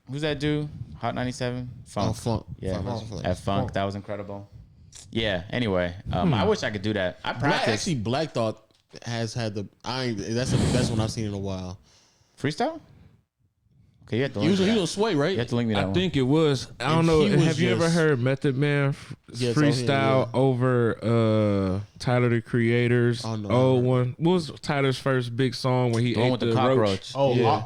who's that dude? Hot 97? Funk. Oh, Funk. Yeah, Funk. at Funk. That was incredible. Yeah. Anyway, I wish I could do that. I practice Black Thought has had that's the best one I've seen in a while. freestyle. Okay, you have to He link was me on that. Sway, right? You have to link me that I one. think it was. I don't And know. he was Have you ever just- heard Method Man Yeah, it's on here, freestyle yeah. over Tyler the Creator's Oh, no, old never. one? What was Tyler's first big song where he The ate one with the cockroach. Oh, Yeah.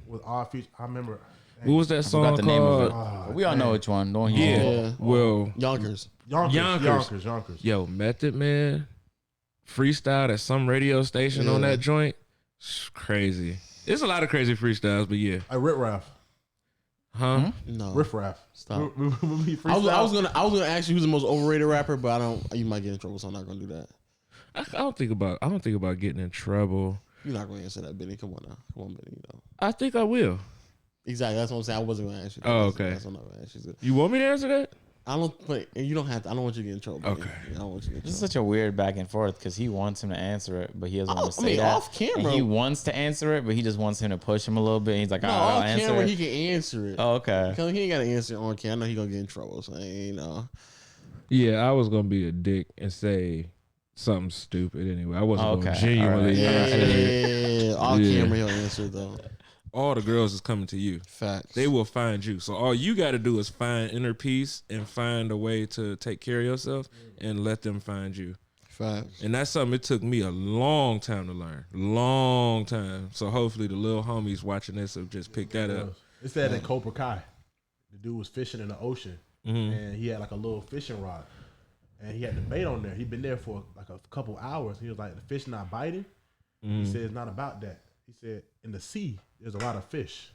with odd feature. I remember. What was that I forgot song the name of called? it. We all know which one. The one he Yeah. Yeah. Well, Yonkers. Yonkers. yo, Method Man freestyled at some radio station on Yeah. that joint. It's crazy. It's a lot of crazy freestyles, but yeah. Riff Raff. Huh? No. Riff Raff. Stop. Remember he I was freestyled? gonna ask you who's the most overrated rapper, but I don't. You might get in trouble, so I'm not gonna do that. I don't think about getting in trouble. You're not gonna answer that, Benny. Come on now. Come on, Benny. You know. I think I will. Exactly. That's what I'm saying. I wasn't gonna ask you. That. Oh, That's- okay. That's what I'm not gonna ask you. You want me to answer that? I don't. But you don't have to. I don't want you to get in trouble. Benny. Okay. I don't want you to get in This is trouble. such a weird back and forth because he wants him to answer it, but he doesn't want to I say mean, that. off camera. And he wants to answer it, but he just wants him to push him a little bit. And he's like, No, all right, I'll off answer camera it. he can answer it. Oh, okay. Cause he ain't gotta answer it on camera. I know he gonna get in trouble. So you know. Yeah, I was gonna be a dick and say something stupid anyway. I wasn't Okay, gonna genuinely Yeah, answer it. off Yeah. camera he'll answer it though. All the girls is coming to you. Facts. They will find you. So all you got to do is find inner peace and find a way to take care of yourself and let them find you. Facts. And that's something it took me a long time to learn. Long time. So hopefully the little homies watching this have just picked that up. It said in Cobra Kai, the dude was fishing in the ocean, Mm-hmm. and he had like a little fishing rod, and he had the bait on there. He'd been there for like a couple hours. He was like, the fish not biting. Mm-hmm. He said it's not about that. He said in the sea there's a lot of fish.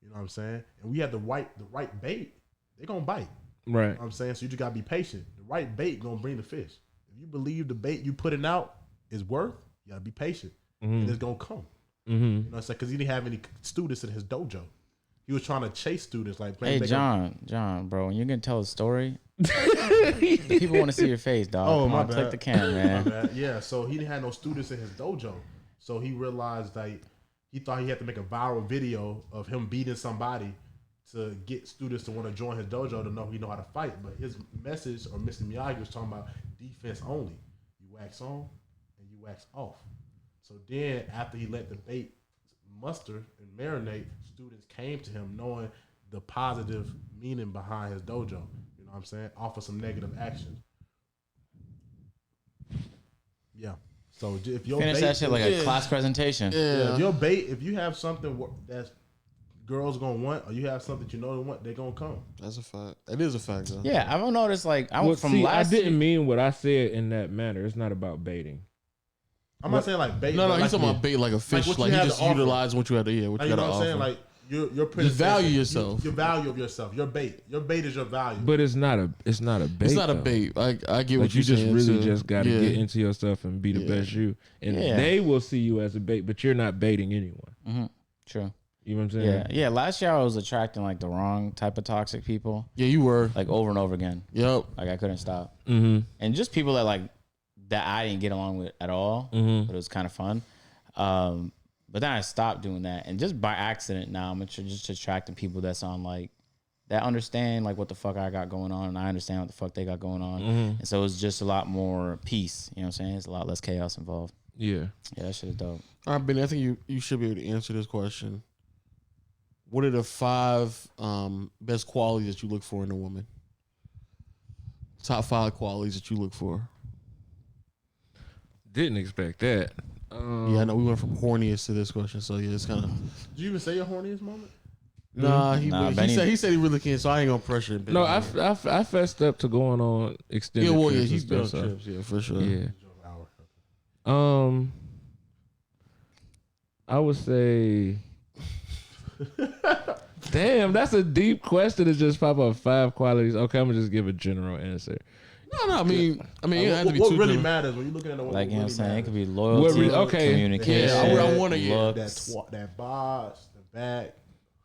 You know what I'm saying? And we have the right bait, they gonna bite. Right. You know what I'm saying? So you just gotta be patient. The right bait gonna bring the fish. If you believe the bait you putting out is worth, you gotta be patient. And it's gonna come. You know what I'm saying? Because he didn't have any students in his dojo. He was trying to chase students like Hey, make John, bro, when you're going to tell a story, the people want to see your face, dog. Oh, Come my on, click bad. the camera, man. a, yeah, so he didn't have no students in his dojo. So he realized like he thought he had to make a viral video of him beating somebody to get students to want to join his dojo to know he know how to fight. But his message, or Mr. Miyagi, was talking about defense only. You wax on and you wax off. So then after he let the bait muster and marinate, students came to him knowing the positive meaning behind his dojo. You know what I'm saying? Offer some negative action. Yeah. So if your Finish bait that shit like is- a class presentation. yeah, if your bait, if you have something that's girls gonna want, or you have something you know they want, they gonna come. That's a fact. That is a fact though. Yeah, I've noticed like I Well, went from see, I last didn't year- mean what I said in that manner. It's not about baiting. I'm not saying like bait. No, but he's like, talking about bait like a fish. what Like, you he have just to offer. utilizing what you had to. Yeah, what Like, you you got know to what I'm saying? offer. Like you're Just value yourself. Your value of yourself. Your bait. Your bait is your value. But it's not a bait. It's not a though. bait. I get Like what you you're just saying. really so, just got to yeah. get into yourself and be the Yeah. best you, and Yeah. they will see you as a bait, but you're not baiting anyone. True. You know what I'm saying? Yeah, yeah. Last year I was attracting like the wrong type of toxic people, Yeah, you were. like over and over again. Yep. Like I couldn't stop, Mm-hmm. and just people that like that I didn't get along with at all. Mm-hmm. But it was kind of fun. But then I stopped doing that, and just by accident now I'm just attracting people that's on like that understand like what the fuck I got going on, and I understand what the fuck they got going on, and so it's just a lot more peace. You know what I'm saying? It's a lot less chaos involved. Yeah. Yeah, that shit is dope. All right, Benny. I think you should be able to answer this question. What are the 5 best qualities that you look for in a woman? Top 5 qualities that you look for. Didn't expect that. Yeah, I know we went from horniest to this question, so yeah, it's kind of. Did you even say your horniest moment? Nah, Benny- he said he really can't, so I ain't gonna pressure him. No, I fessed up to going on extended yeah, well, yeah, trips and he's been on stuff, so, trips, yeah, for sure. Yeah. Hour. I would say. Damn, that's a deep question to just pop up 5 qualities. Okay, I'm gonna just give a general answer. No, I mean, it doesn't have to be What too really general. matters when you're looking at the Like you know what I'm really saying? It matters? could be loyalty, okay. communication. Yeah, I wanna get looks. that box, the back.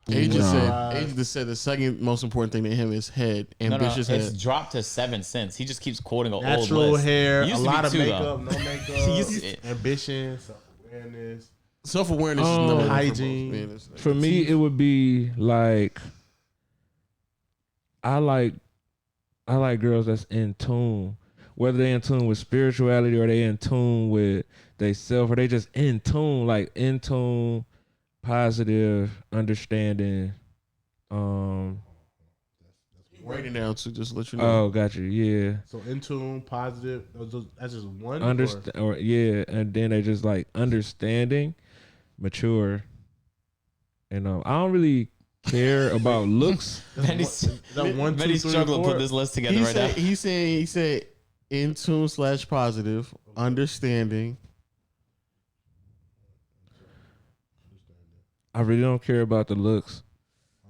Age just Nah. said. Age just said the second most important thing to him is head. No, Ambitious it's head. dropped to 7 cents. He just keeps quoting an old Natural list. hair, It a used to be lot of 2, makeup, though. no used makeup, to- ambition, self-awareness. Self-awareness is number one for hygiene. most men. It's like For me, it would be like I like girls that's in tune, whether they in tune with spirituality or they in tune with they self, or they just in tune, like in tune positive, understanding. Writing down to just let you know. Oh, got you. Yeah. So in tune, positive. That's just one. Understand or yeah, and then they just like understanding, mature, and I don't really care about looks. Manny's that one, two, Manny's three, struggling to four? put this list together He right said now. he said in tune / positive, understanding. I really don't care about the looks.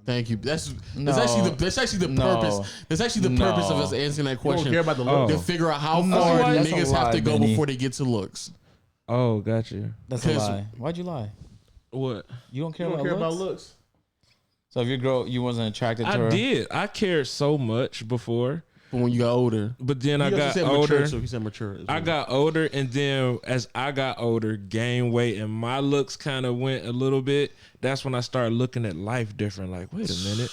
Thank you. That's No. actually the No. purpose. That's actually the purpose of us answering that You don't question. care about the Oh. look. To figure out how No, far that's a niggas lie, have to go Benny. before they get to looks. Oh, got you. That's a Because- lie. Why'd you lie? What? You don't care, You don't about, care looks? about looks. So if your girl, you wasn't attracted to her. I did. I cared so much before, But when you got older, but then I he also got said older. mature. So he said mature. as I well. got older, and then as I got older, gained weight, and my looks kind of went a little bit. That's when I started looking at life different. Like, wait a minute,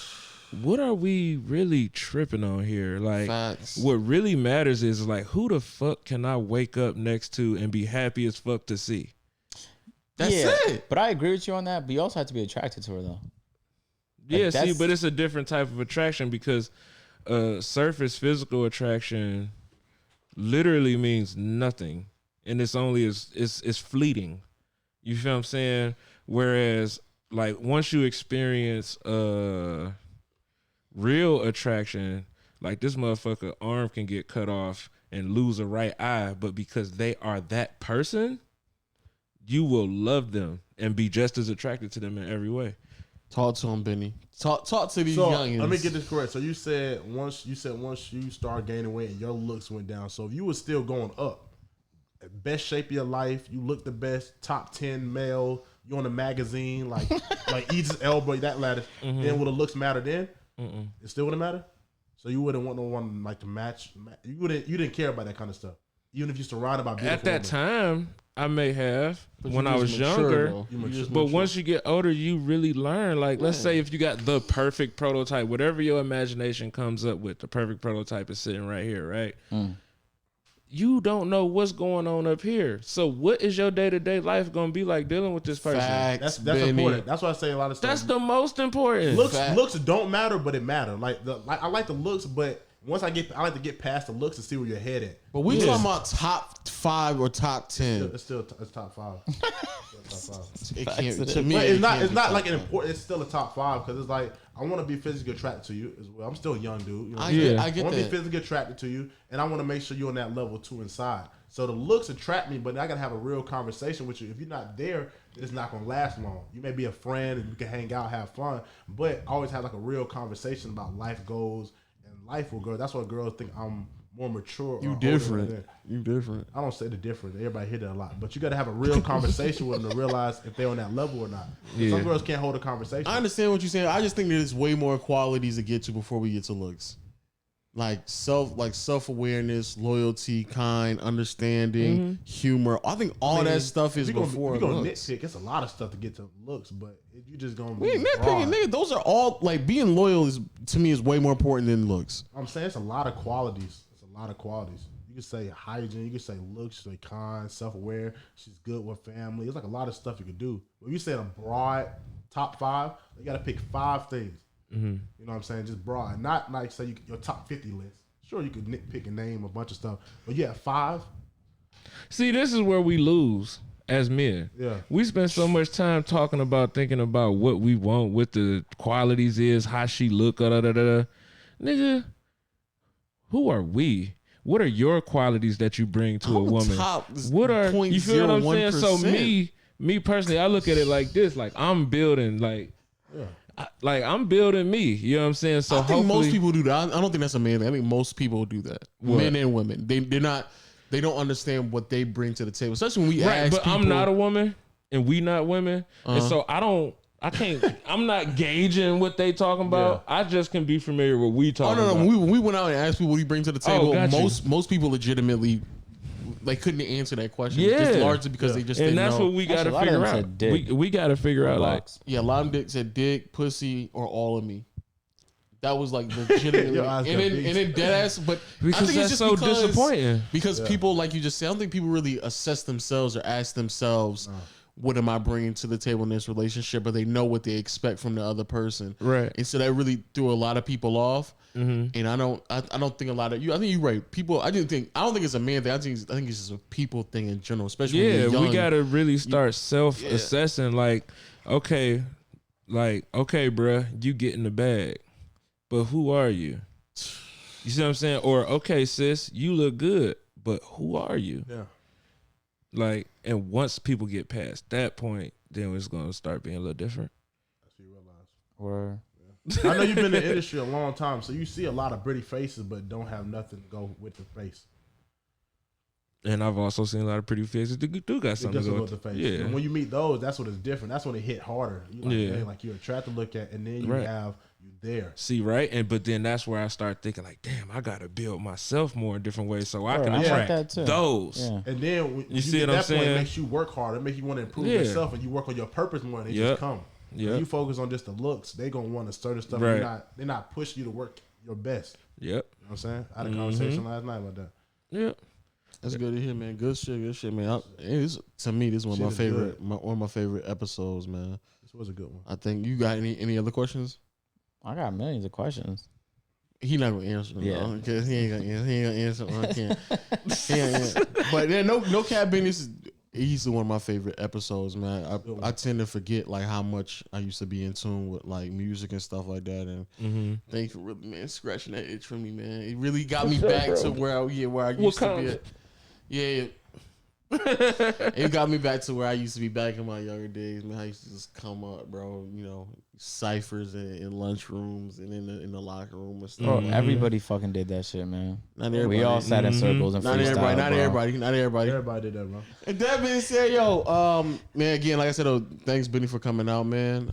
what are we really tripping on here? Like, Facts. what really matters is like, who the fuck can I wake up next to and be happy as fuck to see? That's yeah, it. But I agree with you on that. But you also have to be attracted to her though. Yeah, see, that's- but it's a different type of attraction because surface physical attraction literally means nothing, and it's only it's fleeting. You feel what I'm saying? Whereas, like, once you experience real attraction, like this motherfucker arm can get cut off and lose a right eye, but because they are that person, you will love them and be just as attracted to them in every way. Talk to him, Benny. Talk to these So youngins. let me get this correct. So you said once you start gaining weight and your looks went down. So if you were still going up, best shape of your life, you look the best, top 10 male, you on the magazine, like like Idris Elba, that ladder. Then would the looks matter then? It still wouldn't matter? So you wouldn't want no one like to match. You didn't care about that kind of stuff. Even if you're surrounded by beautiful At that women. time, I may have But when you I just was mature, younger. though. You just But mature. once you get older, you really learn. Like, let's say if you got the perfect prototype, whatever your imagination comes up with, the perfect prototype is sitting right here, right? You don't know what's going on up here. So, what is your day to day life going to be like dealing with this person? Facts, That's Benny. important. That's why I say a lot of stuff. That's the most important. Fact. Looks don't matter, but it matter. Like I like the looks, but once I like to get past the looks and see where your head at. But we Yeah. talking about top 5 or top 10. It's top five. It's top five. It Facts can't, it to is. me, But it it's not. can't It's be not top like an 5. important. It's still a top five because it's like I want to be physically attracted to you as well. I'm still a young dude. You know what I I'm saying? get, I I get want to be that. physically attracted to you, and I want to make sure you're on that level too inside. So the looks attract me, but I gotta have a real conversation with you. If you're not there, it's not gonna last long. You may be a friend and you can hang out, have fun, but always have like a real conversation about life goals and life will grow. That's why girls think I'm more mature. or You older different. than- You different. I don't say the different. Everybody hear that a lot, but you got to have a real conversation with them to realize if they're on that level or not. Yeah. Some girls can't hold a conversation. I understand what you're saying. I just think there's way more qualities to get to before we get to looks. Like self-awareness, loyalty, kind, understanding, humor. I think all that stuff is If you before If you gonna looks. nitpick, it's a lot of stuff to get to looks, but if you just gonna We ain't be nitpicking, broad, nigga. Those are all like being loyal is to me is way more important than looks. I'm saying it's a lot of qualities. It's a lot of qualities. You can say hygiene, you can say looks, you say kind, self-aware. She's good with family. It's like a lot of stuff you could do. But you say a broad top 5, you got to pick 5 things. You know what I'm saying? Just broad, not like say your top 50 list. Sure, you could nitpick and name a bunch of stuff, but yeah, 5. See, this is where we lose as men. Yeah. We spend so much time talking about thinking about what we want, what the qualities is, how she look, da da da da. Nigga, who are we? What are your qualities that you bring to a I'm woman? top What are you feel what I'm saying? So 0.01%. me personally, I look at it like this: like I'm building, like I'm building me. You know what I'm saying? So I think most hopefully- people do that. I don't think that's a man thing. I think most people do that. What? Men and women. They don't understand what they bring to the table. Especially when we right, ask but people. I'm not a woman, and we not women, and so I'm not gauging what they talking about. I just can be familiar with what we Oh talking no, no. about. When we went out and asked people what do you bring to the table, got you. most people legitimately they couldn't answer that question. Yeah. Just largely because they just And didn't that's know. what we got to Actually, a lot of figure them out. said dick. We got to figure out like Box. Yeah, a lot of them said dick, pussy, or all of me. That was like legitimately, Your eyes and got then big. dead ass. But I because think it's that's just so because, disappointing. because people, like you just said, I don't think people really assess themselves or ask themselves what am I bringing to the table in this relationship, but they know what they expect from the other person. Right. And so that really threw a lot of people off. Mm-hmm. And I don't think a lot of you. I think you're right. People. I don't think it's a man thing. I think it's just a people thing in general, especially when Yeah, you're young. we gotta really start self-assessing. Like, okay, bruh, you get in the bag, but who are you? You see what I'm saying? Or okay, sis, you look good, but who are you? Yeah. Like, and once people get past that point, then it's gonna start being a little different. That's what you realize. Or I know you've been in the industry a long time, so you see a lot of pretty faces, but don't have nothing to go with the face. And I've also seen a lot of pretty faces that do got It something to doesn't go look the face. Yeah. And when you meet those, that's when it's different. That's when it hit harder. You like, Yeah. man, like you're attracted to look at, and then you Right. have you there. See, right? But then that's where I start thinking like, damn, I gotta build myself more in different ways so I Bro, can I like attract that too. those. Yeah. And then when You see get what I'm that point, saying? it makes you work harder. It makes you want to improve Yeah. yourself, and you work on your purpose more. And they Yep. just come. Yep. When you focus on just the looks, they gonna want a certain stuff. Right. They're not pushing you to work your best. Yep. You know what I'm saying? I had a Mm-hmm. conversation last night about that. Yep. That's good to hear, man. Good shit, man. To me, this is one of my Shit is favorite, one of my favorite episodes, man. This was a good one. I think you got any other questions? I got millions of questions. He not gonna answer them, Yeah. though, because he ain't gonna answer. I can't. He ain't answer. But then no cat business. He's one of my favorite episodes, man. I tend to forget like how much I used to be in tune with like music and stuff like that. And Mm-hmm. thanks for really, man, scratching that itch for me, man. It really got me back to where I used to be at. Yeah. It got me back to where I used to be back in my younger days, man. I used to just come up, bro. You know, ciphers in lunchrooms and in the locker room and stuff. Bro, like that. everybody fucking did that shit, man. Not everybody. We all sat in circles and Not freestyle, everybody. Not bro. everybody. Not everybody. Everybody did that, bro. And that being said, yo, man, again, like I said, thanks, Benny, for coming out, man.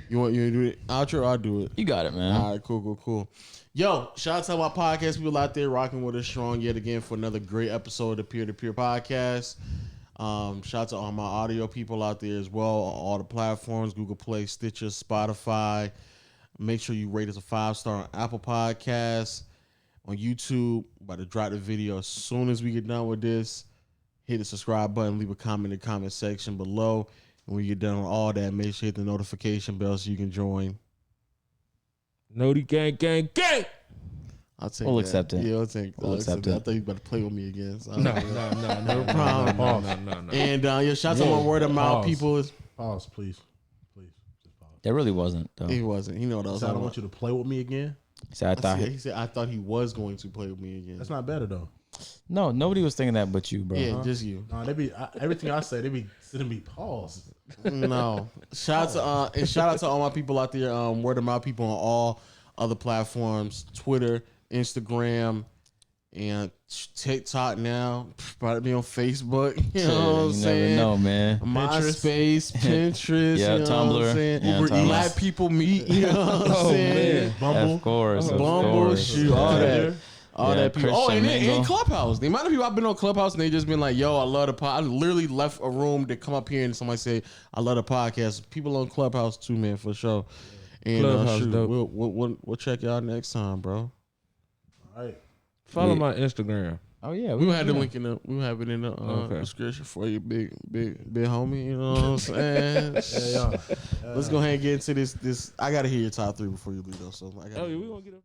You want to do it outro? I'll do it. You got it, man. All right, cool. Yo, shout out to my podcast people out there rocking with us strong yet again for another great episode of the Peer to Peer podcast. Shout out to all my audio people out there as well, on all the platforms, Google Play, Stitcher, Spotify. Make sure you rate us a 5-star on Apple Podcasts, on YouTube. About to drop the video as soon as we get done with this. Hit the subscribe button, leave a comment in the comment section below. And when you get done on all that, make sure you hit the notification bell so you can join. Noti gang. I'll take We'll that. accept it. Yeah, I'll take We'll accept that. it. I thought you were about to play with me again. So No problem. No. And yo, shout out to my word of mouth Pause. people. Pause, please. Just pause. There really wasn't, though. He wasn't. He know what I was So I talking don't about. want you to play with me again. See, I thought He said I thought he was going to play with me again. That's not better though. no, nobody was thinking that but you, bro. Yeah, just you. No, everything I say, they be sending me pause. No. Shout out to all my people out there. Word of mouth people on all other platforms: Twitter, Instagram, and TikTok. Now probably be on Facebook. You know what I'm you saying? never know, man. MySpace, Pinterest, Yeah, you know Tumblr. what I'm saying? Yeah, Uber Tumblr. Black people meet, you know what I'm saying? Bumble. Of course. Bumble, shoot, all that. All Yeah, that people. Oh, Christian and then Mingle. Clubhouse. The amount of people I've been on Clubhouse and they just been like, yo, I love the pod. I literally left a room to come up here and somebody say, I love the podcast. People on Clubhouse too, man, for sure. And Clubhouse shoot, dope. we'll check y'all next time, bro. All right. Follow Wait. my Instagram. Oh, yeah. We gonna have the yeah. link in the we have it in the Okay. description for you, big homie. You know what I'm saying? Yeah, Let's go ahead and get into this. I gotta hear your top 3 before you leave though. So I gotta Oh, yeah, we gonna get up.